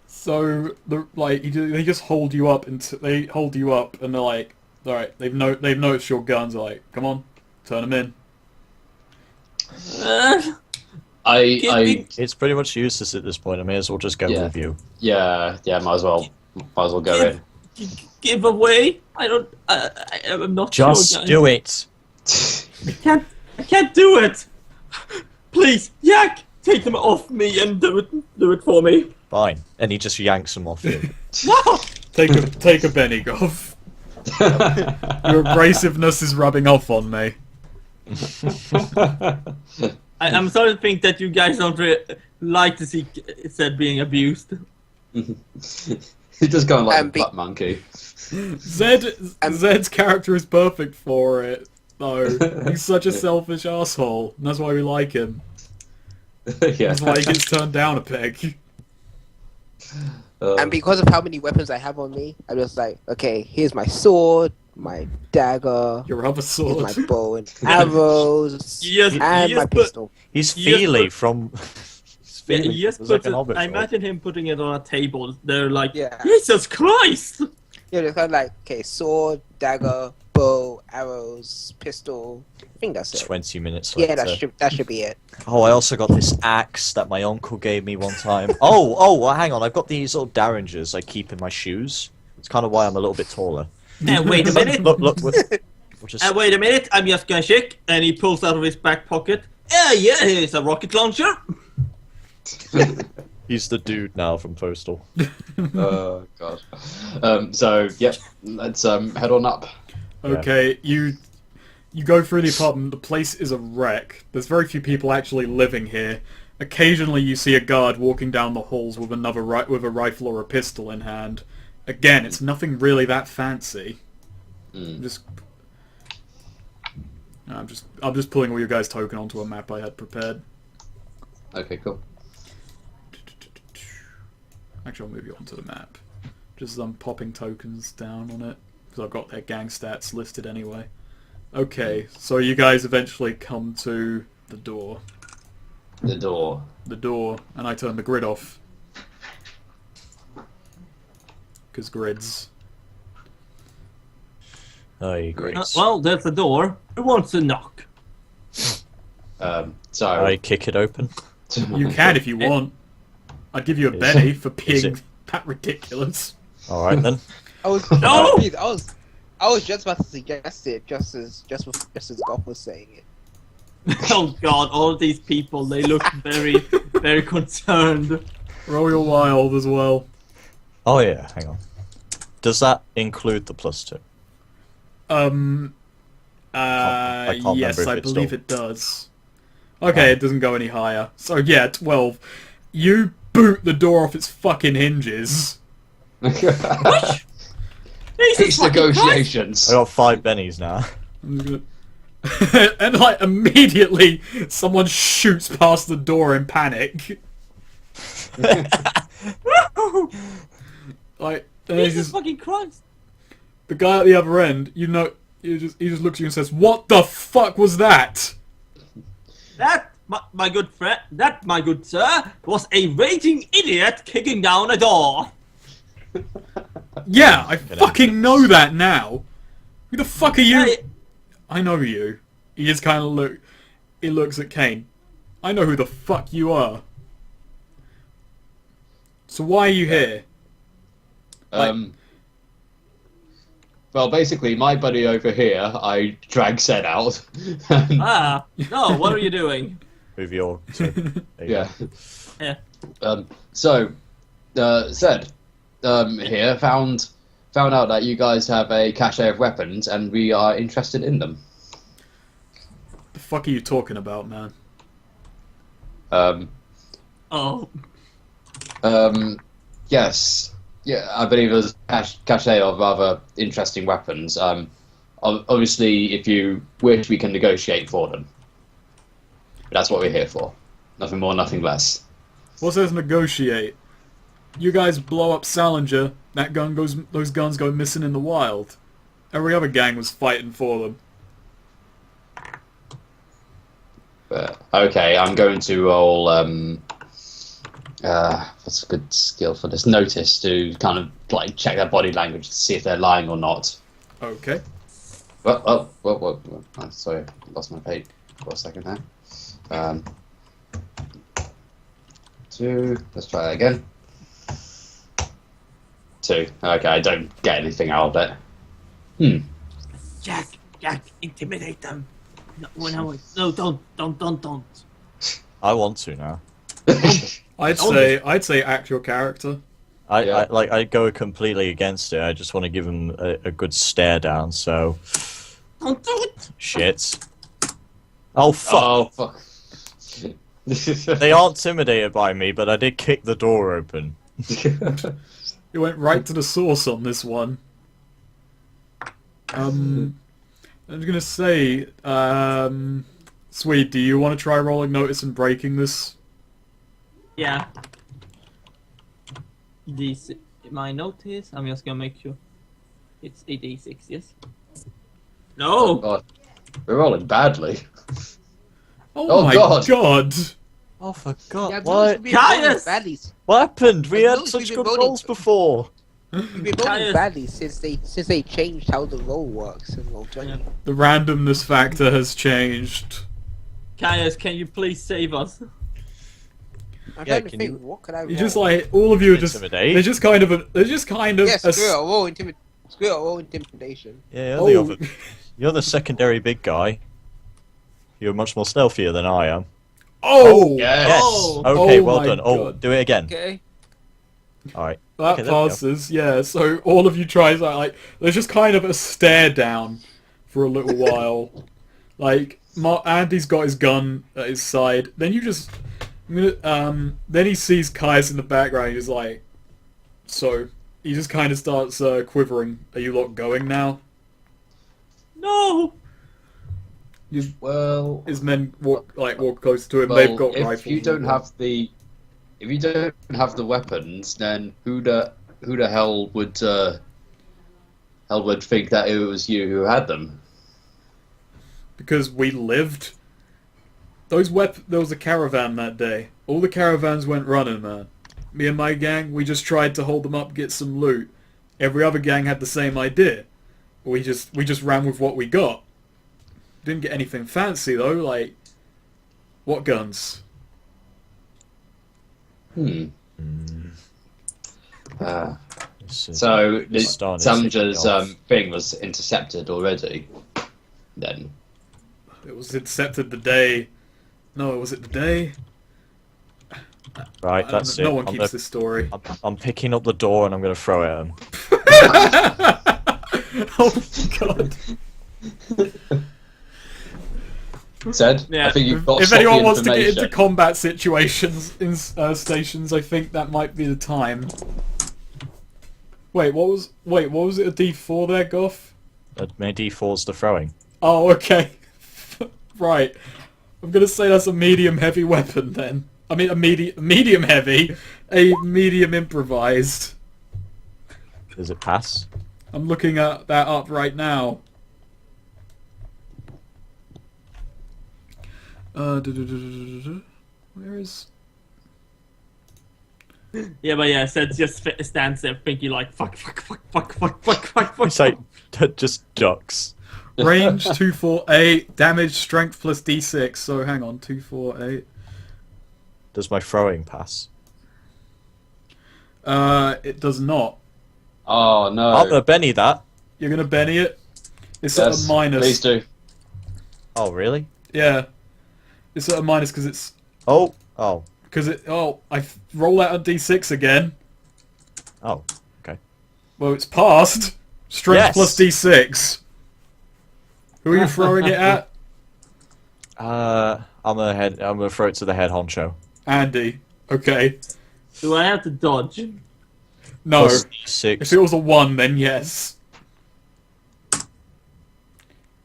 So they just hold you up and they hold you up and they're like, all right, they've noticed your guns. They're like, come on, turn them in. It's pretty much useless at this point. I may as well just go Yeah. with you. yeah, might as well go in. Give away? I don't. I'm not Just sure, guys. do it. I can't do it. Please, Yak, take them off me and do it for me. Fine. And he just yanks them off you. No. Take a Benigov. Your abrasiveness is rubbing off on me. I'm starting to think that you guys don't like to see Zed being abused. He just going like a butt monkey. Zed's character is perfect for it, though. He's such a selfish asshole, and that's why we like him. Yeah. That's why he gets turned down a peg. And because of how many weapons I have on me, I'm just like, okay, here's my sword, my dagger, Your other here's sword. my bow and arrows, Yes, and yes, my but- pistol. He's Yes, Feely but- from... Yeah, Feely he just was like puts an it, hobbit I troll. imagine him putting it on a table. They're like, Yeah. Jesus Christ! Yeah, it's kind of like, okay, sword, dagger, bow, arrows, pistol. I think that's it. 20 minutes later. Yeah, that should be it. Oh, I also got this axe that my uncle gave me one time. Oh, hang on. I've got these little derringers I keep in my shoes. It's kind of why I'm a little bit taller. Wait a minute. Look. We'll just... Wait a minute, I'm just gonna check. And he pulls out of his back pocket. Yeah, here's a rocket launcher. He's the dude now from Postal. Oh god. So yep, let's head on up. Okay, you go through the apartment. The place is a wreck. There's very few people actually living here. Occasionally, you see a guard walking down the halls with with a rifle or a pistol in hand. Again, it's nothing really that fancy. I'm just pulling all your guys' token onto a map I had prepared. Okay, cool. Actually, I'll move you onto the map. Just popping tokens down on it because I've got their gang stats listed anyway. Okay, so you guys eventually come to the door. The door. The door, and I turn the grid off. Because grids. Oh, great. Well, there's the door. Who wants to knock? So I kick it open. You can if you want. I'd give you a Is Benny for is being it- that ridiculous. Alright then. I was No! I was just about to suggest it, just as Goff was saying it. Oh god, all of these people, they look very, very concerned. Roll your wild as well. Oh yeah, hang on. Does that include the +2? I can't Yes, remember I if it's believe still- it does. Okay, it doesn't go any higher. So yeah, 12. You boot the door off its fucking hinges. Jesus Peace fucking Christ! negotiations. I got 5 bennies now. I'm just gonna... and like immediately, someone shoots past the door in panic. Like, and it's Jesus just, fucking Christ! the guy at the other end, he just looks at you and says, "What the fuck was that?" That, my good friend, that, my good sir, was a raging idiot kicking down a door. Yeah, I fucking know that now. Who the fuck are you? Hey, I know you. He just kind of he looks at Cain. I know who the fuck you are. So why are you here? Well, basically, my buddy over here, I drag Zed out. no, what are you doing? Move your... There you Yeah. Yeah. So, Zed, here found out that you guys have a cache of weapons, and we are interested in them. The fuck are you talking about, man? Oh. Yes. Yeah, I believe there's a cache of rather interesting weapons. Obviously, if you wish, we can negotiate for them. But that's what we're here for. Nothing more, nothing less. What says negotiate? You guys blow up Salinger, those guns go missing in the wild. Every other gang was fighting for them. But, okay, I'm going to roll, what's a good skill for this? Notice to kind of, like, check their body language to see if they're lying or not. Okay. Oh, sorry, I lost my page for a second there. 2, let's try that again. 2, okay, I don't get anything out of it. Jack, intimidate them. No, don't. I want to now. I'd say act your character. I go completely against it. I just want to give him a good stare down. So. Don't do it. Shit. Oh fuck. Oh fuck. They aren't intimidated by me, but I did kick the door open. You went right to the source on this one. I'm gonna say, Swede, do you want to try rolling notice and breaking this? Yeah. My notice. I'm just gonna make sure it's a D6. Yes. No. God. We're rolling badly. Oh my god! Oh, for God. Yeah, What? we've been rolling Caius! badly. What happened? We I've had noticed such we've been good rolling- rolls before. We've been rolling Caius. badly since they changed how the roll works in roll 20. The randomness factor has changed. Caius, can you please save us? I'm Yeah, trying to can think, you- what could I roll? You just like all of you are just Intimidate? they're just kind of Yes, screw it, roll intimidation. Yeah, Oh. you're the secondary big guy. You're much more stealthier than I am. oh Yes. Yes. Oh. Okay, Oh well my done. Oh, God. do it again. Okay. All right. that Okay, there we go. passes. Yeah, so all of you try like there's just kind of a stare down for a little while. Like Andy's got his gun at his side. Then you just then he sees Caius in the background. He's like, so he just kind of starts quivering. Are you lot going now? No. Well, His men walk close to him. well, They've got if rifles. you don't have the weapons, then who the hell would think that it was you who had them? Because we lived. There was a caravan that day. All the caravans went running, man. Me and my gang, we just tried to hold them up, get some loot. Every other gang had the same idea. We just ran with what we got. Didn't get anything fancy though. Like, what guns? So the Stan is Salinger's taking off. thing was intercepted already. Then It was intercepted the day. No, was it the day? Right, I don't that's know. it. No one keeps this story. I'm picking up the door and I'm going to throw it at him. Oh god. said, Yeah. I think you've got. If sloppy anyone wants to get into information. combat situations in stations, I think that might be the time. What was it? A D4 there, Goff? My D4's the throwing. Oh, okay. Right. I'm gonna say that's a medium heavy weapon then. I mean, a medium heavy, a medium improvised. Does it pass? I'm looking at that up right now. Where is? Yeah, but yeah, Seth just stands there thinking like, fuck. It's like, just ducks. Range 248, damage strength plus D6. So hang on, 248. Does my throwing pass? It does not. Oh no! I'm gonna Benny that. You're gonna Benny it. It's Yes, at a minus. please do. Oh, really? Yeah, it's at a minus because it's Oh. I roll out a D6 again. Oh. Okay. Well, it's passed. Strength Yes. plus D6. Who are you throwing it at? I'm gonna throw it to the head honcho. Andy. Okay. Do I have to dodge? No. Plus D6. If it was a 1, then yes.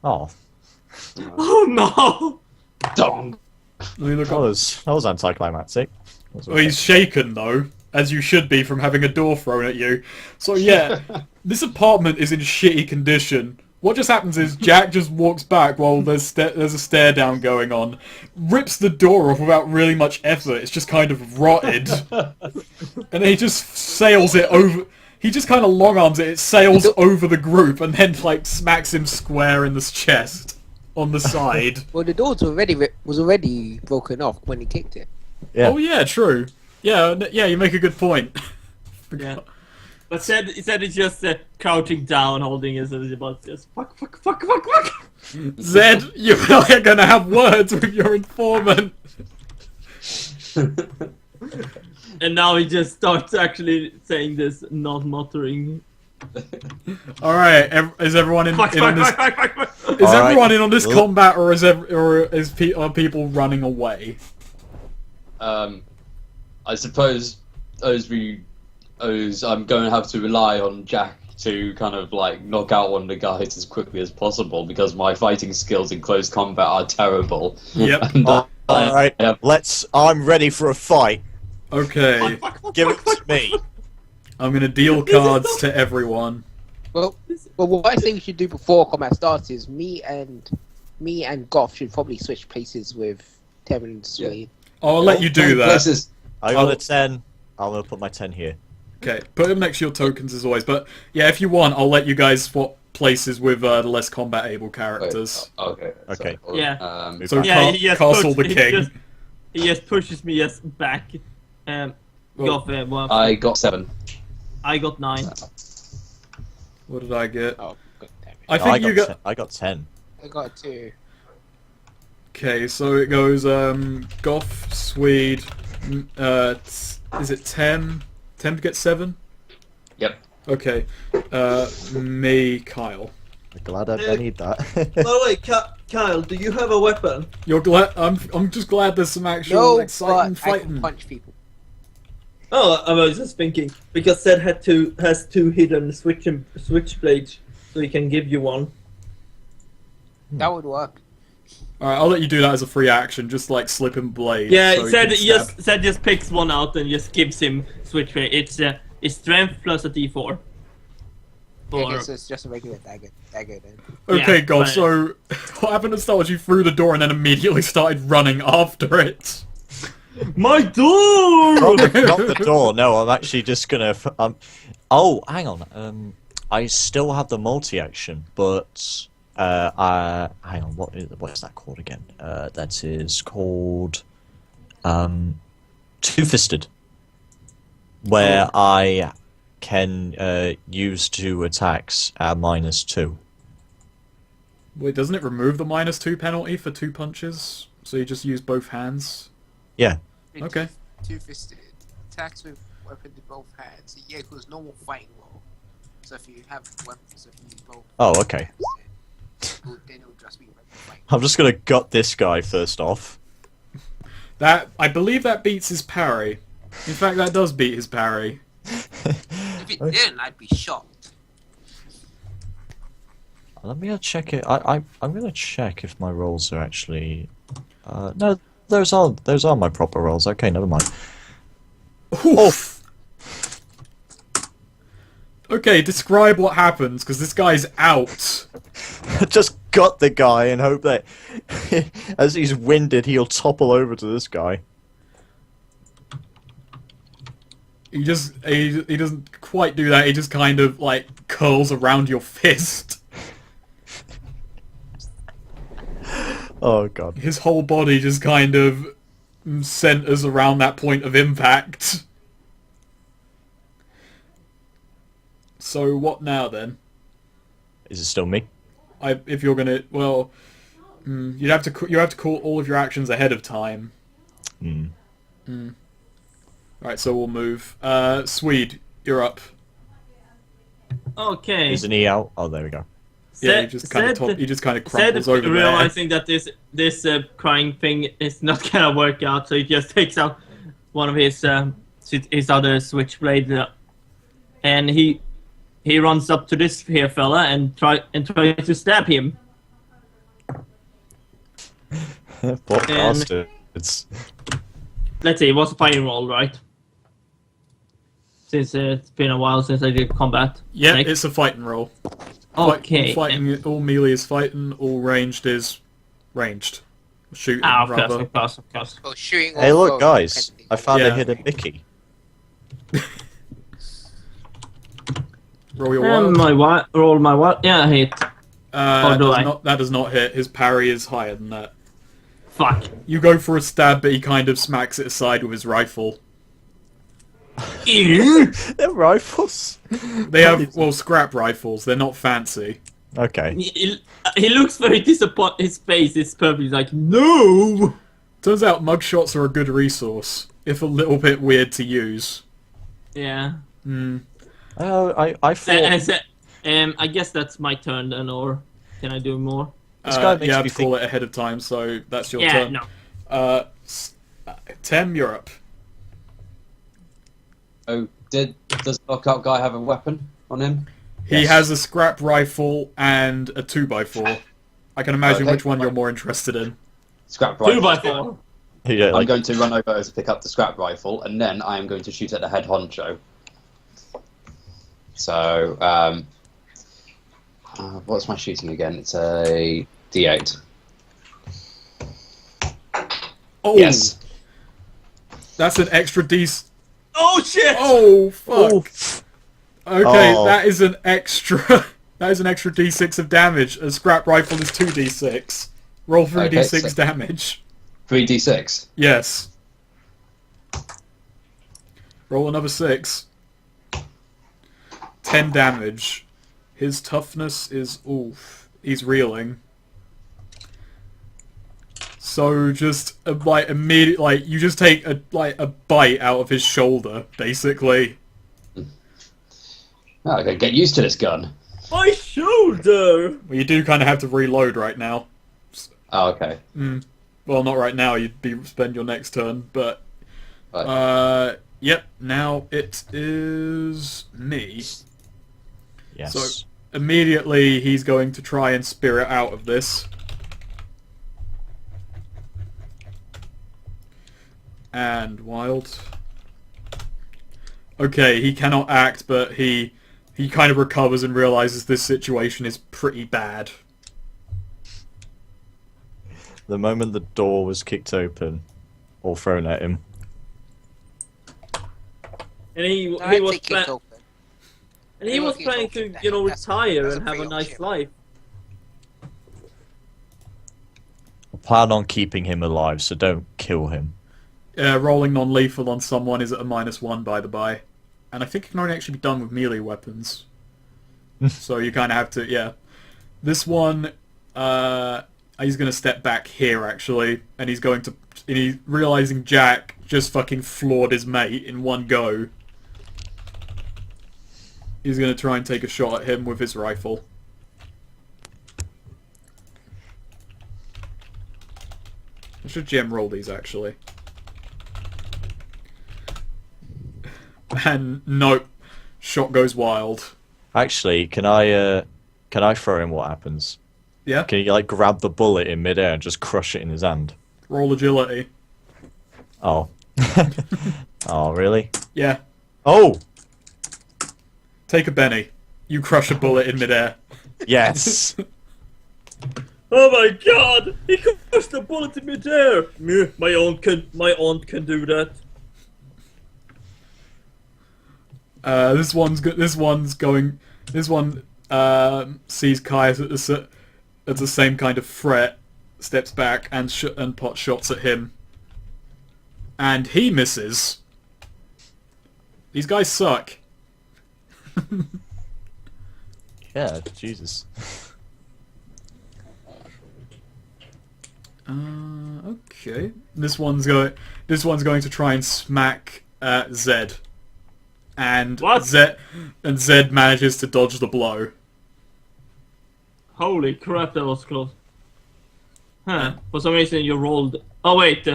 Oh. Oh no! Dong. Let me look That up. was anticlimactic. That was Well, he's shaken though, as you should be from having a door thrown at you. So yeah, this apartment is in shitty condition. What just happens is Jack just walks back while there's a stare down going on, rips the door off without really much effort. It's just kind of rotted, and then he just sails it over. He just kind of long arms it. It sails over the group and then like smacks him square in the chest on the side. Well, the door was already broken off when he kicked it. Yeah. Oh yeah, true. Yeah, you make a good point. Yeah. But said it's just crouching down, holding his about just fuck. Zed, you and I are gonna have words with your informant. And now he just starts actually saying this, not muttering. Alright, is everyone in, Fuck. Is everyone in on this combat, or are people running away? I suppose I'm going to have to rely on Jack to kind of like knock out one of the guys as quickly as possible because my fighting skills in close combat are terrible. Yep. And, Alright, I'm ready for a fight. Okay. Give it to me. I'm gonna deal cards to everyone. Well, what I think we should do before combat starts is me and Goff should probably switch places with Tevin and Swede. I'll let you do that. Places. I got a 10. I'm gonna put my 10 here. Okay, put them next to your tokens as always. But yeah, if you want, I'll let you guys swap places with the less combat able characters. Okay. Okay. So, Yeah. So Yeah, he just Castle the King. He just pushes me back. Goff, I got 7. I got 9. What did I get? Oh, good damn it. I think you got. I got 10. I got 2. Okay, so it goes Goff, Swede. Is it 10? 10 to get 7? Yep. Okay. Me, Kyle. Glad I need that. By the way, Kyle, do you have a weapon? You're glad? I'm just glad there's some actual No, exciting but I can fighting. punch people. Oh, I was just thinking because Zed has 2 hidden switchblades, so he can give you one. That would work. Alright, I'll let you do that as a free action, just like slip him blade. Yeah, so he Zed can stab. just picks one out and just gives him switchblade. It's strength plus a d4. Okay, so it's just a regular dagger then. Okay, Yeah, God, but- so what happened at the start was you threw the door and then immediately started running after it. My door! Not the door. No, I'm actually just gonna. Oh, hang on. I still have the multi-action, but hang on. What is that called again? That is called two-fisted, where I can use 2 attacks at -2. Wait, doesn't it remove the -2 penalty for 2 punches? So you just use both hands? Yeah. Okay. Two-fisted attacks with weapons in both hands. Yeah, because normal fighting roll. So if you have weapons, if you use both. Oh, okay. Then it'll just be regular fighting. I'm just gonna gut this guy first off. That I believe that beats his parry. In fact, that does beat his parry. If it didn't, I'd be shocked. Let me check it. I'm gonna check if my rolls are actually. No, those are my proper rolls. Okay, never mind. Oof. Okay, describe what happens, because this guy's out. Just gut the guy and hope that as he's winded, he'll topple over to this guy. He doesn't quite do that. He just kind of like curls around your fist. Oh god. His whole body just kind of centers around that point of impact. So what now then? Is it still me? If you're gonna, well, you have to call all of your actions ahead of time. Right, so we'll move. Swede, you're up. Okay. Isn't he out? Oh, there we go. Yeah, he just kind of crumples over there. Realizing that this crying thing is not gonna work out, so he just takes out one of his other switchblade, and he runs up to this here fella and tries to stab him. Poor bastards. Let's see, it was a fighting roll, right? Since it's been a while since I did combat. Yeah, Like- it's a fighting roll. Okay. Fighting, all melee is fighting, all ranged is ranged. Shooting, Of rather. course. Well, shooting. Hey, or look, throwing, guys! depending. I found Yeah. a hidden Mickey. Roll your And wild. roll my what? Yeah, I hit. That does not hit. His parry is higher than that. Fuck. You go for a stab, but he kind of smacks it aside with his rifle. They're rifles. They have, well, scrap rifles. They're not fancy. Okay. He looks very disappointed. His face is perfectly like, no! Turns out mugshots are a good resource, if a little bit weird to use. Yeah. I thought... I guess that's my turn then, or can I do more? This guy makes you have me to call it ahead of time, so that's your Yeah, turn. no. Tem, you're up. Oh, does the knockout guy have a weapon on him? He Yes. has a scrap rifle and a 2x4. I can imagine Okay. which one you're more interested in. Scrap rifle. 2x4. Yeah, I'm like, going to run over to pick up the scrap rifle, and then I am going to shoot at the head honcho. So, what's my shooting again? It's a D8. Oh, Yes. that's an extra D. Oh shit! Oh fuck! Okay, Oh. that is an extra. That is an extra D6 of damage. A scrap rifle is 2d6. Roll 3d6 Okay, so- damage. 3d6. Yes. Roll another 6. 10 damage. His toughness is... oof. He's reeling. So just, like, immediate... Like, you just take, a bite out of his shoulder, basically. Oh, okay, get used to this gun. My shoulder! Well, you do kind of have to reload right now. Oh, okay. Well, not right now. You'd spend your next turn, but... Right. Yep, now it is me. yes. So, immediately he's going to try and spirit out of this. And wild. Okay, he cannot act, but he kind of recovers and realizes this situation is pretty bad. The moment the door was kicked open, or thrown at him, And he No, I was think it's open. and he was planning to, That's retire a and have a free nice option. life. I plan on keeping him alive, so don't kill him. Rolling non-lethal on someone is at a -1, by the by. And I think it can only actually be done with melee weapons. So you kind of have to, yeah. This one, he's going to step back here, actually. And he's going to... And he's realizing Jack just fucking floored his mate in one go. He's going to try and take a shot at him with his rifle. I should gem roll these, actually. And nope, shot goes wild. Actually, can I throw him? What happens? Yeah, Can you like grab the bullet in midair and just crush it in his hand? roll agility. Oh. Oh, really? Yeah, Oh, take a Benny. You crush a bullet in midair. yes. Oh my god! He crushed the bullet in midair! My aunt can do that. This one sees Kai as the same kind of threat, steps back and pot shots at him, and he misses. These guys suck. Yeah, Jesus. Okay. This one's going to try and smack Zed. And What? Zed manages to dodge the blow. Holy crap, that was close. Huh. For some reason you rolled... Oh wait.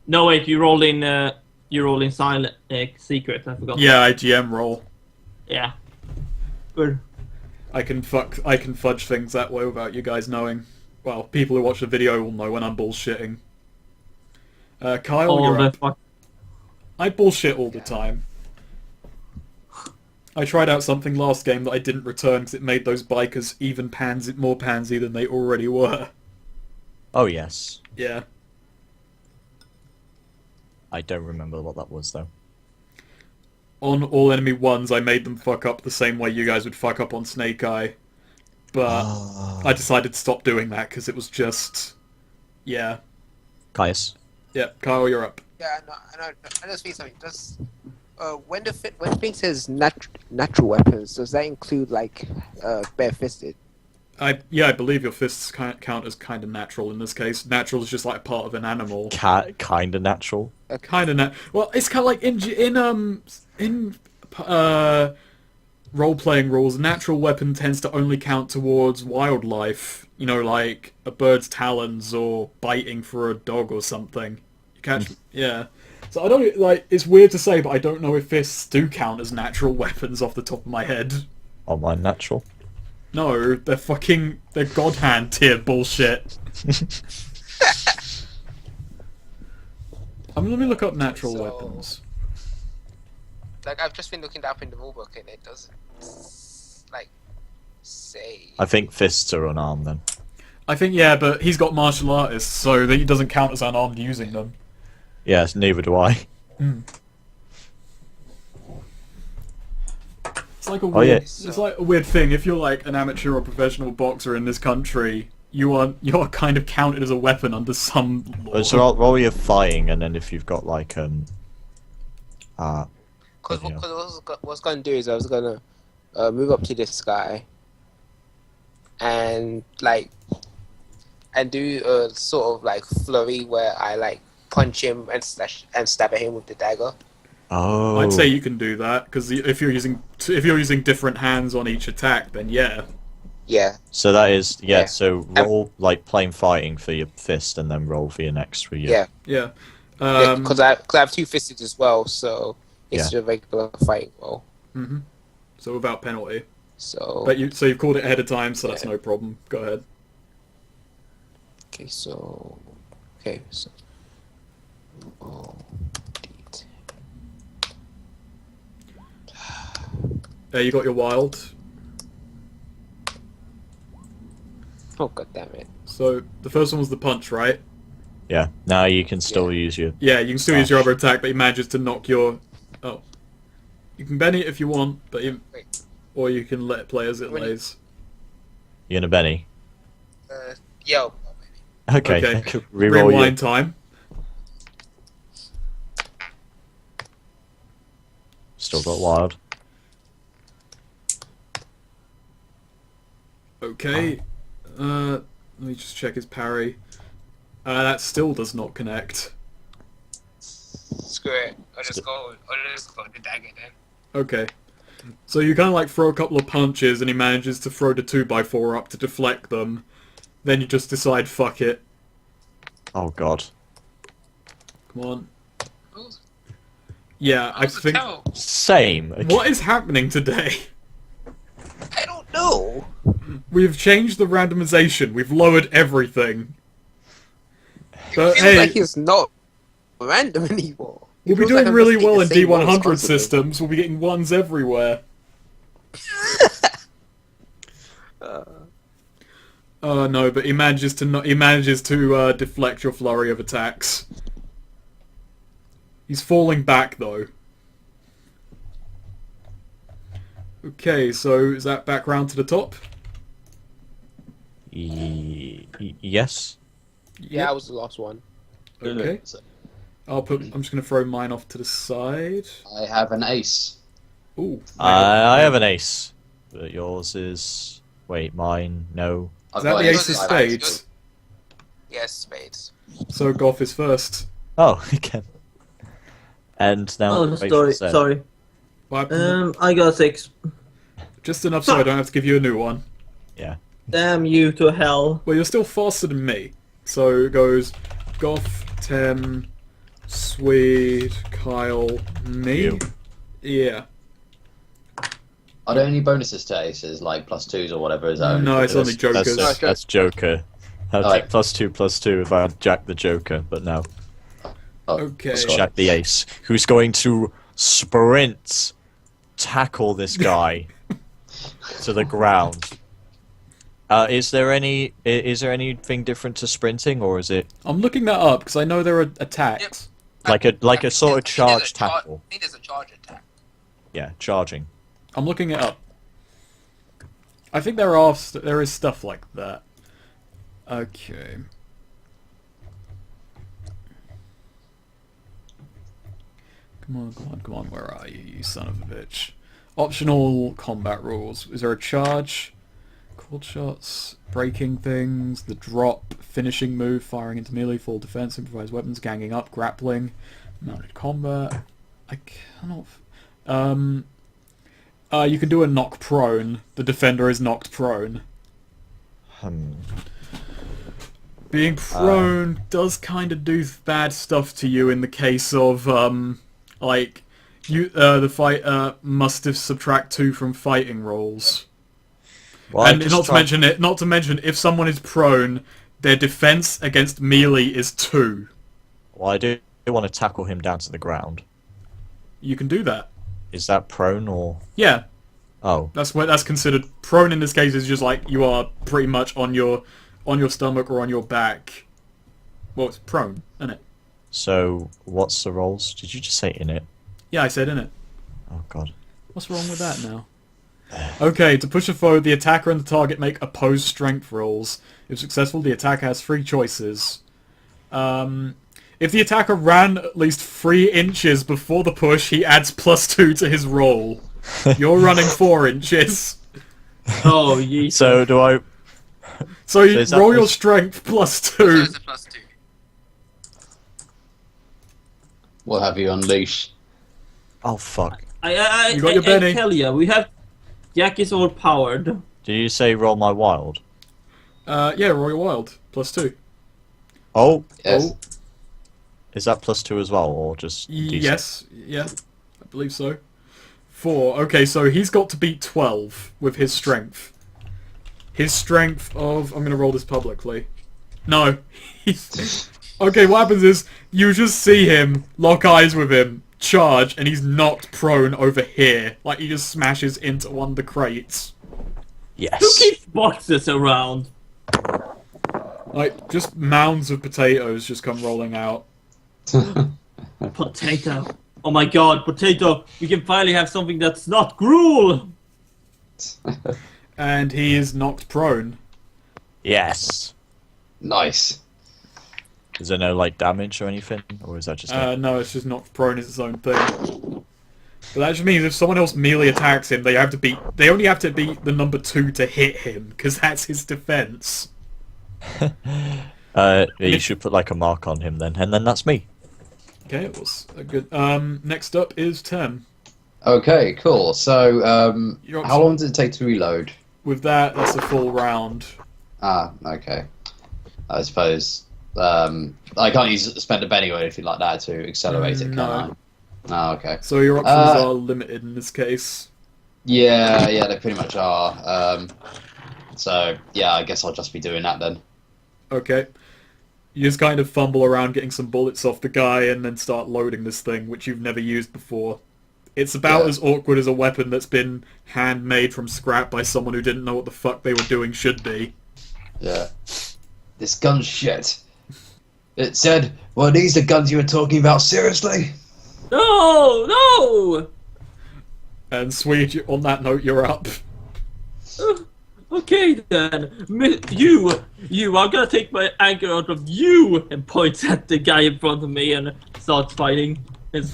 No wait, you rolled in silent... secret, I forgot. Yeah, I GM roll. Yeah. Good. I can fudge things that way without you guys knowing. Well, people who watch the video will know when I'm bullshitting. Kyle, All you're the up. fuck... I bullshit all the time. I tried out something last game that I didn't return because it made those bikers more pansy than they already were. Oh, yes. Yeah. I don't remember what that was, though. On all enemy ones, I made them fuck up the same way you guys would fuck up on Snake Eye. But I decided to stop doing that because it was just... Yeah. Caius. Yeah, Kyle, you're up. Yeah, I know. I know. Something. when the thing says natural weapons, does that include like bare-fisted? I believe your fists count as kind of natural in this case. Natural is just like part of an animal. Kind of natural. Kind of well, it's kind of like in role-playing rules. Natural weapon tends to only count towards wildlife. You know, like a bird's talons or biting for a dog or something. You catch? Yeah. So I don't like. It's weird to say, but I don't know if fists do count as natural weapons off the top of my head. Oh, mine natural. No, they're god hand tier bullshit. Let me look up natural weapons. Like, I've just been looking that up in the rulebook and it doesn't, like, say... I think fists are unarmed then. I think, yeah, but he's got martial artists, so that he doesn't count as unarmed using them. Yes, neither do I. It's like a weird, it's like a weird thing. If you're like an amateur or professional boxer in this country, you're kind of counted as a weapon under some law. So while you're fighting, and then if you've got like Because what I was gonna do is I was gonna move up to this guy and do a sort of like flurry where I like punch him and stab at him with the dagger. Oh. I'd say you can do that because if you're using different hands on each attack, then yeah. Yeah. So that is So roll like plain fighting for your fist, and then roll for your next for your. Yeah. Yeah. Because I have two-fisted as well, so it's a regular fighting roll. So without penalty. So. But you've called it ahead of time, so that's no problem. Go ahead. Okay, so. Oh. You got your wild. Oh, god damn it. So the first one was the punch, right? Yeah. Now you can still use your. Yeah, you can still use your other attack, but he manages to knock your. Oh. You can Benny it if you want, but or you can let it play as it lays. You're gonna Benny. Yo. Okay. Reroll Rewind time. Still got wild. Okay. Let me just check his parry. That still does not connect. Screw it. I'll just go the dagger then. Okay. So you kind of like throw a couple of punches and he manages to throw the 2x4 up to deflect them. Then you just decide, fuck it. Oh god. Come on. Yeah, I think... Same. Okay. What is happening today? I don't know. We've changed the randomization. We've lowered everything. But It feels hey, like it's not random anymore. we'll be doing really well in D100 systems. We'll be getting ones everywhere. No, but he manages to deflect your flurry of attacks. He's falling back though. Okay, so is that back round to the top? Yes. Yeah, that was the last one. Okay. I'm just gonna throw mine off to the side. I have an ace. Ooh. I have an ace, but yours is. Wait, mine? No. Is that the ace of spades? Yes, spades. So Goff is first. Oh, again. And now. Oh, sorry. What happened? I got 6. Just enough so I don't have to give you a new one. Yeah. Damn you to hell. Well, you're still faster than me. So it goes Goff, Tem, Swede, Kyle, me. You. Yeah. Are there any bonuses to aces, like +2s or whatever? Is that No, it's only jokers. That's Joker. I'll Alright. take +2/+2 if I had Jack the Joker, but no. Okay. It's Jack the Ace, who's going to sprint, tackle this guy to the ground. Is there anything different to sprinting, or is it I'm looking that up because I know there are attacks. like a sort of charge tackle? I think there's a charge attack. Yeah, charging. I'm looking it up. I think there is stuff like that. Okay. Come on, come on, come on. Where are you, you son of a bitch? Optional combat rules. Is there a charge? Cold shots, breaking things, the drop, finishing move, firing into melee, full defense, improvised weapons, ganging up, grappling, mounted combat. I cannot... you can do a knock prone. The defender is knocked prone. Being prone does kind of do bad stuff to you in the case of, like, the fighter must have subtract 2 from fighting rolls. Well, And not to mention, if someone is prone, their defense against melee is 2. Well, I do want to tackle him down to the ground. You can do that. Is that prone or? Yeah, Oh, that's considered prone in this case. Is just like you are pretty much on your stomach or on your back. Well, it's prone, isn't it? so what's the rolls? Did you just say in it? Yeah, I said in it. Oh God. What's wrong with that now? Okay, to push a foe, the attacker and the target make opposed strength rolls. If successful, the attacker has 3 choices. If the attacker ran at least 3 inches before the push, he adds +2 to his roll. You're running 4 inches. Oh, yeet. So do I? So you is that roll your plus- strength +2. There's a +2. What have you unleashed? Oh fuck. I You got your Benny. tell ya, we have... Jack is overpowered. Did you say roll my wild? Yeah, roll your wild +2. Oh, Yes. Oh. is that +2 as well, or just? D6? Yes, yeah, I believe so. 4. Okay, so he's got to beat 12 with his strength. His strength of... I'm going to roll this publicly. No. Okay, what happens is, you just see him, lock eyes with him, charge, and he's knocked prone over here. Like, he just smashes into one of the crates. Yes. Who keeps boxes around? Like, just mounds of potatoes just come rolling out. Potato. Oh my god, potato! We can finally have something that's not gruel! And he is knocked prone. Yes. Nice. Is there no like damage or anything, or is that just? No, it's just knocked prone is its own thing. But that just means if someone else melee attacks him, they only have to beat the number 2 to hit him, because that's his defense. You should put like a mark on him then, and then that's me. Okay, it was a good... next up is Tem. Okay, cool. So, You're up how to- long does it take to reload? With that, that's a full round. Ah, okay. I suppose I can't spend a penny or anything like that to accelerate it, can No. I? Oh, okay. So your options are limited in this case. Yeah, they pretty much are. So, yeah, I guess I'll just be doing that then. Okay. You just kind of fumble around getting some bullets off the guy and then start loading this thing, which you've never used before. It's about Yeah. as awkward as a weapon that's been handmade from scrap by someone who didn't know what the fuck they were doing should be. Yeah. This gun's shit. It said, well, these the guns you were talking about, seriously? No! No! And Swede, on that note, you're up. Okay then, you, I'm gonna take my anger out of you, and points at the guy in front of me and starts fighting, and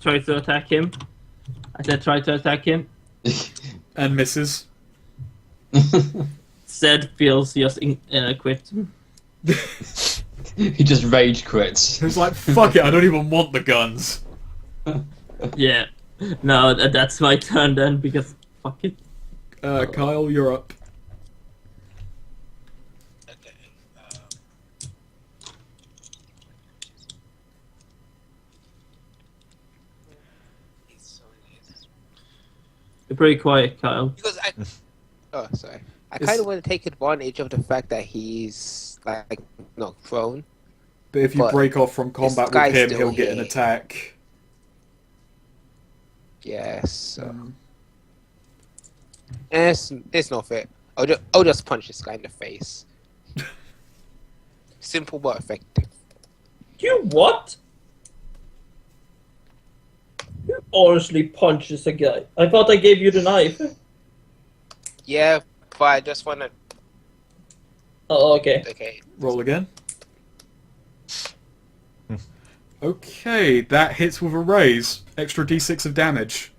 tries to attack him. I said try to attack him. And misses. Said feels just inadequate. He just rage crits. Who's like, fuck it, I don't even want the guns. Yeah. No, that's my turn then, because fuck it. Kyle, you're up. Okay. You're pretty quiet, Kyle. Because I. Oh, sorry. I It's- kind of want to take advantage of the fact that he's like not prone. But if you But break off from combat with guy's him, still he'll get an here. attack. Yes. So. Um, It's not fair. I'll just punch this guy in the face. Simple but effective. You what? You honestly punches a guy. I thought I gave you the knife. Yeah, but I just want to. Oh, okay. Okay. roll again. Okay, that hits with a raise. Extra d6 of damage.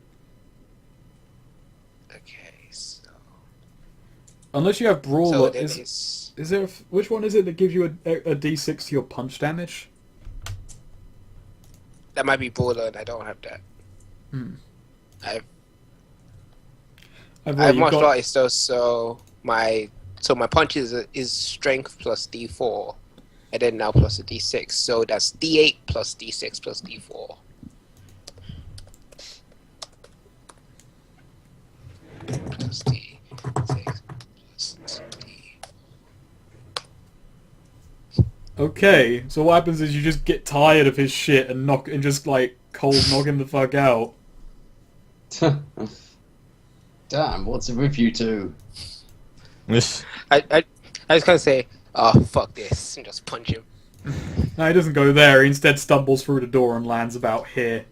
Okay, so Unless you have Brawler. then Is it's there which one is it that gives you a d6 to your punch damage? that might be Brawler, and I don't have that. I've I have already martial got. arts though, so my punch is strength plus d4, and then now plus a d6. So that's d8 plus d6 plus d4. Plus d6 plus d. Okay, so what happens is you just get tired of his shit and just like cold knock him the fuck out. Damn, what's it with you two? I was gonna say, oh fuck this, and just punch him. No, he doesn't go there. He instead stumbles through the door and lands about here.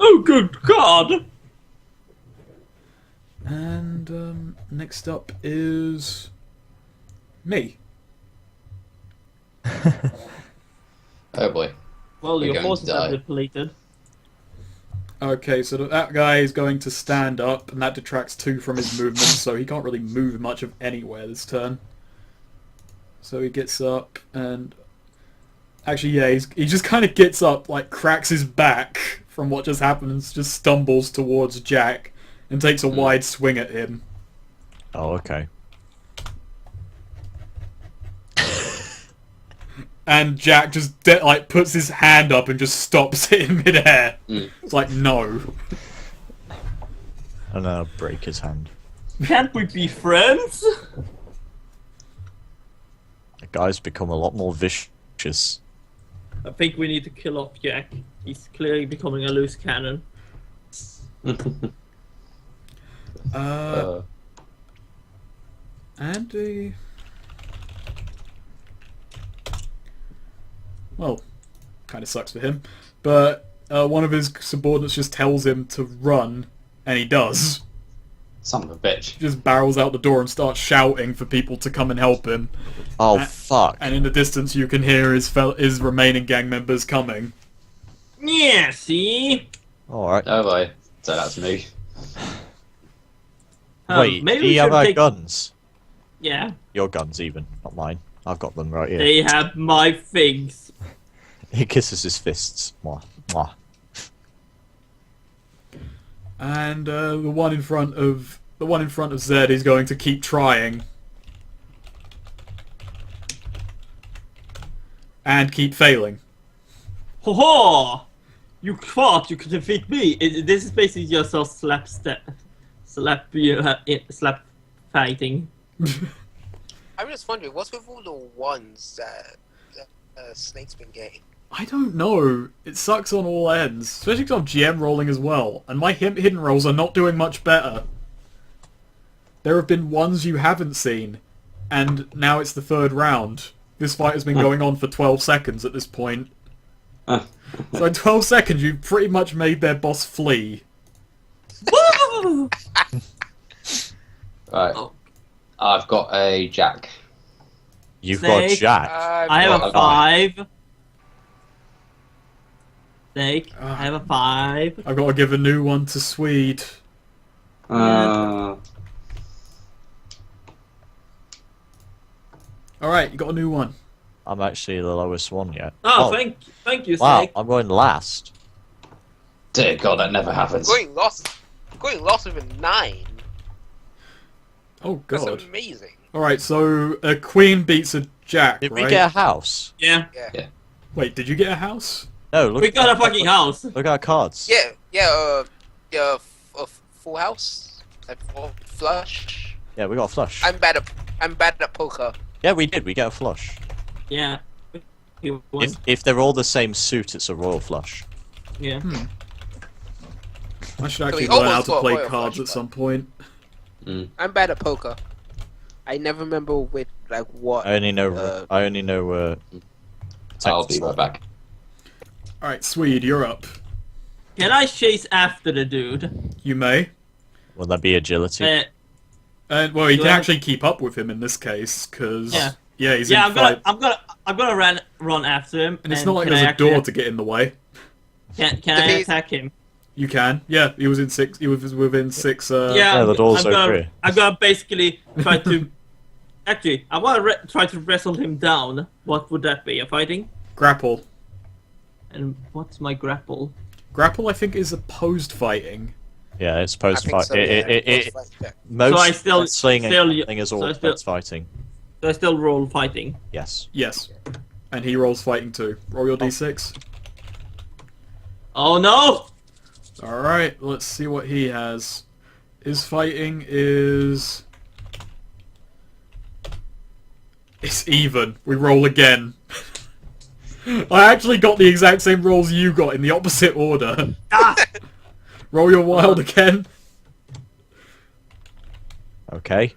Oh, good God! And next up is me. Oh boy. Well, We're your going to forces are die. depleted. Okay, so that guy is going to stand up, and that detracts 2 from his movement, so he can't really move much of anywhere this turn. So he gets up, and... Actually, yeah, he just kind of gets up, like, cracks his back from what just happened, and just stumbles towards Jack, and takes a wide swing at him. Oh, okay. And Jack just, like, puts his hand up and just stops it in midair. It's like, no. And then I'll break his hand. Can't we be friends? The guy's become a lot more vicious. I think we need to kill off Jack. He's clearly becoming a loose cannon. Andy... Well, kind of sucks for him. But one of his subordinates just tells him to run, and he does. Son of a bitch. Just barrels out the door and starts shouting for people to come and help him. Oh, A- fuck. And in the distance you can hear his remaining gang members coming. Yeah, see? Alright. Oh boy. So that's me. Wait, maybe do we you have should our take... guns? Yeah, Your guns, even, not mine. I've got them right here. they have my things. He kisses his fists. Mwah. Mwah. And the one in front of Zed is going to keep trying. And keep failing. Ho ho! You thought you could defeat me. This is basically just a slap fighting. I'm just wondering, what's with all the ones that Snake's been getting? I don't know. It sucks on all ends. Especially because I'm GM rolling as well. And my hidden rolls are not doing much better. There have been ones you haven't seen. And now it's the 3rd round. This fight has been going on for 12 seconds at this point. So in 12 seconds you've pretty much made their boss flee. Woo! Right. Oh. I've got a Jack. You've got Snake. Jack. I have a Okay. 5. Snake, I have a 5. I've got to give a new one to Swede. Uh, Alright, you got a new one. I'm actually the lowest one yet. Oh, thank you, Wow, Snake. I'm going last. dear God, that never happens. Going lost with a 9. Oh That's god. amazing. Alright, so a queen beats a jack, Did right? we get a house? Yeah, Wait, did you get a house? No, look. we got a fucking house. Look at our cards. Yeah, full house, like flush. Yeah, we got a flush. I'm bad at poker. Yeah, we did. We get a flush. Yeah. If they're all the same suit, it's a royal flush. Yeah. I should actually we learn how almost to got play royal cards flush, at some point. I'm bad at poker. I never remember with like what. I only know. I'll be right back. Alright, Swede, you're up. Can I chase after the dude? You may. Will there be agility? And, well, you Do can I- actually keep up with him in this case, because Yeah. Yeah, he's Yeah, in fight. I'm gonna run after him. And it's not like can there's I a door actually- to get in the way. Can I attack him? You can. Yeah, he was in 6. He was within 6. Yeah, the door's over here. I'm gonna basically try to. Actually, I want to try to wrestle him down. What would that be? A fighting? Grapple. And what's my grapple? Grapple, I think, is opposed fighting. Yeah, it's post think fight. so, yeah. Most So I still- wrestling and still- fighting is so all I still- post fighting. Do I still roll fighting? Yes. Yes. And he rolls fighting too. Roll your d6. Oh no! Alright, let's see what he has. His fighting is... It's even. We roll again. I actually got the exact same rolls you got in the opposite order. Ah! Roll your wild again. Okay.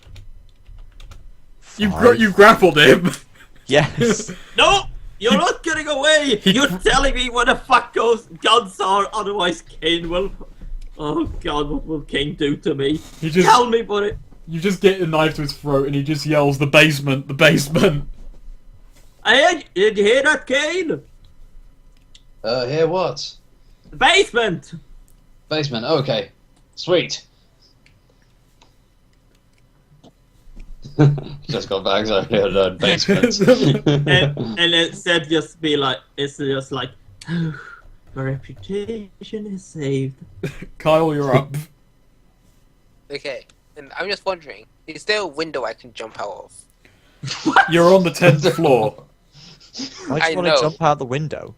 You grappled him. Yes. No! You're not getting away! He You're cr- telling me where the fuck goes guns are, otherwise Cain will... Oh god, what will Cain do to me? He just... Tell me what it... You just get a knife to his throat and he just yells, "The basement! The basement!" Did you hear that, Cain? Here what? The basement! Basement. Okay. Sweet. Just got back, so I learned basement. And instead just be like, it's just like, my reputation is saved. Kyle, you're up. Okay, and I'm just wondering, is there a window I can jump out of? You're on the 10th floor. I I just want know. to jump out the window.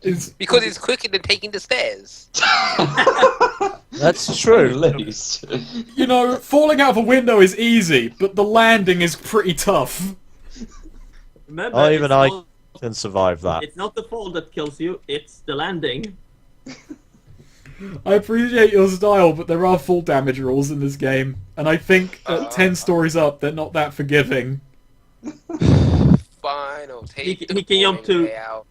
Because it's quicker than taking the stairs. That's true. At least. You know, falling out of a window is easy, but the landing is pretty tough. Remember, Oh, even I not, can survive that. it's not the fall that kills you, it's the landing. I appreciate your style, but there are full damage rules in this game, and I think at 10 stories up, they're not that forgiving. Fine, I'll take He the can jump boring to- way out.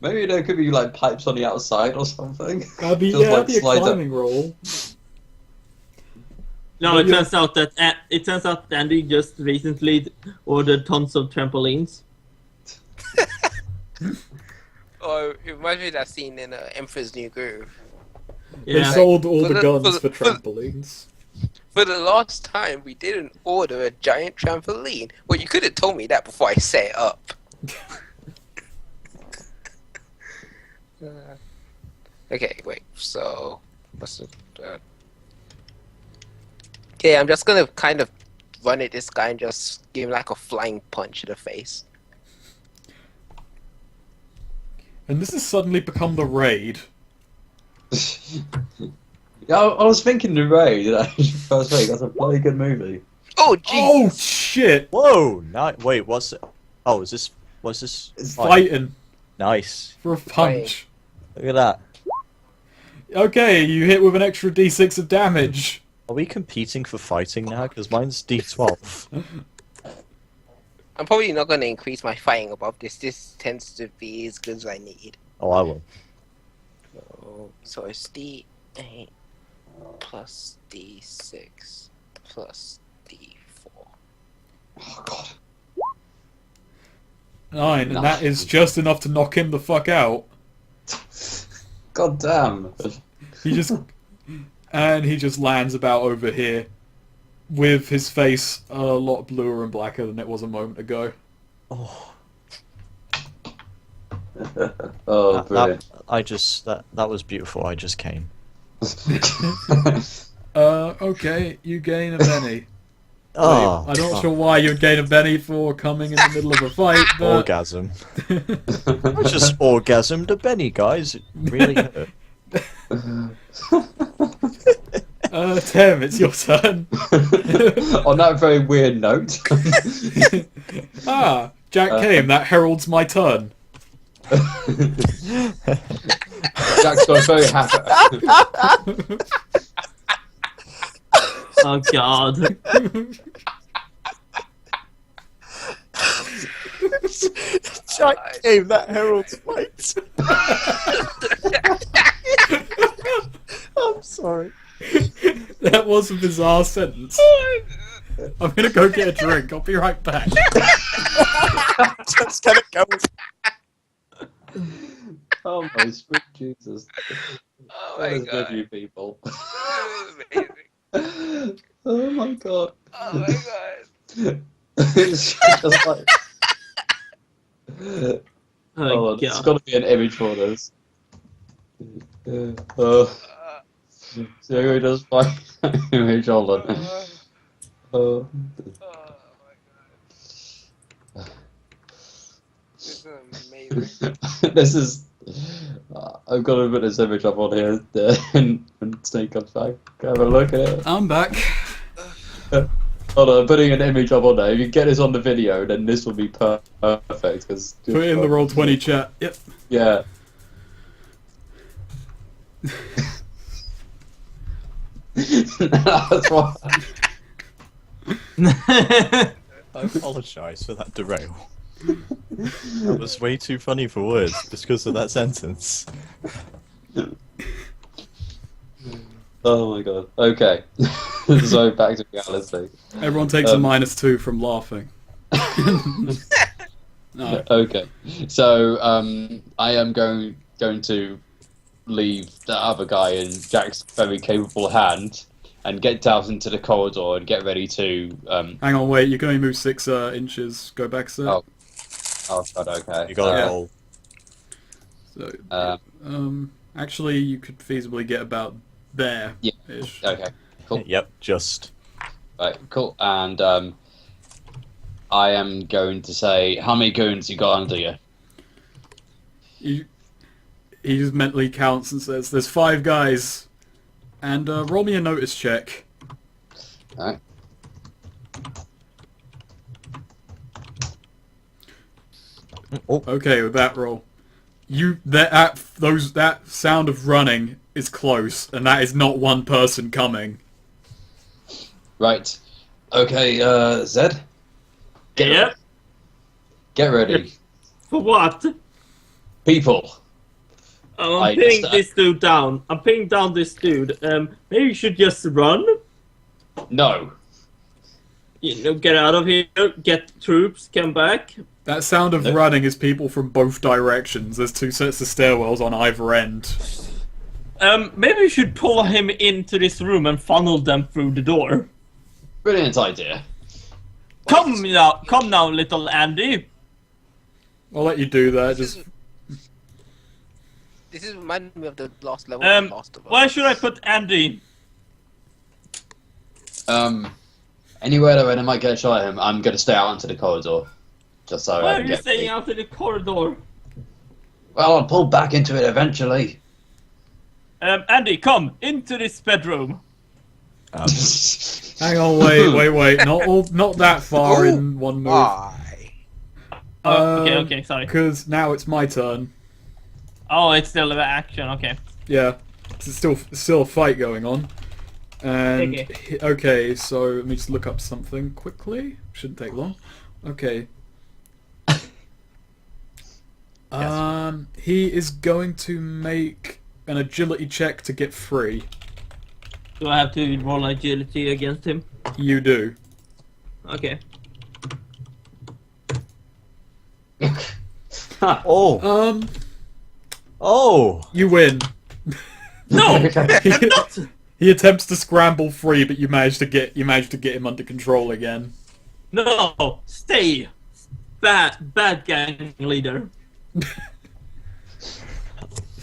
Maybe there could be like pipes on the outside or something. That'd be, Just, yeah, like, that'd be a slide up. climbing roll. No, But it yeah. turns out Andy just recently ordered tons of trampolines. Or it reminds me of that scene in Emperor's New Groove. They Yeah. sold all For the the- guns for for- trampolines. For the last time, we didn't order a giant trampoline. Well, you could have told me that before I set it up. Okay, wait. So, what's the? Okay, I'm just gonna kind of run at this guy and just give him like a flying punch in the face. And this has suddenly become the raid. Yeah, I was thinking the Raid. First week, that's a bloody good movie. Oh, Oh, Jesus! shit! Whoa! Wait, what's it? Oh, is this? What's this? It's Fighting Nice. for a punch. Look at that. Okay, you hit with an extra d6 of damage. Are we competing for fighting now? Because mine's D12. I'm probably not gonna increase my fighting above this. This tends to be as good as I need. Oh, I will. So it's D8 plus D6 plus D4. Oh god. 9, and that is just enough to knock him the fuck out. God damn. He just lands about over here with his face a lot bluer and blacker than it was a moment ago. Oh, Oh, brilliant. that was beautiful. I just came. Okay, you gain a Benny. Oh, I'm not sure why you'd gain a Benny for coming in the middle of a fight, but... orgasm. I just orgasmed a Benny, guys. It really hurt. Tim, it's your turn. On that very weird note. Jack came, that heralds my turn. Jack's got very happy. Oh god. Jack came, that herald's fight. I'm sorry. That was a bizarre sentence. I'm gonna go get a drink. I'll be right back. Just gonna go. Oh my sweet Jesus! Oh What my is with god. you people? Amazing. Oh my god! Oh my god. It's just like. Oh, There's God. got to be an image for this. So we just find an image. Hold on. Oh my god. This is amazing. This is. I've got to put this image up on here, and when Snake comes back, have a look at it. I'm back. Hold on, I'm putting an image up on there. If you get this on the video, then this will be perfect. Cause Put it in the Roll20 chat. Yep. Yeah. That's what. I apologise for that derail. That was way too funny for words just because of that sentence. Oh my god. Okay. So back to reality. Everyone takes a -2 from laughing. No. Okay. So I am going to leave that other guy in Jack's very capable hand and get out into the corridor and get ready to. Hang on, wait. You can only move 6 inches. Go back, sir. Oh. Oh god. Okay. You gotta Yeah. roll. So, actually, you could feasibly get about there. Yeah. Ish. Okay. Cool. Yep, just. Right. Cool. And I am going to say, how many goons you got under you? He just mentally counts and says, "There's 5 guys." And roll me a notice check. Alright. Oh, Okay, with that roll, that sound of running is close, and that is not one person coming. Right. Okay, Zed? Yep. Get ready. For what? People. I'm I pinning just, this dude down. I'm pinning down this dude. Maybe you should just run. No. You know, get out of here. Get troops. Come back. That sound of running is people from both directions. There's 2 sets of stairwells on either end. Maybe we should pull him into this room and funnel them through the door. Brilliant idea. Come now, little Andy. I'll let you do that. Just This is reminding me of the last level of Last of Us. Where should I put Andy? Anywhere that I might get a shot at him, I'm going to stay out into the corridor. Just so Why I are can you get staying me. out in the corridor? Well, I'll pull back into it eventually. Andy, come into this bedroom. hang on, wait. Not that far in one move. Why? Okay, sorry. Because now it's my turn. Oh, it's still an action. Okay. Yeah, it's still a fight going on. And okay, so let me just look up something quickly. Shouldn't take long. Okay. He is going to make an agility check to get free. Do I have to roll agility against him? You do. Okay. Oh, oh! You win. No, He attempts to scramble free, but you manage to get him under control again. no, stay. Bad gang leader.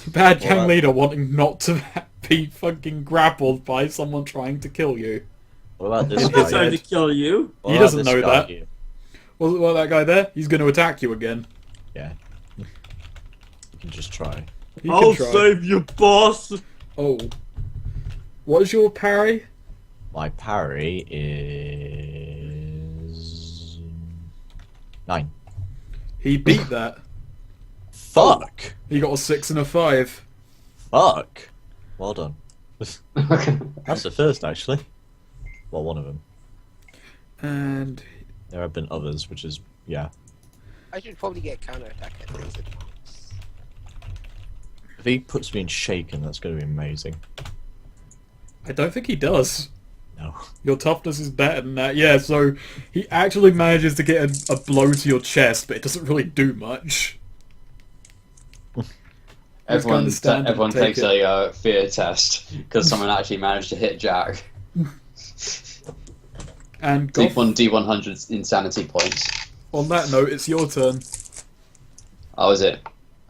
Bad gang leader wanting not to be fucking grappled by someone trying to kill you. What about this He's guy? trying to kill you. What He about doesn't this know guy that. here? Well, that guy there, he's going to attack you again. Yeah. You can just try. He I'll can try. save you, boss. Oh. What is your parry? My parry is 9. He beat that. Fuck! He got a 6 and a 5. Fuck! Well done. That's the first, actually. Well, one of them. And There have been others, which is, yeah. I should probably get counterattack at least. If he puts me in shaken, that's going to be amazing. I don't think he does. No. Your toughness is better than that. Yeah, so he actually manages to get a blow to your chest, but it doesn't really do much. Everyone stand and take takes a fear test because someone actually managed to hit Jack. And Take Goff, one D100 insanity points. on that note, it's your turn. Oh, is it?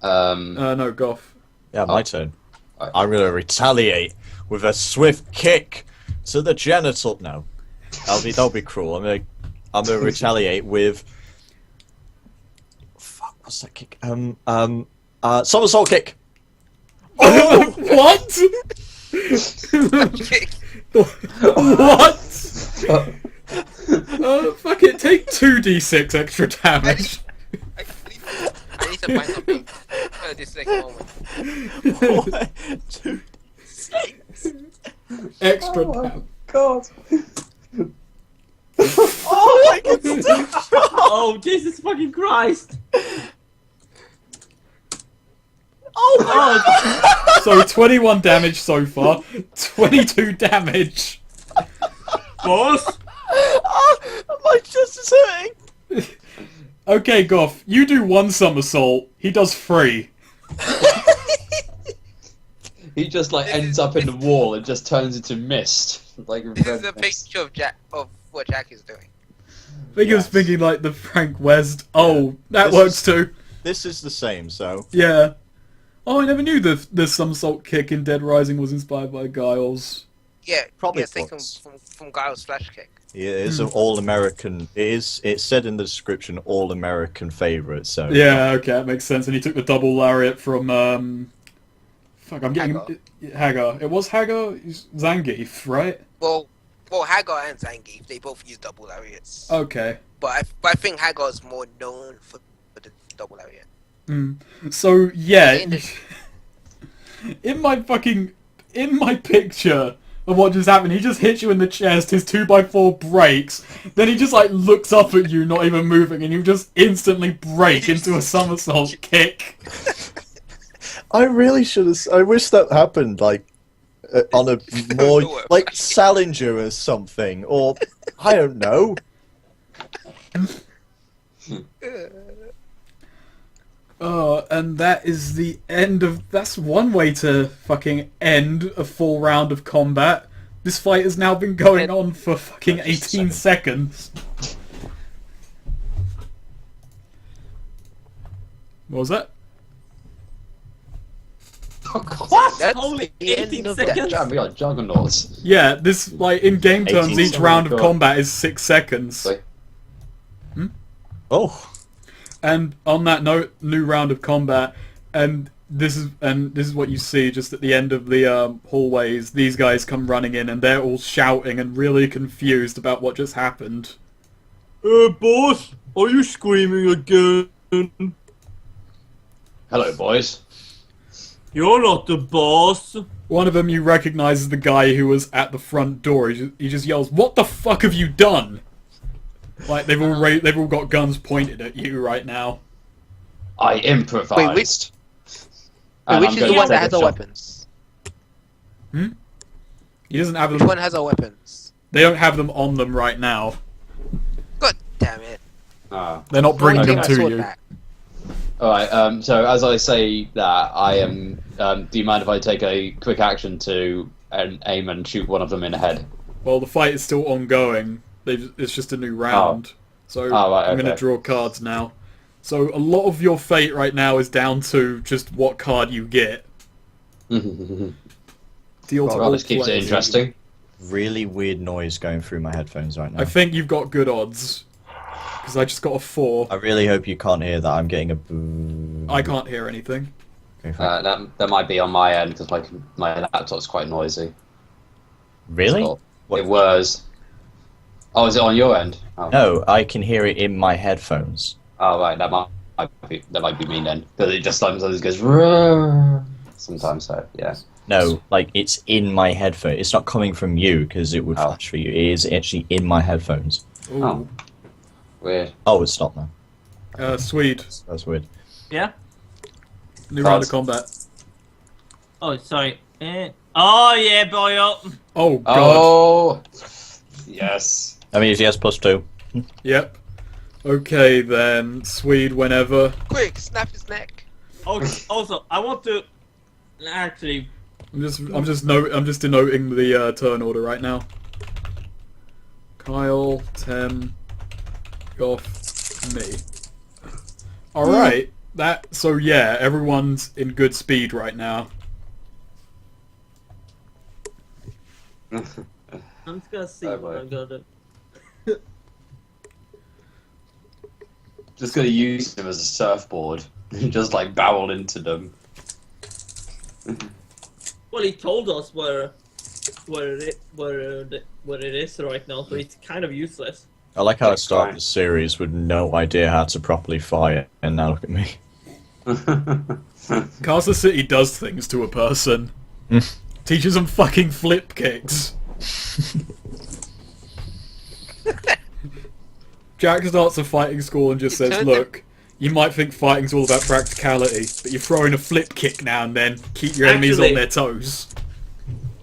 No, Goff. Yeah, my turn. Right. I'm gonna retaliate with a swift kick to the genital. No, that'll be cruel. I'm gonna retaliate with. Fuck, what's that kick? Somersault kick. Oh, what? What? Fuck it, take 2d6 extra damage. I need to find something at this second moment. 2, 6. Extra damage. God. Oh, I can still. Oh, Jesus fucking Christ! Oh my God. So 21 damage so far, 22 damage. Boss! My chest is hurting. Okay, Goff, you do 1 somersault, he does 3. He just like ends up in the wall and just turns into mist. Like This red is a mist. picture of what Jack is doing. I think he was thinking like the Frank West. Oh, that This works is- too. This is the same, so. Yeah. Oh, I never knew the somersault kick in Dead Rising was inspired by Giles. Yeah, Probably yeah, taken was. from Giles' flash kick. It is an all-American. It said in the description all-American favorite. So Yeah, okay, that makes sense. And he took the double lariat from fuck, I'm getting Hagar. It was Hagar, Zangief, right? Well, Hagar and Zangief, they both use double lariats. Okay. But I think Hagar is more known for the double lariat. So yeah, In in my picture of what just happened, he just hits you in the chest, his 2x4 breaks, then he just like looks up at you, not even moving, and you just instantly break into a somersault kick. I really should have. I wish that happened, like on a more like Salinger or something, or I don't know. And that is the end of... That's one way to fucking end a full round of combat. This fight has now been going on for fucking 18 seconds. What was that? Oh, God. What? That's Holy the end 18 of that. seconds? Damn, we got juggernauts. Yeah, this, like, in game terms, 18 each round of seconds. combat is 6 seconds. Wait. Oh, And on that note, new round of combat, and this is what you see just at the end of the hallways. These guys come running in, and they're all shouting and really confused about what just happened. Boss, are you screaming again? Hello, boys. You're not the boss. One of them you recognize as the guy who was at the front door. He just yells, "What the fuck have you done?" Like they've all got guns pointed at you right now. I improvised. Wait, which And which I'm is going the one to that take has a our shot. weapons? He doesn't have Which them. one has our weapons? They don't have them on them right now. God damn it! Ah. They're not bringing I'll them take my to sword you. back. Alright, so as I say that, I am... do you mind if I take a quick action to aim and shoot one of them in the head? Well, the fight is still ongoing. It's just a new round. So Oh, right, I'm going to okay. draw cards now. So a lot of your fate right now is down to just what card you get. Deal to Well, all this keeps it players. interesting. really weird noise going through my headphones right now. I think you've got good odds. Because I just got a 4. I really hope you can't hear that. I'm getting a boo. I can't hear anything. Okay, fine. That might be on my end because my laptop's quite noisy. Really? So, What- it was. Oh, is it on your end? Oh, No, I can hear it in my headphones. oh right, that might be me then. Because it just sometimes goes. "Roar." Sometimes, so yeah. No, like it's in my headphone. It's not coming from you because it would Oh. flash for you. It is actually in my headphones. Ooh. Oh. Weird. Oh, it's not now. Swede. That's weird. Yeah? New round of combat. Oh, sorry. Oh yeah, boy. Oh god. Oh, yes. That means he has +2. Yep. Okay then, Swede. Whenever. Quick, snap his neck. Oh, also, I want to actually. I'm just denoting the turn order right now. Kyle, Tem, Goff, me. All right. So yeah, everyone's in good speed right now. I'm just gonna see Oh, what boy. I'm gonna. Just gonna use him as a surfboard. Just like barrel into them. Well, he told us where it is right now, so it's kind of useless. I like how I Fine. started the series with no idea how to properly fire, and now look at me. Castle City does things to a person. Teaches them fucking flip kicks. Jack starts a fighting school and just says, look, you might think fighting's all about practicality, but you're throwing a flip kick now and then. Keep your enemies on their toes.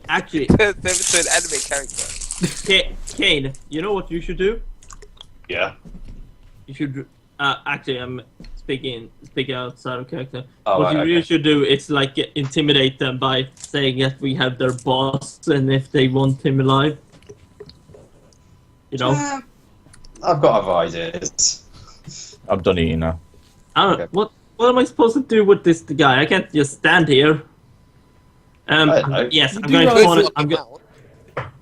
Actually, Turn them to an anime character. Cain, you know what you should do? Yeah. You should. Actually, I'm speaking outside of character. Oh, what right, you really okay. should do is like intimidate them by saying that we have their boss, and if they want him alive, you know. I've got other ideas. I'm done eating now. I don't. Okay. What am I supposed to do with this guy? I can't just stand here. I don't know. Yes, You I'm do going to realize call that- it. I'm going.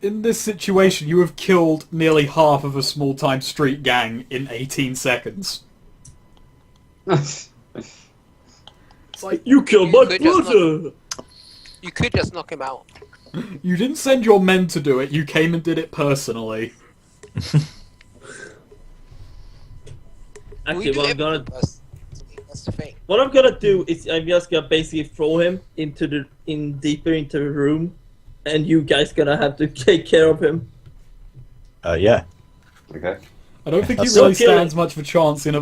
In this situation, you have killed nearly half of a small-time street gang in 18 seconds. It's like, You killed You my could just brother. You could just knock him out. you didn't send your men to do it, you came and did it personally. Actually, what I'm gonna That's the thing. What I'm gonna do is I'm just gonna basically throw him deeper into the room, and you guys gonna have to take care of him. Yeah. Okay. I don't think he That's really so killing. stands much of a chance in a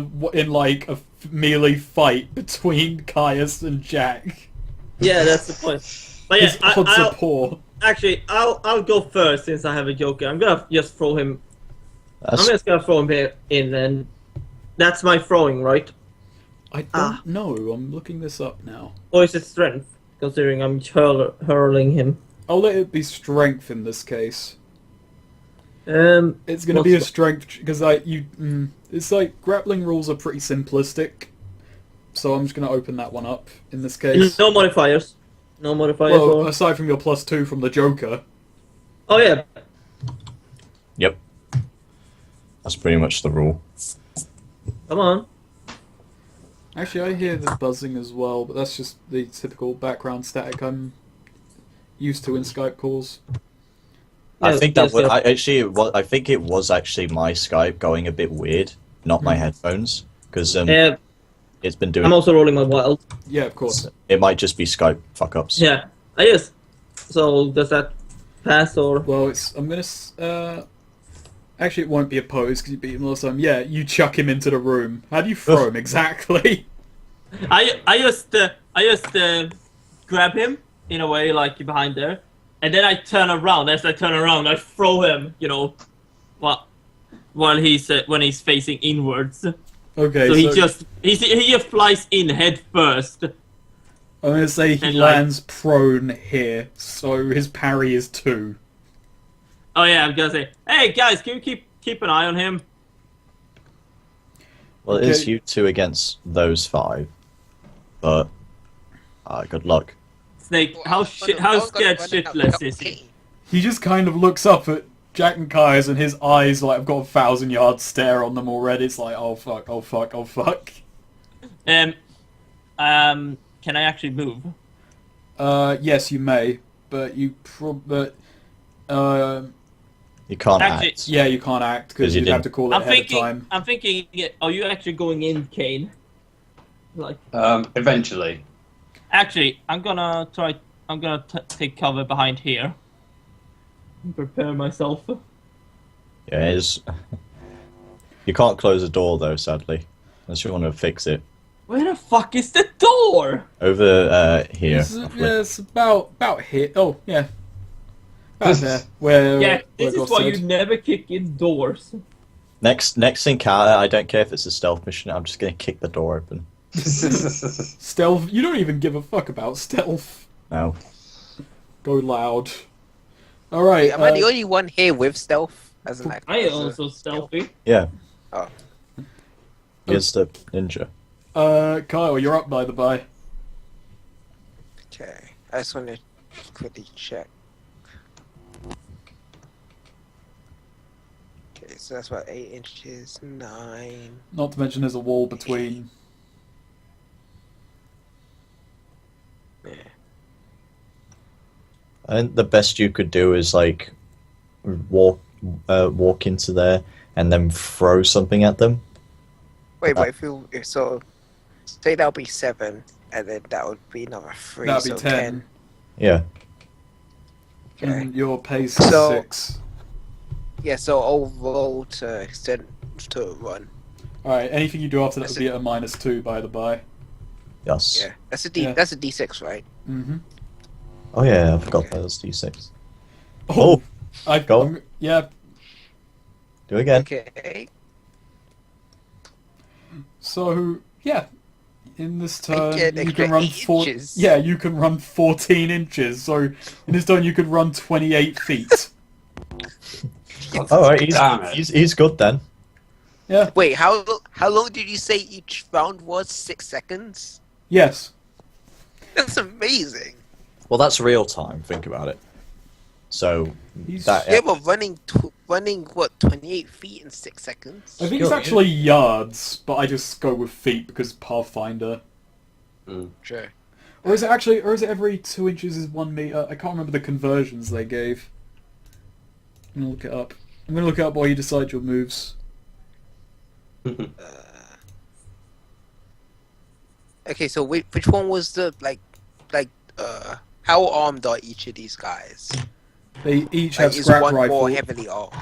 melee fight between Caius and Jack. Yeah, that's the point. But yeah, His odds are poor. I'll go first since I have a joker. I'm gonna just throw him. That's, I'm just gonna throw him here in, and that's my throwing, right? I don't know. I'm looking this up now. Or is it strength? Considering I'm hurling him. I'll let it be strength in this case. It's going to what's be a the- strength because it's like grappling rules are pretty simplistic. So I'm just going to open that one up in this case. No modifiers. No modifiers. Well, or... aside from your +2 from the Joker. Oh yeah. yep. That's pretty much the rule. Come on. Actually, I hear the buzzing as well, but that's just the typical background static I'm used to in Skype calls. I Yeah, think that yes, was, yeah. I think it was actually my Skype going a bit weird, not my headphones, because it's been doing. I'm also rolling my wild. Yeah, of course. It might just be Skype fuck ups. Yeah. I guess. So does that pass or? Well, I'm gonna. Actually, it won't be opposed because you beat him last time. Yeah, you chuck him into the room. How do you throw him exactly? I just grab him in a way like behind there, and then I turn around. As I turn around, I throw him. You know, while he's when he's facing inwards. Okay, So he just flies in head first. I'm gonna say he And, like- lands prone here, so his parry is 2. Oh yeah, I'm gonna say, hey guys, can you keep an eye on him? Well, it is Okay. you two against those 5, but good luck. Snake, how scared shitless is he? He just kind of looks up at Jack and Kai's and his eyes like have got a 1,000-yard stare on them already. It's like, oh fuck, oh fuck, oh fuck. Can I actually move? Yes, you may, but you You can't Actually- act. yeah, you can't act because 'Cause you you'd have didn't. to call it ahead of time. I'm thinking, are you actually going in, Cain? Like, Eventually. actually, I'm gonna take cover behind here. And prepare myself. Yeah, it is. You can't close the door though, sadly, unless you want to fix it. Where the fuck is the door? Over here. It's about here. Oh, yeah. About there. Where, Yeah, where this is Goss why said. you never kick in doors. Next encounter, I don't care if it's a stealth mission, I'm just gonna kick the door open. Stealth. You don't even give a fuck about stealth. No. Go loud. Alright. Am I the only one here with stealth? As an I am also stealthy. Yeah. Oh. Here's the ninja. Kyle, you're up by the by. Okay. I just want to quickly check. Okay, so that's about 8 inches, 9. Not to mention there's a wall between. Yeah. I think the best you could do is like walk into there and then throw something at them. Wait, but if so, say that'll be 7, and then that would be another 3. That'd be so 10. Yeah. Okay. And your pace is So- 6. Yeah, so I'll roll to extend to run. Alright, anything you do after that That's would be at a -2 by the by. Yes. Yeah, that's a Yeah. that's a D6, right? Mm-hmm. Oh yeah, I forgot that was D6. Oh! Go. Yeah, Do it again. Okay. so, yeah. In this turn, get you extra can run 8 inches. Yeah, you can run 14 inches. So, in this turn, you could run 28 feet. Alright, Damn it. he's good then. Yeah. Wait, how long did you say each round was? 6 seconds? Yes. That's amazing. Well, that's real time, think about it. So, He's- that... Yeah, but running what 28 feet in 6 seconds? I think it's actually yards, but I just go with feet because Pathfinder. Sure. Or is it every 2 inches is 1 meter? I can't remember the conversions they gave. I'm gonna look it up. I'm gonna look it up while you decide your moves. Okay, so which one was the how armed are each of these guys? They each Like, have is scrap one more rifles. heavily armed?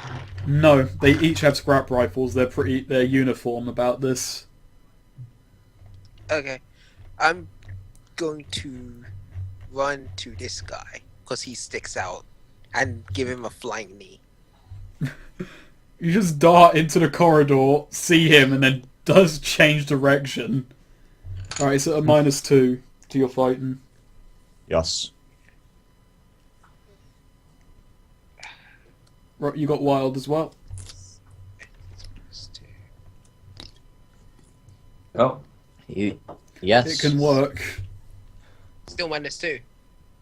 No, they each have scrap rifles. They're uniform about this. Okay, I'm going to run to this guy because he sticks out and give him a flying knee. You just dart into the corridor, see him, and then does change direction. Alright, so a -2 to your fighting. Yes. Right, you got wild as well. Oh, Yes. It can work. Still -2.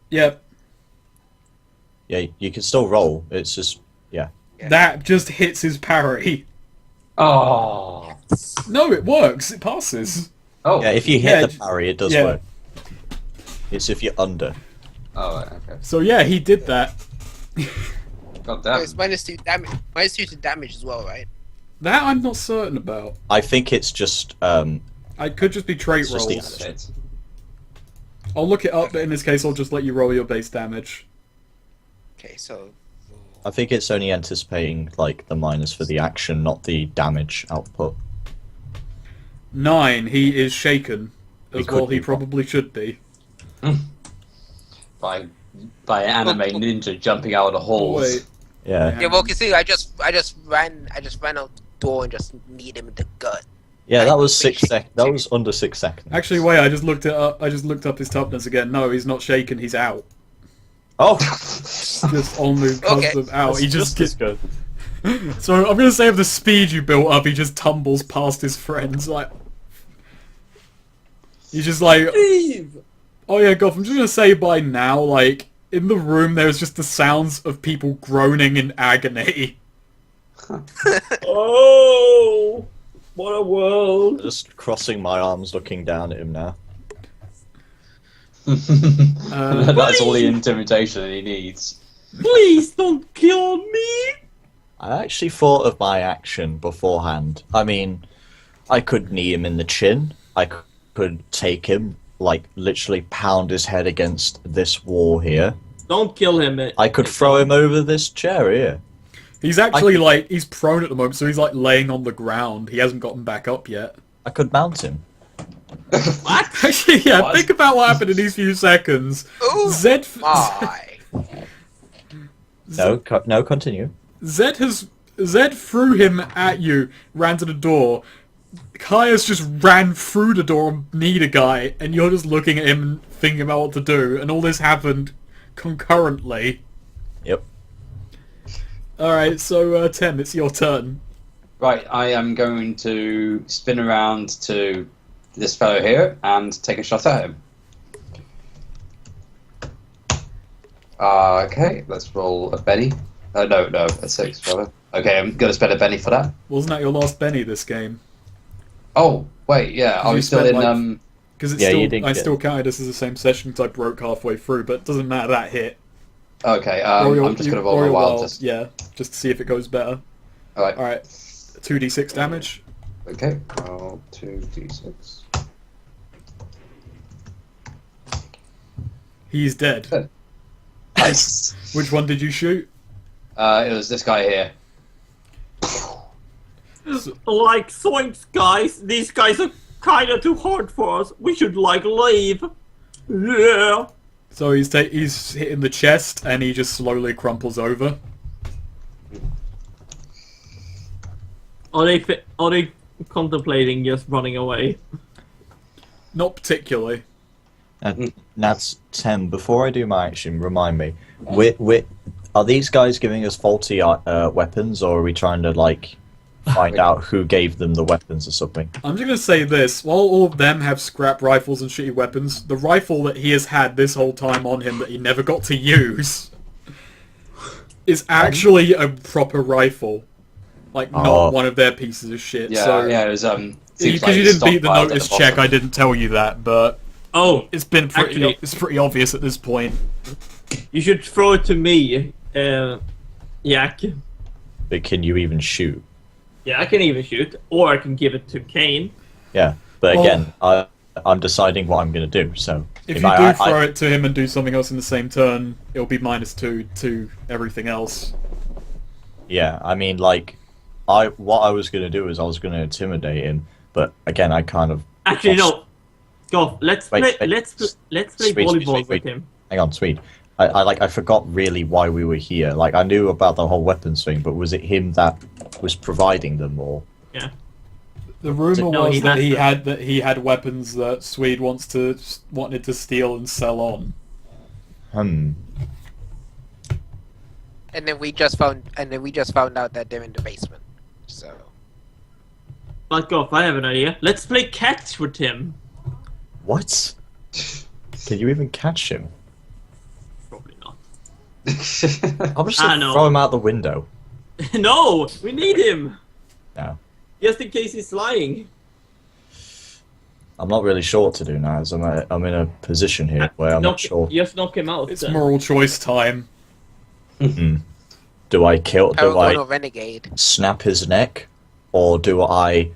Yep. Yeah, you can still roll. It's just... Yeah. That just hits his parry. oh, No, it works. It passes. oh, Yeah, if you hit Yeah, the parry, it does yeah. work. It's if you're under. oh, right, okay. So yeah, he did that. God Oh, damn. it's -2 damage. -2 to damage as well, right? That I'm not certain about. I think it's just... I could just be trait It's just the rolls. Shit. I'll look it up, but in this case, I'll just let you roll your base damage. Okay, so I think it's only anticipating like the minus for the action, not the damage output. 9. He is shaken. He As could well, he be. probably should be. By an anime ninja jumping out of the Oh, halls. wait. Yeah. yeah, well, you see, I just ran out the door and just kneed him in the gut. Yeah, that I was 6 appreciate sec. That was under 6 seconds. Actually, wait, I just looked it up. I just looked up his toughness again. No, he's not shaken, he's out. Oh, Just on the cusp Okay. of out. He just as gets... good. So I'm gonna say of the speed you built up, he just tumbles past his friends, like... He's just like... Leave! Oh yeah, Goff, I'm just gonna say by now, like, in the room there's just the sounds of people groaning in agony. Oh, what a world! Just crossing my arms, looking down at him now. That's all the intimidation he needs. Please don't kill me! I actually thought of my action beforehand. I mean, I could knee him in the chin. I could take him, like, literally pound his head against this wall here. Don't kill him. I could throw him over this chair here. He's actually, like, he's prone at the moment, so he's, like, laying on the ground. He hasn't gotten back up yet. I could mount him. What? Actually, yeah, What? think about what happened in these few seconds. Oh Zed, my! No, continue. Zed threw him at you, ran to the door. Caius just ran through the door and kneed a guy, and you're just looking at him and thinking about what to do, and all this happened concurrently. Yep. Alright, so Tim, it's your turn. Right, I am going to spin around to this fellow here and take a shot at him. Okay, let's roll a Benny. No, a 6, rather. Okay, I'm going to spend a Benny for that. Wasn't that your last Benny this game? Oh, wait, yeah, I You was still spent, in... like- Because it's Yeah, you still, didn't I get- still counted this as the same session because I broke halfway through, but it doesn't matter, that hit. Okay, Roll I'm just going to roll your my wild. wild, Just... yeah, just to see if it goes better. Alright, Alright, 2d6 damage. okay, roll 2d6. He's dead. Good. Nice. Which one did you shoot? It was this guy here. Like, zoinks, guys. These guys are kinda too hard for us. We should, like, leave. Yeah. So he's hitting the chest and he just slowly crumples over. Are they contemplating just running away? Not particularly. That's 10. Before I do my action, remind me. Are these guys giving us faulty weapons, or are we trying to, like, find out who gave them the weapons or something? I'm just going to say this. While all of them have scrap rifles and shitty weapons, the rifle that he has had this whole time on him that he never got to use is actually a proper rifle. Like, not one of their pieces of shit. Yeah, so, yeah, it was, because seems like you it's didn't beat the stockpiled at notice the check, bottom. I didn't tell you that, but Oh, it's been Actually- it's pretty obvious at this point. you should throw it to me, Yak. But can you even shoot? Yeah, I can even shoot, or I can give it to Cain. Yeah, but Well- again, I'm deciding what I'm going to do, so... If you do throw it to him and do something else in the same turn, it'll be -2 to everything else. Yeah, I mean, like, what I was going to do is I was going to intimidate him, but again, I kind of... Actually, no. Go. Let's Wait, play. wait. Let's play Sweet, volleyball sweet, with sweet. him. Hang on, sweet. I forgot really why we were here. Like, I knew about the whole weapons thing, but was it him that was providing them, or... Yeah. The rumor No, was he that had he had weapons that Swede wanted to steal and sell on. And then we just found out that they're in the basement. So But go. I have an idea. Let's play catch with him. What? Can you even catch him? Probably not. I'm just I going to know. throw him out the window. No, we need him. No. Just in case he's lying. I'm not really sure what to do now, as I'm in a position here where I'm not sure. Just knock him out. It's then. moral choice time. Do I kill... Do Paragon I or Renegade. snap his neck, or do I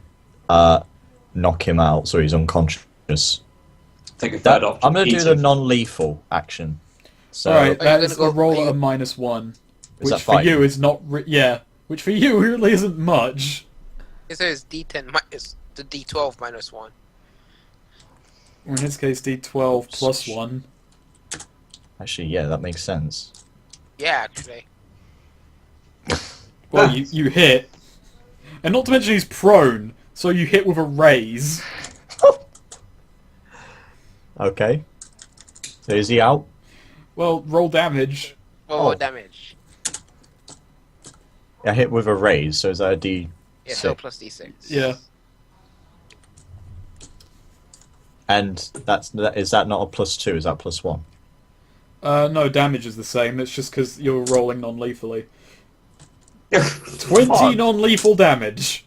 knock him out so he's unconscious? Take a third option. I'm going to do easy. the non-lethal action. So Alright, Are you that is gonna a go- roll are at you- a -1. Is Which that for fine? you is not... which for you really isn't much. It says D10 minus the D12 -1. Or in his case, D12 plus 1. Actually, yeah, that makes sense. Yeah, actually. Well, you hit. And not to mention he's prone, so you hit with a raise. Okay. So is he out? Well, roll damage. Oh, Oh. damage. I hit with a raise, so is that a D6? Yeah, so plus D6. Yeah. And is that not a +2? Is that +1? No, damage is the same. It's just because you're rolling non-lethally. 20 Fuck. non-lethal damage.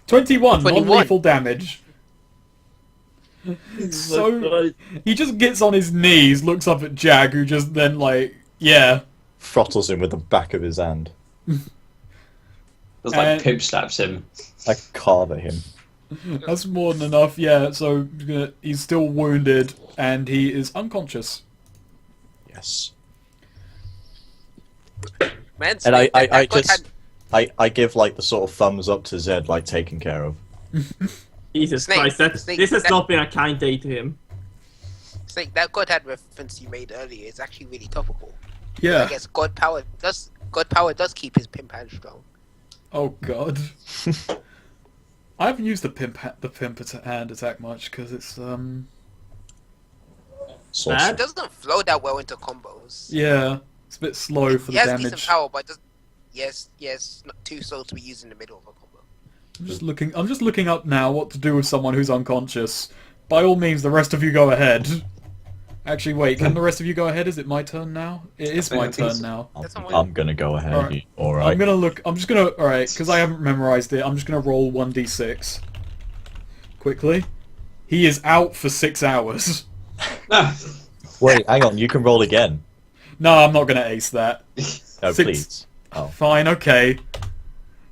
21 21. non-lethal damage. So he just gets on his knees, looks up at Jag, who just then yeah. Throttles him with the back of his hand. Just like poop slaps him. I carve at him. That's more than enough, yeah. So he's still wounded and he is unconscious. Yes. Man, And I that gun just... I give, like, the sort of thumbs up to Zed, like, taken care of. Jesus Snake, Christ, Snake, this has that- not been a kind day to him. Snake, that God had reference you made earlier is actually really topical. I Yeah. guess God power does keep his pimp hand strong. Oh god. I haven't used the pimp hand attack much because it's Sorcery. It doesn't flow that well into combos. yeah, it's a bit slow for He the has decent damage. power, but does yes, not too slow to be used in the middle of a combo. I'm just looking up now what to do with someone who's unconscious. By all means, the rest of you go ahead. Actually, wait, can the rest of you go ahead? Is it my turn now? It is my turn now. I'm gonna go ahead. Alright. Alright. I'm gonna look. I'm just gonna. Alright, because I haven't memorized it, I'm just gonna roll 1d6. Quickly. He is out for 6 hours. Wait, hang on. You can roll again. No, I'm not gonna ace that. No, 6 please. Oh. Fine, okay.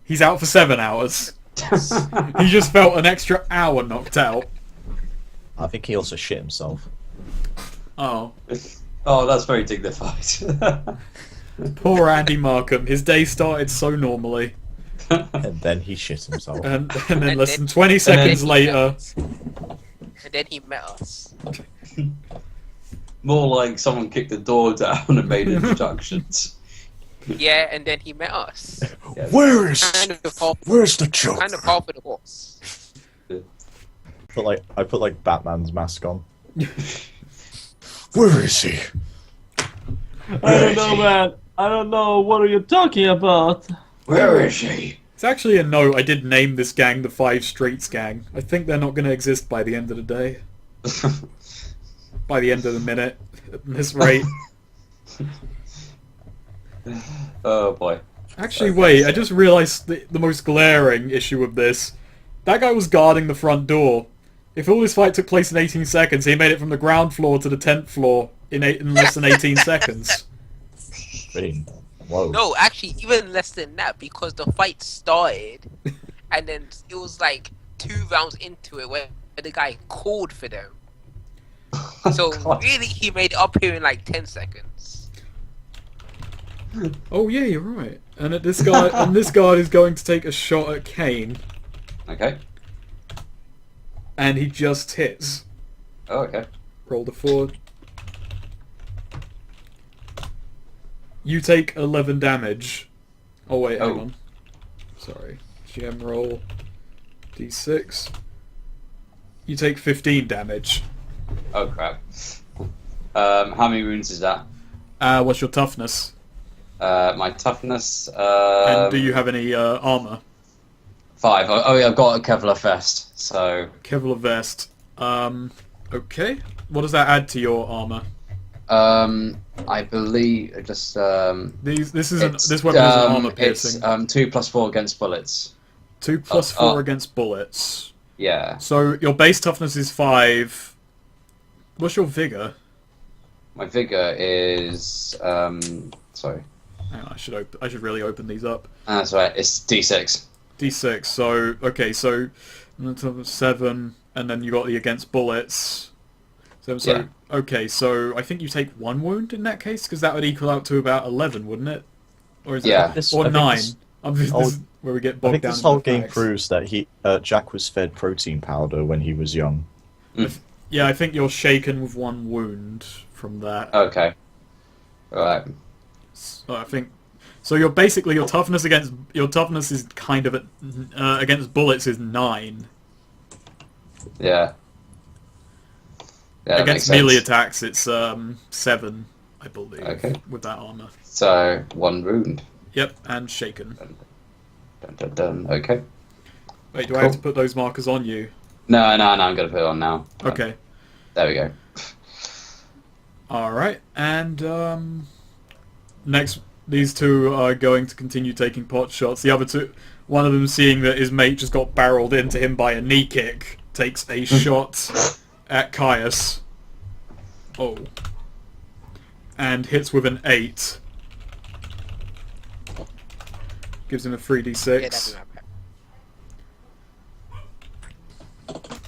He's out for 7 hours. He just felt an extra hour knocked out. I think he also shit himself. Oh. Oh, that's very dignified. Poor Andy Markham. His day started so normally. And then he shit himself. And then And less than then- 20 seconds then- later... And then he met us. More like someone kicked the door down and made introductions. Yeah, and then he met us. Yeah. Where is? Kind of half, Where's the joke? kind of half of the horse. I put like Batman's mask on. Where is he? I don't know, man. I don't know. What are you talking about? Where is she? It's actually a note. I did name this gang the Five Streets Gang. I think they're not going to exist by the end of the day. By the end of the minute. At this rate. Oh boy. Actually, wait. I just realised the most glaring issue of this. That guy was guarding the front door. If all this fight took place in 18 seconds, he made it from the ground floor to the 10th floor in less than 18 seconds. Really? Whoa. No, actually, even less than that, because the fight started, and then it was like 2 rounds into it where the guy called for them. So God. really, he made it up here in like 10 seconds. Oh yeah, you're right. And this guard is going to take a shot at Cain, Okay. and he just hits. Oh, okay. Roll the 4. You take 11 damage. Oh wait, hang Oh. on. Sorry. GM roll D6. You take 15 damage. Oh crap. How many wounds is that? What's your toughness? My toughness. And do you have any armor? 5. Oh yeah, I've got a Kevlar vest. So Kevlar vest. Okay. What does that add to your armor? I believe this This weapon is an armor piercing. It's 2 plus 4 against bullets. 2 plus 4 against bullets. Yeah. So your base toughness is 5. What's your vigor? My vigor is sorry. Hang on, I should really open these up. That's right. It's D6. D6. So okay, so 7, and then you got the against bullets. So Yeah. okay, so I think you take 1 wound in that case, because that would equal out to about 11, wouldn't it? Or is Yeah. it? Or 9. This is where we get I bogged think down. this in the whole game facts. proves that Jack was fed protein powder when he was young. Yeah, I think you're shaken with 1 wound from that. Okay. Alright. So I think. So you're basically your toughness is kind of against bullets is 9. Yeah. Yeah, that Against makes melee sense. attacks, it's 7, I believe, Okay. with that armor. So 1 wound. Yep, and shaken. Dun, dun, dun. Okay. Wait, do I have to put those markers on you? No, I'm gonna put it on now. Okay. There we go. Alright, and next, these two are going to continue taking pot shots. The other two, one of them seeing that his mate just got barreled into him by a knee kick, takes a shot at Caius. Oh. And hits with an 8. Gives him a 3d6. Yeah, that'd be my bad.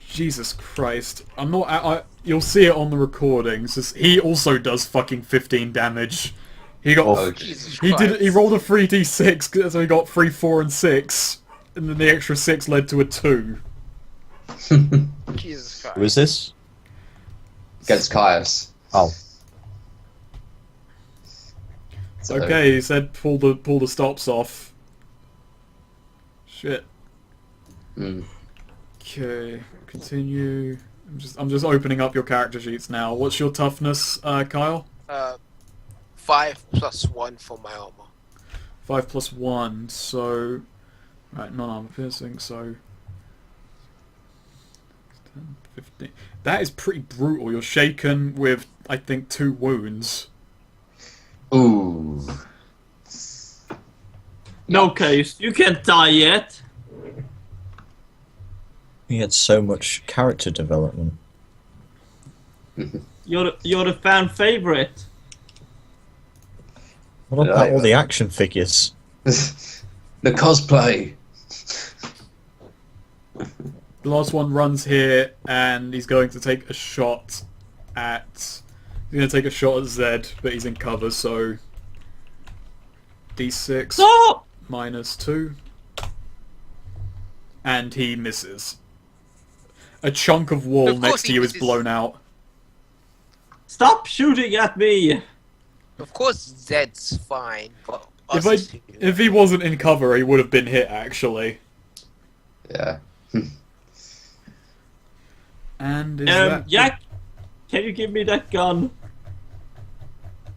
Jesus Christ. I'm not... you'll see it on the recordings. He also does fucking 15 damage. He got... Oh, Jesus He Christ. rolled a 3d6, so he got 3, 4, and 6. And then the extra 6 led to a 2. Jesus Christ. Who is this? Against Caius. Oh, So, Okay, he said pull the stops off. Shit. mm. Okay, continue. I'm just opening up your character sheets now. What's your toughness, Kyle? 5 plus 1 for my armor. 5 plus 1, so... Right, non-armor piercing, so... 10, 15... That is pretty brutal. You're shaken with, I think, 2 wounds. Ooh. No case, you can't die yet. he had so much character development. You're the fan favorite. What about all the action figures? The cosplay. The last one runs here, and he's going to take a shot at... He's going to take a shot at Zed, but he's in cover, so... D6 Stop! minus 2. And he misses. A chunk of wall Of course next to he you is misses. blown out. Stop shooting at me! Of course, Zed's fine, but If us two- if he wasn't in cover, he would have been hit, actually. Yeah. And is that... Jack, can you give me that gun?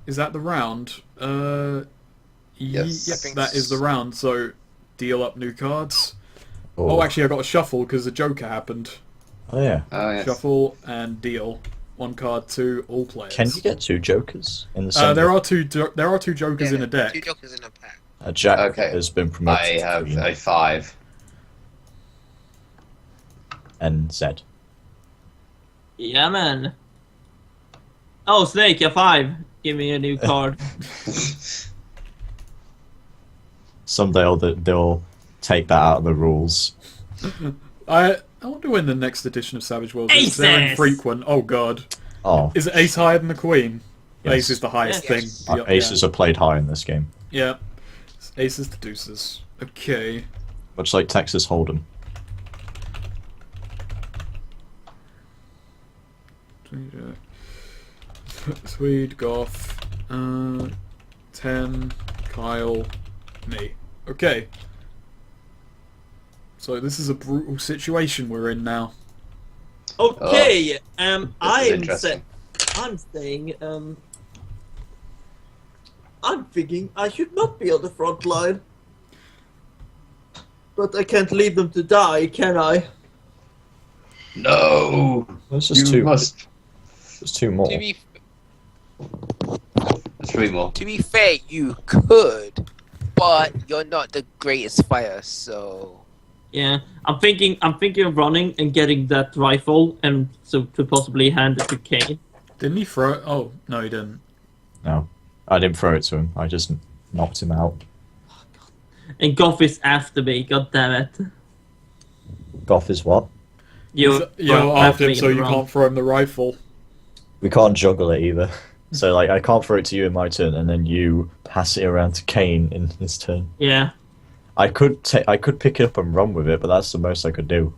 Is that the round? Yes. Yep, I think that is the round, so deal up new cards. Or- Oh, actually, I got a shuffle because the Joker happened. oh yeah. Oh, yes. Shuffle and deal. 1 card to all players. Can you get 2 jokers in the same? There are two Jokers Yeah, in a deck. 2 jokers in a pack. Jack Okay. has been promoted I to have Queen. a 5. and Zed. Yeah, man. Oh, Snake, you're 5. Give me a new card. Someday they'll take that out of the rules. I wonder when the next edition of Savage Worlds is. They're Aces! infrequent. Oh god. Oh, Is Ace higher than the Queen? Yes. Ace is the highest Yes. thing. Yep, aces are played high in this game, Yeah. Aces to deuces. Okay. much like Texas Hold'em. Swede, Goff, 10, Kyle, me. Okay. So this is a brutal situation we're in now. Okay, This is I'm interesting. saying, I'm thinking I should not be on the front line. But I can't leave them to die, can I? No! There's You just 2. must. There's 2 more. To be There's 3 more. to be fair, you could, but you're not the greatest fighter, so Yeah, I'm thinking of running and getting that rifle, and so to possibly hand it to Cain. Didn't he throw it? Oh, no he didn't. No, I didn't throw it to him. I just knocked him out. And Goff is after me. God damn it! Goff is what? You're after him me so in the you wrong. can't throw him the rifle. We can't juggle it either. So like, I can't throw it to you in my turn, and then you pass it around to Cain in his turn. Yeah. I could pick it up and run with it, but that's the most I could do.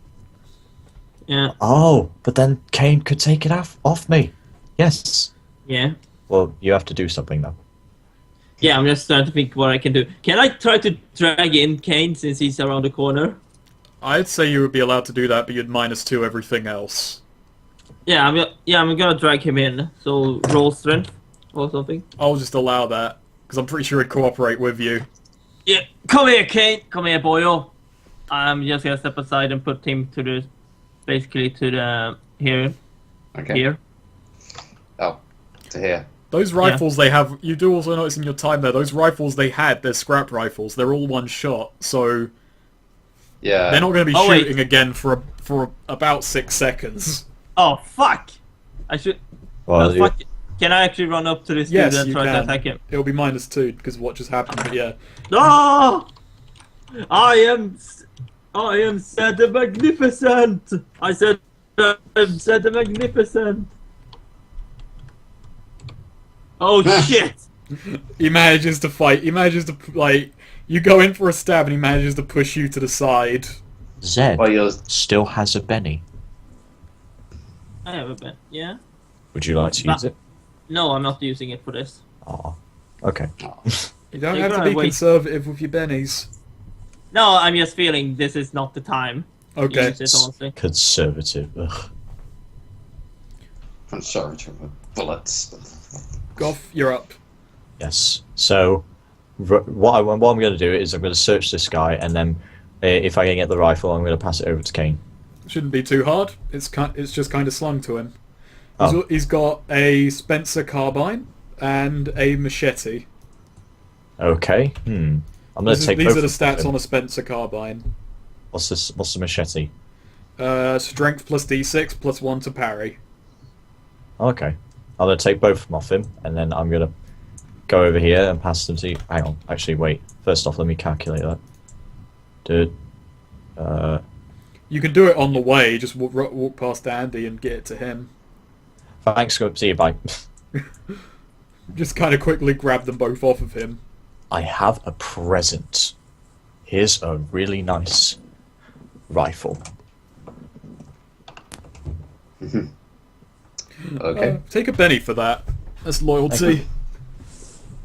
Yeah. Oh, but then Cain could take it off me. Yes. Yeah. Well, you have to do something though. Yeah, I'm just trying to think what I can do. Can I try to drag in Cain since he's around the corner? I'd say you would be allowed to do that, but you'd -2 everything else. Yeah, I'm gonna drag him in. So roll strength or something. I'll just allow that, because I'm pretty sure he'd cooperate with you. Yeah, come here, Cain. Come here, boyo. I'm just gonna step aside and put him to the, basically to the here. Okay. Here. Oh, to here. Those rifles they have, you do also notice in your time there, those rifles they had, they're scrap rifles. They're all one shot, so Yeah. they're not going to be Oh, wait. shooting again for about 6 seconds. Oh fuck! I should. Well, you- Fuck. Can I actually run up to this Yes, dude and you try to can. attack him? It'll be -2 because of what just happened. But yeah, No! I am Zed the Magnificent! I said I'm Zed the Magnificent! Oh shit! he manages to fight. He manages to like you go in for a stab and he manages to push you to the side. Zed Well, you're... still has a Benny. I have a bet. Yeah. Would you like to use it? No, I'm not using it for this. Oh, okay. You don't You're have to gonna be wait. conservative with your bennies. No, I'm just feeling this is not the time. To Okay. use it, honestly. Conservative. Ugh. Conservative bullets. Goff, you're up. Yes. So, what I'm going to do is I'm going to search this guy, and then if I can get the rifle, I'm going to pass it over to Cain. Shouldn't be too hard. It's just kind of slung to him. Oh. He's got a Spencer carbine and a machete. Okay. I'm going to take These both are the of them. stats on a Spencer carbine. What's this? What's the machete? Strength plus D6 plus 1 to parry. Okay. I'm going to take both of them off him, and then I'm going to go over here and pass them to you. Hang on. Actually, wait. First off, let me calculate that. Dude. You can do it on the way. Just walk past Andy and get it to him. Thanks. Go. See you. Bye. Just kind of quickly grab them both off of him. I have a present. Here's a really nice rifle. Okay. Take a penny for that. That's loyalty.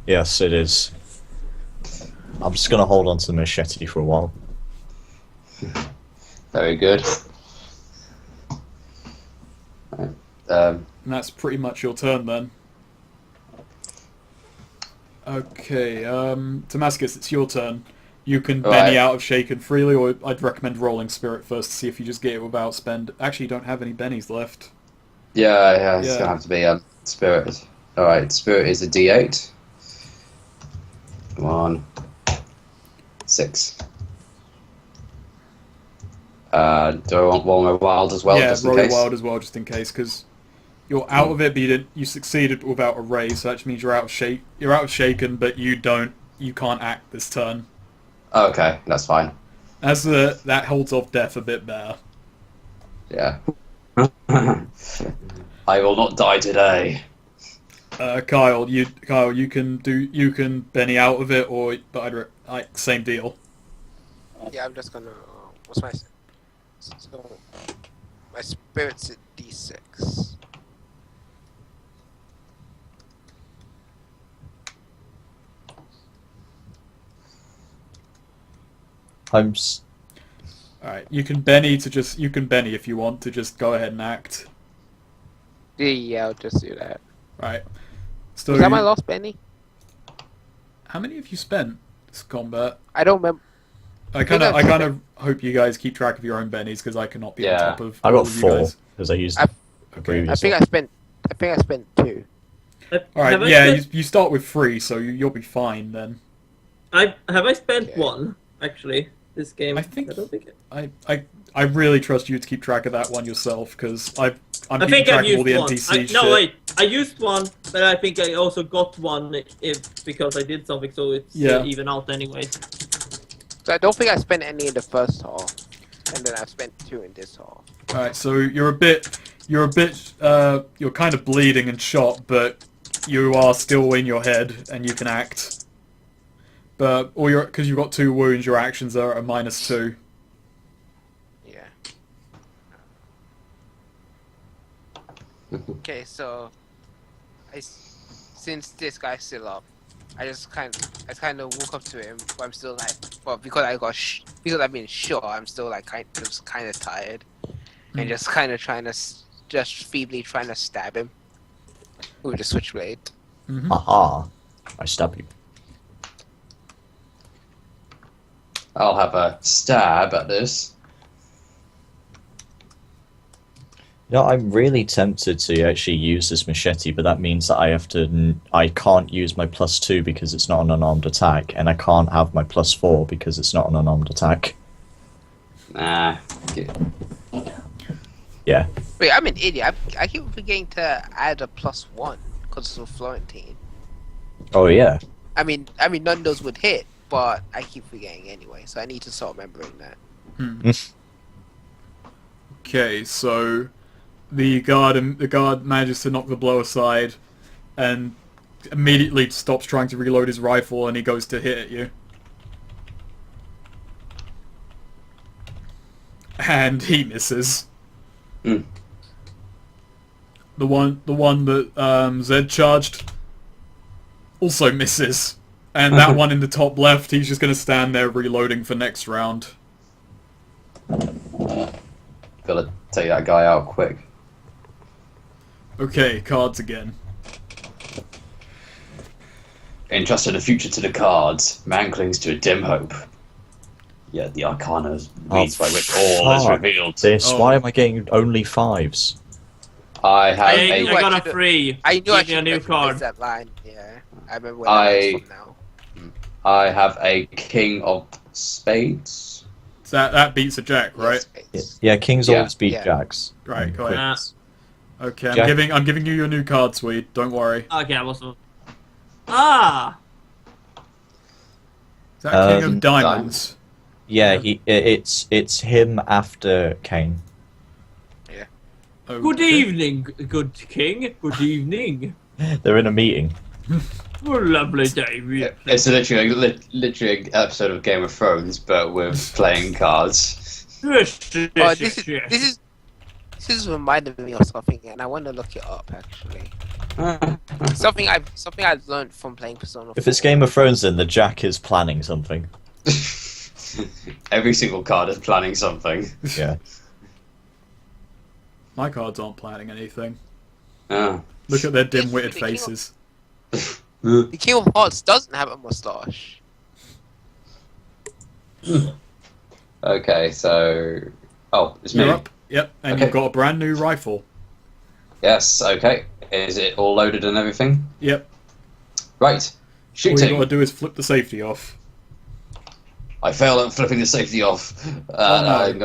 Yes, it is. I'm just going to hold on to the machete for a while. Very good. Right. And that's pretty much your turn then. Okay, Damascus, it's your turn. You can Benny out of Shaken freely, or I'd recommend rolling Spirit first to see if you just get it without spend. Actually, you don't have any bennies left. Yeah, it's gonna have to be Spirit. Alright, Spirit is a D8. Come on. 6. Do I want roll my wild as well, Yeah, just in roll your case? wild as well, just in case, because you're out of it, but you succeeded without a raise, so that just means you're out of You're out of Shaken, but you can't act this turn. Okay, that's fine. That holds off death a bit better. Yeah. I will not die today. Kyle, you can Benny out of it, but same deal. Yeah, I'm just gonna. What's my? So, my spirit's at D6. Alright, you can Benny if you want to just go ahead and act. Yeah, I'll just do that. Right. So Was that my last Benny? how many have you spent this combat? I don't remember. I kind of hope you guys keep track of your own bennies because I cannot be on top of. I all got of you 4 guys. because I used I- a previous I think one. I spent 2. All right, Have I yeah, spent- you start with 3, so you'll be fine then. I spent Okay. 1 actually this game. I think- don't think it. I really trust you to keep track of that one yourself because I'm I keeping think track I've of all the used 1. NPC shit. No, wait. I used 1, but I think I also got 1 because I did something, so it's even out anyway. So I don't think I spent any in the first half, and then I've spent 2 in this half. All right, so you're kind of bleeding and shot, but you are still in your head and you can act. But because you've got 2 wounds, your actions are at a -2. Yeah. Okay, so since this guy's still up, I kind of walk up to him, but I'm still like, well, because because I've been shot, I'm still like kind of tired, and just kind of just feebly trying to stab him with the switchblade. Mm-hmm. Aha! I stab you. I'll have a stab at this. You know, I'm really tempted to actually use this machete, but that means that I can't use my +2 because it's not an unarmed attack, and I can't have my +4 because it's not an unarmed attack. Nah. Yeah. Wait, I'm an idiot. I keep forgetting to add a +1 because it's a Florentine. Oh yeah. I mean, none of those would hit, but I keep forgetting anyway, so I need to start remembering that. Okay, so the guard manages to knock the blow aside, and immediately stops trying to reload his rifle, and he goes to hit at you. and he misses. Mm. The one that Zed charged also misses. And that one in the top left, he's just going to stand there reloading for next round. Gotta take that guy out quick. Okay, cards again. Entrusting the future to the cards, man clings to a dim hope. Yeah, the arcana reads by which all is fuck revealed. This. Oh. Why am I getting only 5s? I have I a got a 3. I knew Give I me a should new recognize card. that line. Yeah, I remember where that was from now. I have a king of spades. So that beats a jack, right? Yes, Yeah, kings Yeah. always beat Yeah. jacks. Right, go Quick. ahead. Okay, Jack. I'm giving you your new card, Swede. Don't worry. Okay, I was. Ah! Is that King Um, of Diamonds? Yeah, it's him after Cain. Okay. Good evening, good king. Good evening. They're in a meeting. What a lovely day. It's literally an episode of Game of Thrones, but with playing cards. Yes, Oh, yes, this yes. is reminding me of something, and I want to look it up actually. Something I've learned from playing Persona 4. If it's Game of Thrones, then the Jack is planning something. Every single card is planning something. Yeah. My cards aren't planning anything. Ah. Look at their dim-witted the King of- faces. The King of Hearts doesn't have a mustache. Okay, so... Oh, it's me. You're up. Yep, and Okay. you've got a brand new rifle. Yes, okay. Is it all loaded and everything? Yep. Right. All you got to Shooting. do is flip the safety off. I fail at flipping the safety off. no. I'm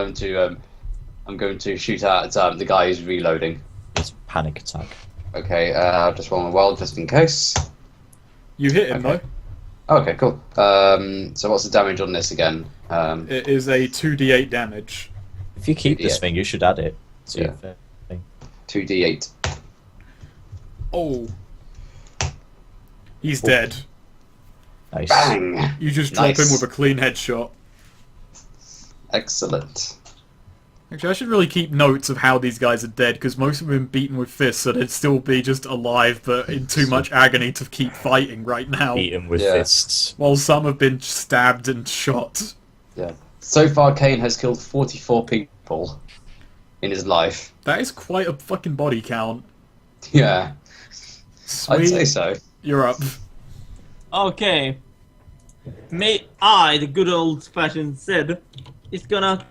going to shoot at the guy who's reloading. It's panic attack. Okay, just roll a wild just in case. You hit him, Okay. Okay, cool. So what's the damage on this again? though. It is a 2d8 damage. If you keep this Yeah. thing, you should add it. To Yeah. your thing. 2d8. Oh. He's dead. Nice. Bang! You just drop Nice. him with a clean headshot. Excellent. Actually, I should really keep notes of how these guys are dead, because most of them have been beaten with fists, so they'd still be just alive, but in too much agony to keep fighting right now. Beat him with Yeah. fists. While some have been stabbed and shot. Yeah. So far, Cain has killed 44 people in his life. That is quite a fucking body count. Yeah, I'd say Sweet, so. you're up. Okay. May I, the good old-fashioned Sid, is gonna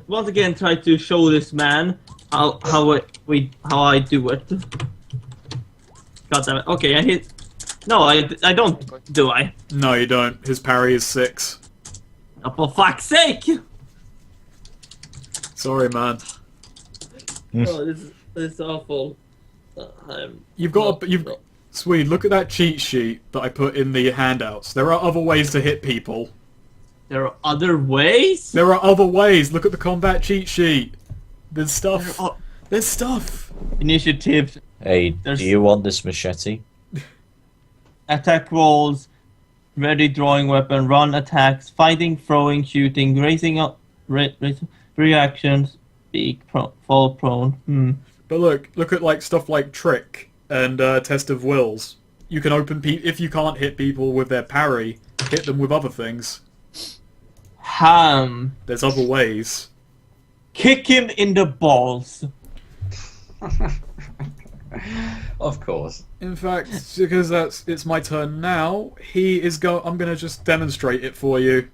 once again try to show this man how I do it. God damn it. Okay, I hit. No, I don't. Do I? No, you don't. His parry is 6. Oh, for fuck's sake! Sorry, man. Oh, this is awful. You've got a... Swede, look at that cheat sheet that I put in the handouts. There are other ways to hit people. There are other ways? There are other ways. Look at the combat cheat sheet. There's stuff. There are There's stuff. initiatives, Hey, There's- do you want this machete? attack rolls, ready drawing weapon, run attacks, fighting, throwing, shooting, raising up, reactions, speak, fall prone. But look at like stuff like trick and test of wills. You can open if you can't hit people with their parry, hit them with other things. There's other ways. Kick him in the balls. Of course. In fact, because it's my turn now, I'm gonna just demonstrate it for you.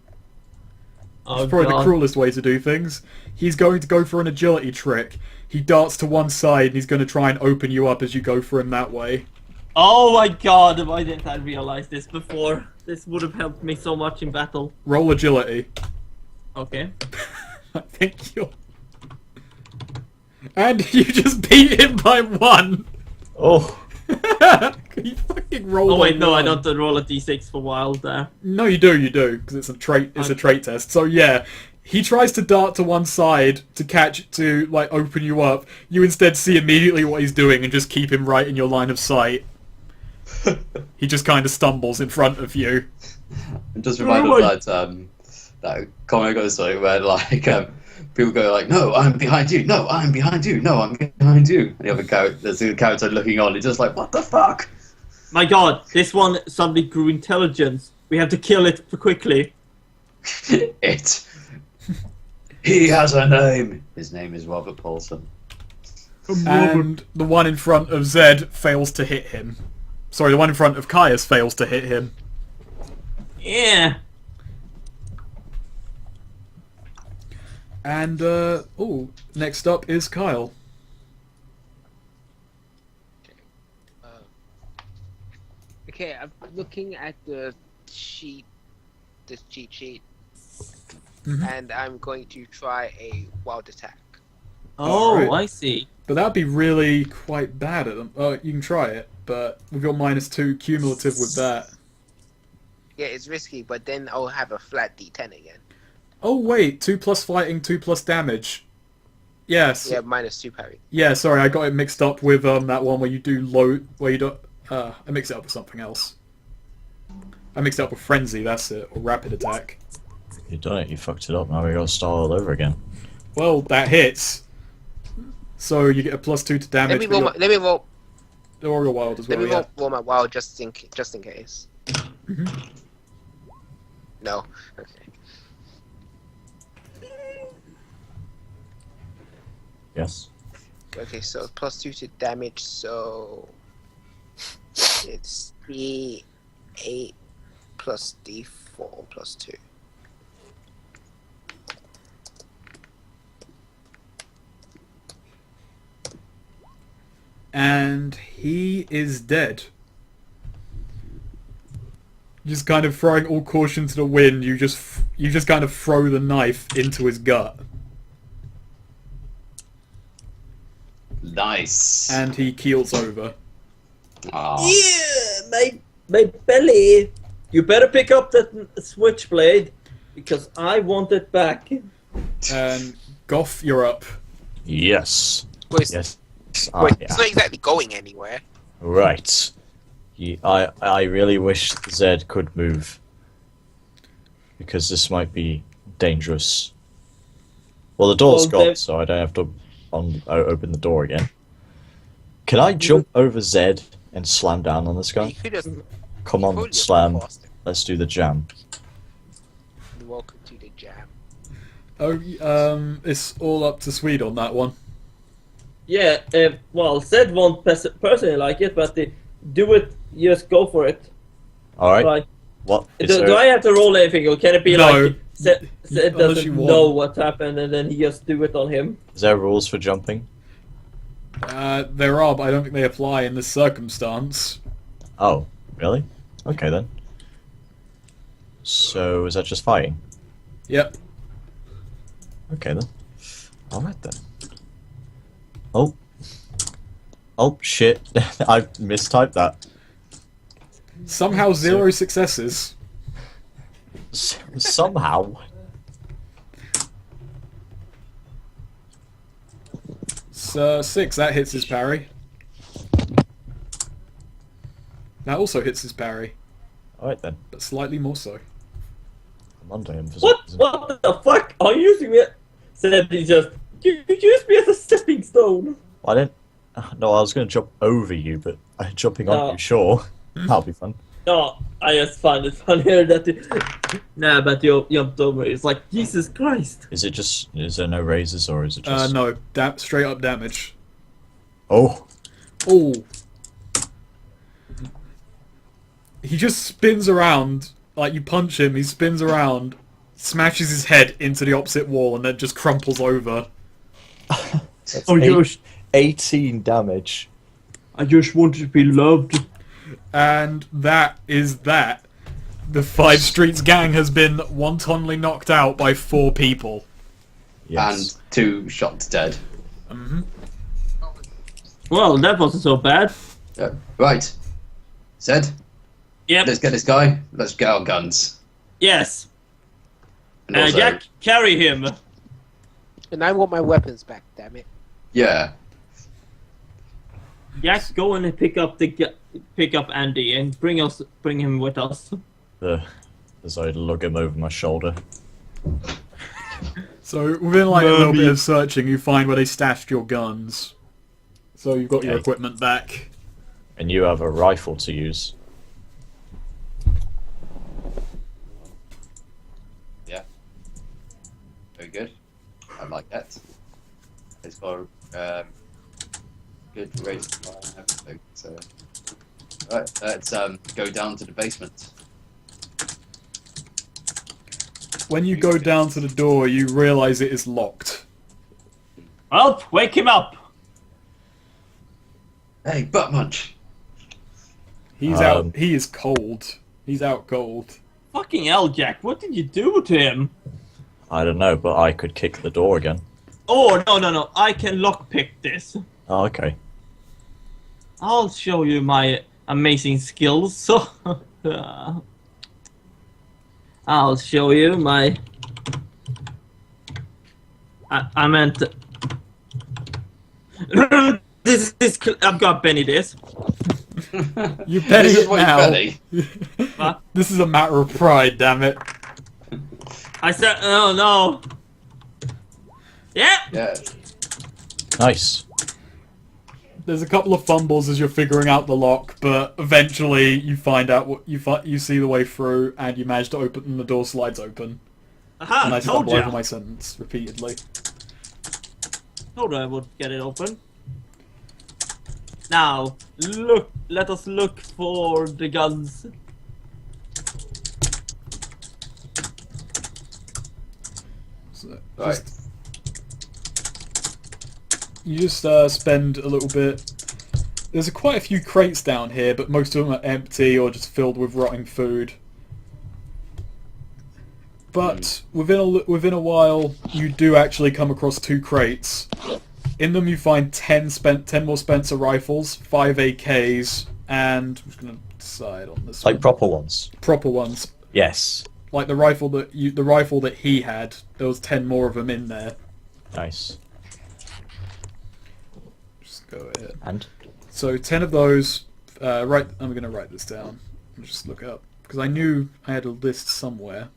Oh, It's probably God. the cruelest way to do things. He's going to go for an agility trick. He darts to one side and he's going to try and open you up as you go for him that way. Oh my God, why didn't I realize this before? This would have helped me so much in battle. Roll agility. Okay. I think you'll... And you just beat him by 1! Oh, You fucking roll Oh wait, by no, I 1. don't roll a d6 for wild there. No, you do, because it's a trait. It's a trait test. So yeah, he tries to dart to one side to like open you up. You instead see immediately what he's doing and just keep him right in your line of sight. He just kind of stumbles in front of you. I'm just reminded of that comic or something where like people go like, "No, I'm behind you. No, I'm behind you. No, I'm behind you." And the other character, there's a character looking on. He's just like, "What the fuck?" My God, this one suddenly grew intelligence. We have to kill it quickly. It. He has a name. His name is Robert Paulson. And the one in front of Zed fails to hit him. Sorry, the one in front of Caius fails to hit him. Yeah. And, next up is Kyle. Okay, I'm looking at the cheat sheet, and I'm going to try a wild attack. Oh, Alright. I see. But that'd be really quite bad at them. You can try it, but with your -2 cumulative with that. Yeah, it's risky, but then I'll have a flat D10 again. Oh wait, 2 plus fighting, 2 plus damage. Yes. Yeah, -2 parry. Yeah, sorry, I got it mixed up with that one where you do low, where you do. I mixed it up with something else. I mixed it up with frenzy. That's it, or rapid attack. You done it. You fucked it up. Now we gotta start all over again. Well, that hits. So you get a +2 to damage. Let me roll. Or your wild as well. Let me Yeah. roll my wild just in case. No. Okay. Yes. Okay, so +2 to damage. So it's D8 plus D4 plus 2. And he is dead. Just kind of throwing all caution to the wind, you just kind of throw the knife into his gut. Nice. And he keels over. Aw. Yeah, my belly. You better pick up that switchblade because I want it back. And Goth, you're up. Yes. Wait, Yes. wait, it's not exactly going anywhere. Right. I really wish Zed could move. Because this might be dangerous. Well, the door's Well, gone, so I don't have to open the door again. Can I jump over Zed and slam down on this You guy? could just Come on, hold slam. yourself faster. Let's do the jam. Welcome to the jam. Oh, it's all up to Swede on that one. Yeah, well, Zed won't personally like it, but do it, just go for it. Alright. Right. What? Do I have to roll anything, or can it be No. like Zed Unless doesn't you want. know what happened and then he just do it on him? Is there rules for jumping? There are, but I don't think they apply in this circumstance. Oh, really? Okay then. So, is that just fighting? Yep. Okay then. Alright then. Oh. Oh, shit. I mistyped that. Somehow 0 successes. Somehow. So 6, that hits his parry. That also hits his parry, Alright then. but slightly more so. I'm under him for some What? reason. What the fuck? Are you using me? Zed, he just... You used me as a stepping stone. I didn't... No, I was going to jump over you, but jumping on No. you, sure. That'll be fun. No, I just find it funnier that Nah, but you jumped over. It's like, Jesus Christ. Is it just... Is there no raises, or is it just... No, straight up damage. Oh! Oh. He just spins around, like you punch him, he spins around, smashes his head into the opposite wall, and then just crumples over. Oh, gosh. 18 damage. I just wanted to be loved. And that is that. The Five Streets gang has been wantonly knocked out by 4 people. Yes. And 2 shot dead. Well, that wasn't so bad. Right. Zed, Yep. let's get this guy. Let's get our guns. Yes. And also, Jack, carry him. And I want my weapons back, damn it. yeah. Jack, go and pick up Andy and bring him with us. As I lug him over my shoulder. So within like a little bit of searching, you find where they stashed your guns. So you've got your Okay. equipment back. And you have a rifle to use. Yeah. Very good. I like that. It's got good race and everything. So, right, let's go down to the basement. When you go down to the door, you realise it is locked. Well, wake him up. Hey, butt munch. He's out. He is cold. He's out cold. Fucking hell, Jack. What did you do to him? I don't know, but I could kick the door again. Oh, no. I can lockpick this. Oh, okay. I'll show you my amazing skills. So, I'll show you my. I meant. This. I've got Benny this. You Benny This is it what you now. Benny. What? This is a matter of pride, damn it. I said, oh no. Yeah. Yeah. Nice. There's a couple of fumbles as you're figuring out the lock, but eventually you find out what you see the way through, and you manage to open, and the door slides open. Aha, And I told stumble over you. my sentence repeatedly. Told I would get it open. Now, look. Let us look for the guns. So Right. you just spend a little bit. There's quite a few crates down here, but most of them are empty or just filled with rotting food. But within a while, you do actually come across 2 crates. In them, you find 10 more Spencer rifles, 5 AKs, and I'm just gonna decide on this Like one. proper ones. Proper ones, Yes. like the rifle that he had. There was 10 more of them in there. Nice. Just go ahead. And? So 10 of those. I'm gonna write this down. I'll just look up because I knew I had a list somewhere,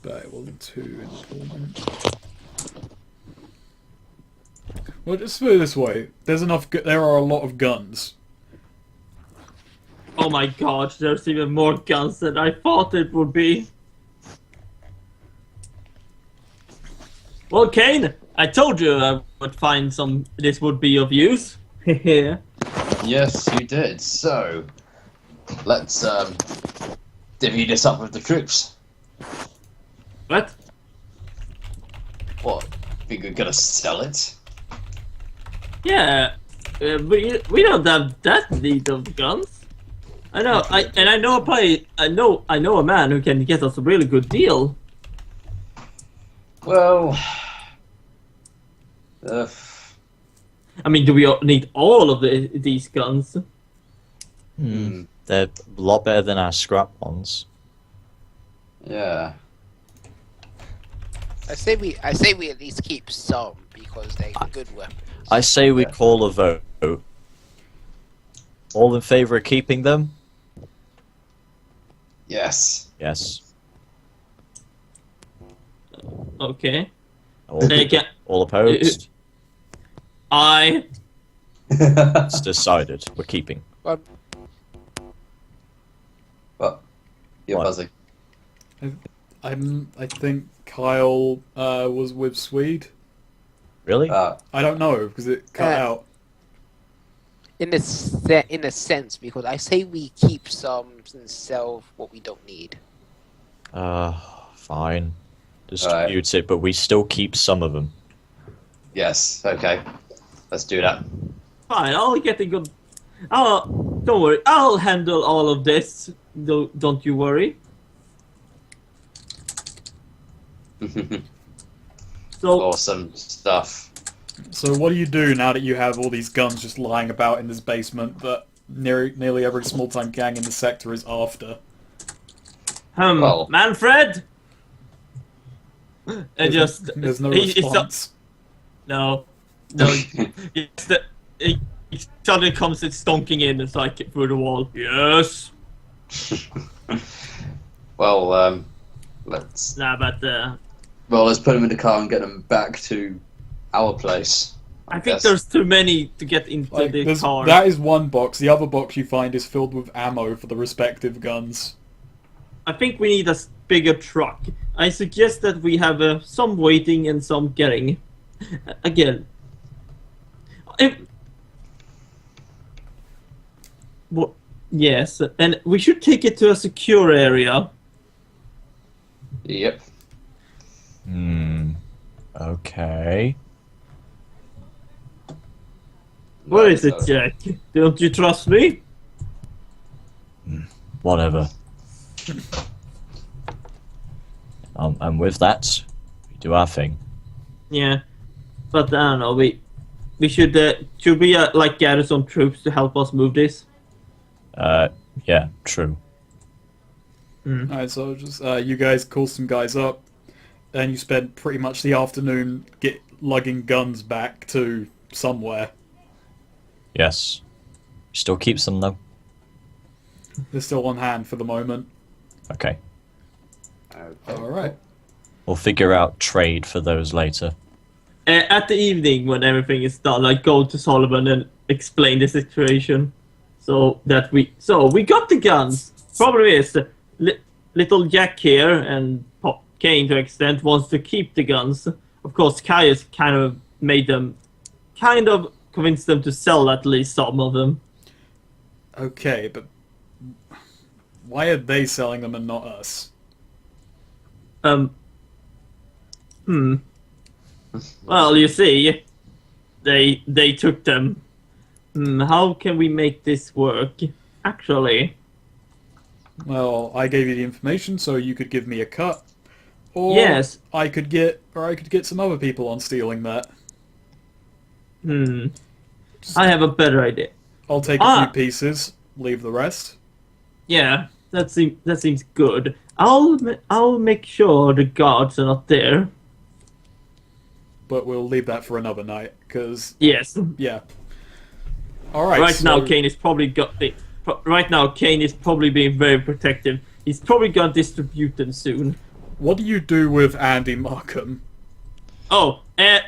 but it wasn't too important. Well, just put it this way: there are a lot of guns. Oh my god, there's even more guns than I thought it would be. Well, Cain, I told you I would find this would be of use. Yeah. Yes, you did. So, let's divvy this up with the troops. What? What? Think we're gonna sell it? Yeah, we don't have that need of guns. I know, I know a man who can get us a really good deal. Well, I mean, do we need all of these guns? They're a lot better than our scrap ones. yeah. I say we at least keep some because they're good weapons. I say we call a vote. All in favour of keeping them? Yes. Yes. Okay. All, They can. all opposed? It's decided. We're keeping. What? You're What? buzzing. I think Kyle was with Swede. Really? I don't know because it cut out. In a sense, because I say we keep some and sell what we don't need. Fine. Distribute it, but we still keep some of them. Yes. Okay. Let's do that. Fine, I'll get a good. Don't worry, I'll handle all of this. Don't you worry. So Awesome stuff. So what do you do now that you have all these guns just lying about in this basement that nearly every small-time gang in the sector is after? Well- Manfred. And just There's no he- response. no. It's he suddenly comes stonking in. It's like through the wall. Yes. Well, let's. Nah, but Well, let's put them in the car and get them back to our place. I think guess. there's too many to get into Like, the car. that is one box. The other box you find is filled with ammo for the respective guns. I think we need a bigger truck. I suggest that we have some waiting and some getting. Again. Well, yes, and we should take it to a secure area. Yep. Okay. What is it, Jack? Don't you trust me? Whatever. And with that, we do our thing. Yeah, but I don't know. We should we like gather some troops to help us move this? Yeah, true. Alright, so just you guys call some guys up, and you spend pretty much the afternoon lugging guns back to somewhere. Yes. Still keeps them though. They're still on hand for the moment. Okay. Alright. We'll figure out trade for those later. At the evening, when everything is done, I go to Solomon and explain the situation. So we got the guns. Problem is, little Jack here and Cain to an extent wants to keep the guns. Of course, Caius kind of convinced them to sell at least some of them. Okay, but why are they selling them and not us? Well, you see, they took them. How can we make this work? Actually, Well, I gave you the information so you could give me a cut. Or yes. I could get some other people on stealing that. I have a better idea. I'll take a few pieces, leave the rest. Yeah, that seems good. I'll make sure the guards are not there. But we'll leave that for another night, because Yes. yeah. All right. Right now, Cain is probably being very protective. He's probably gonna distribute them soon. What do you do with Andy Markham? Oh, I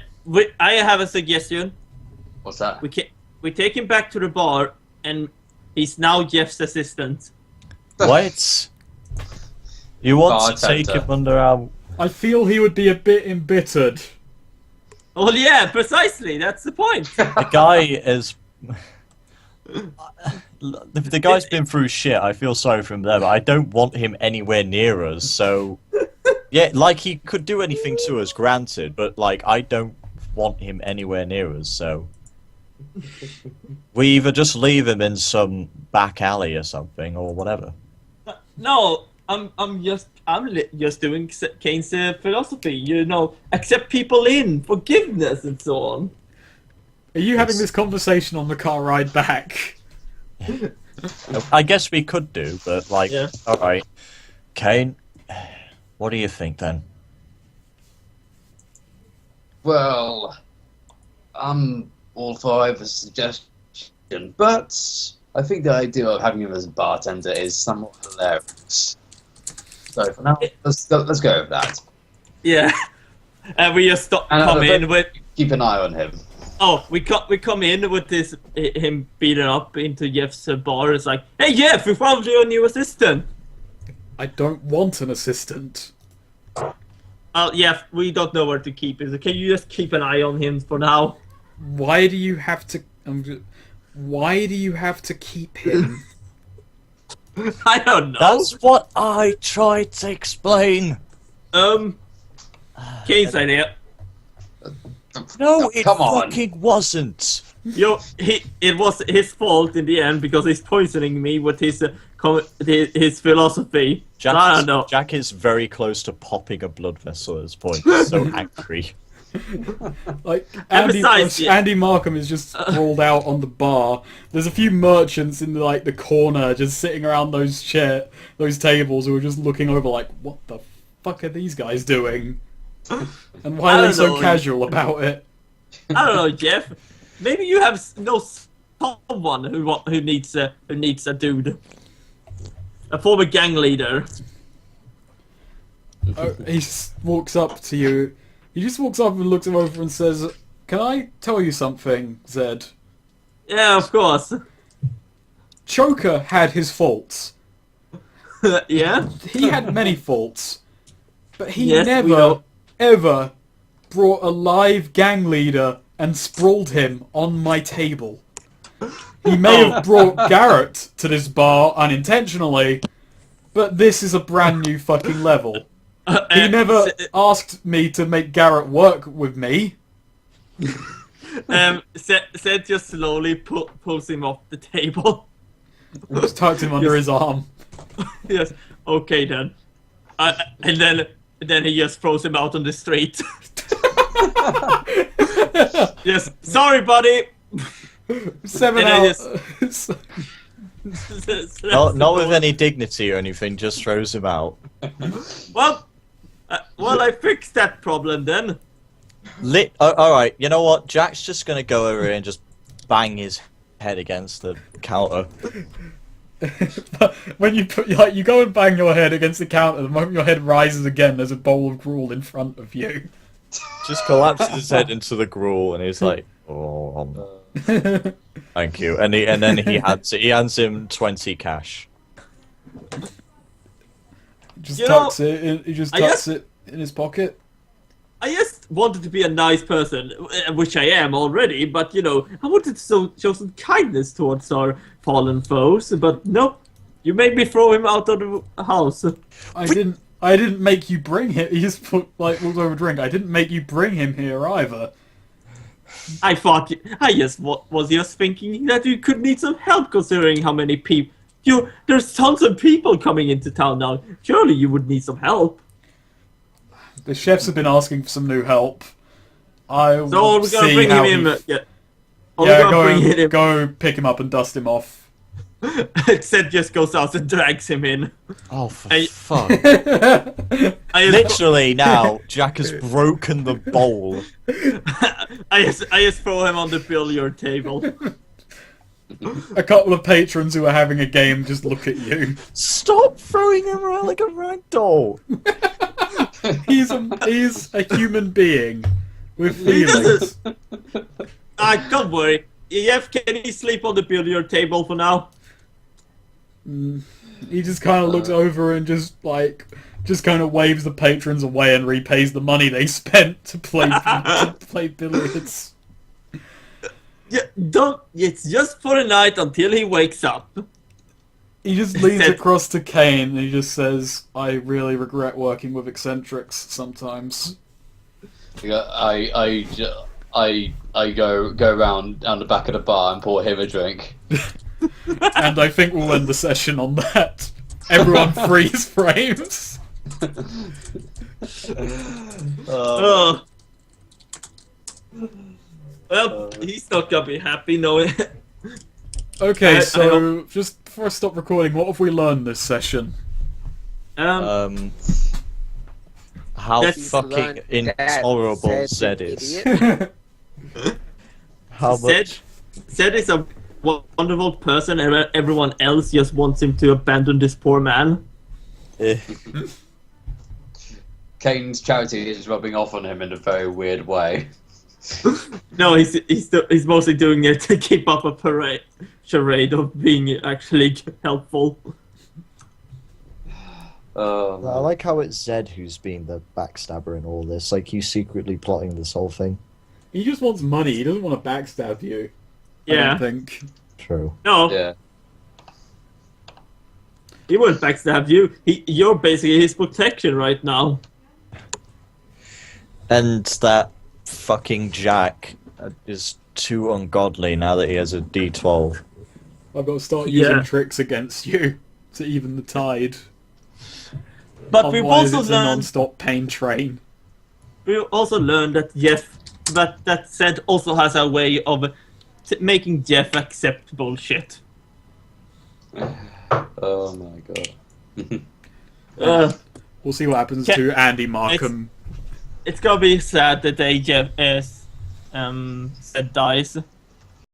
have a suggestion. What's that? We take him back to the bar, and he's now Jeff's assistant. What? You want to take Bartender. him under our... I feel he would be a bit embittered. Well, yeah, precisely. That's the point. The guy is... The guy's been through shit. I feel sorry for him there, but I don't want him anywhere near us, so... Yeah, like, he could do anything to us, granted, but, like, I don't want him anywhere near us, so... We either just leave him in some back alley or something, or whatever. No, I'm just doing Cain's philosophy. You know, accept people in, forgiveness, and so on. Are you having this conversation on the car ride back? I guess we could do, but, like, Yeah. alright. Cain, what do you think, then? Well, I'm all for either suggestion, but I think the idea of having him as a bartender is somewhat hilarious. So for now, let's go with that. Yeah, and we just come in with. Keep an eye on him. Oh, we come in with him beaten up into Jeff's bar. It's like, hey Jeff, we found your new assistant. I don't want an assistant. Jeff, we don't know where to keep him. So can you just keep an eye on him for now? Why do you have to? Why do you have to keep him? I don't know. That's what I tried to explain. Cain's idea. No, it Come on. fucking wasn't. It was his fault in the end because he's poisoning me with his philosophy. I don't know. Jack is very close to popping a blood vessel at this point. He's so angry. Like besides, Andy Markham is just sprawled out on the bar. There's a few merchants in the corner just sitting around those tables who are just looking over like, what the fuck are these guys doing? And why are they so casual about it? I don't know, Jeff. Maybe you have someone who needs a dude, a former gang leader. He walks up to you. He just walks up and looks him over and says, "Can I tell you something, Zed? Yeah, of course. Choker had his faults. Yeah? He had many faults. But he Yes, we never, know. ever brought a live gang leader and sprawled him on my table. He may have brought Garrot to this bar unintentionally, but this is a brand new fucking level. He never asked me to make Garrot work with me." Seth just slowly pulls him off the table. Just tucked him under his arm. Yes, okay then. And then he just throws him out on the street. Yes, sorry, buddy. 7 And I hours. Not with any dignity or anything, just throws him out. Well, I fixed that problem then. Alright, you know what? Jack's just gonna go over here and just bang his head against the counter. When you you go and bang your head against the counter, the moment your head rises again, there's a bowl of gruel in front of you. Just collapses his head into the gruel, and he's like, "Oh, thank you." And then he hands him 20 cash. Just You tucks know, it. He just I tucks guess- it in his pocket. I just wanted to be a nice person, which I am already, but you know, I wanted to show some kindness towards our fallen foes, but nope, you made me throw him out of the house. I didn't make you bring him. He just walked over a drink. I didn't make you bring him here either. I just was just thinking that you could need some help considering how many people. There's tons of people coming into town now. Surely you would need some help. The chefs have been asking for some new help. I will So we're gonna see bring how him he... in. We're gonna bring him. go pick him up and dust him off. Seth just goes out and drags him in. Oh, for I- fuck. I just, Literally now, Jack has broken the bowl. I just throw him on the billiard table. A couple of patrons who are having a game just look at you. Stop throwing him around like a rag doll. He's a human being with He feelings. Don't worry. Jeff, can he sleep on the billiard table for now? He just kind of looks over and just kind of waves the patrons away and repays the money they spent to play billiards. Yeah, don't. It's just for the night until he wakes up. He just leans across to Cain and he just says, "I really regret working with eccentrics sometimes." Yeah, I go around down the back of the bar and pour him a drink. And I think we'll end the session on that. Everyone freeze frames. Oh. Well, he's not gonna be happy knowing. Okay, I so just before I stop recording, what have we learned this session? How That's fucking intolerable Zed is. How Zed, much? Zed is a wonderful person, and everyone else just wants him to abandon this poor man. Kane's charity is rubbing off on him in a very weird way. No, he's mostly doing it to keep up a charade of being actually helpful. I like how it's Zed who's been the backstabber in all this. Like, he's secretly plotting this whole thing. He just wants money. He doesn't want to backstab you. I Yeah. don't think. True. No, Yeah. he won't backstab you. You're basically his protection right now. And that fucking Jack is too ungodly now that he has a D12. I've got to start using Yeah. tricks against you to even the tide. But we've Otherwise also it's a learned. non-stop pain train. We also learned that that Zed also has a way of making Jeff accept bullshit. Oh my god. We'll see what happens Ca- to Andy Markham. It's gonna be sad the day Jeff Zed dies.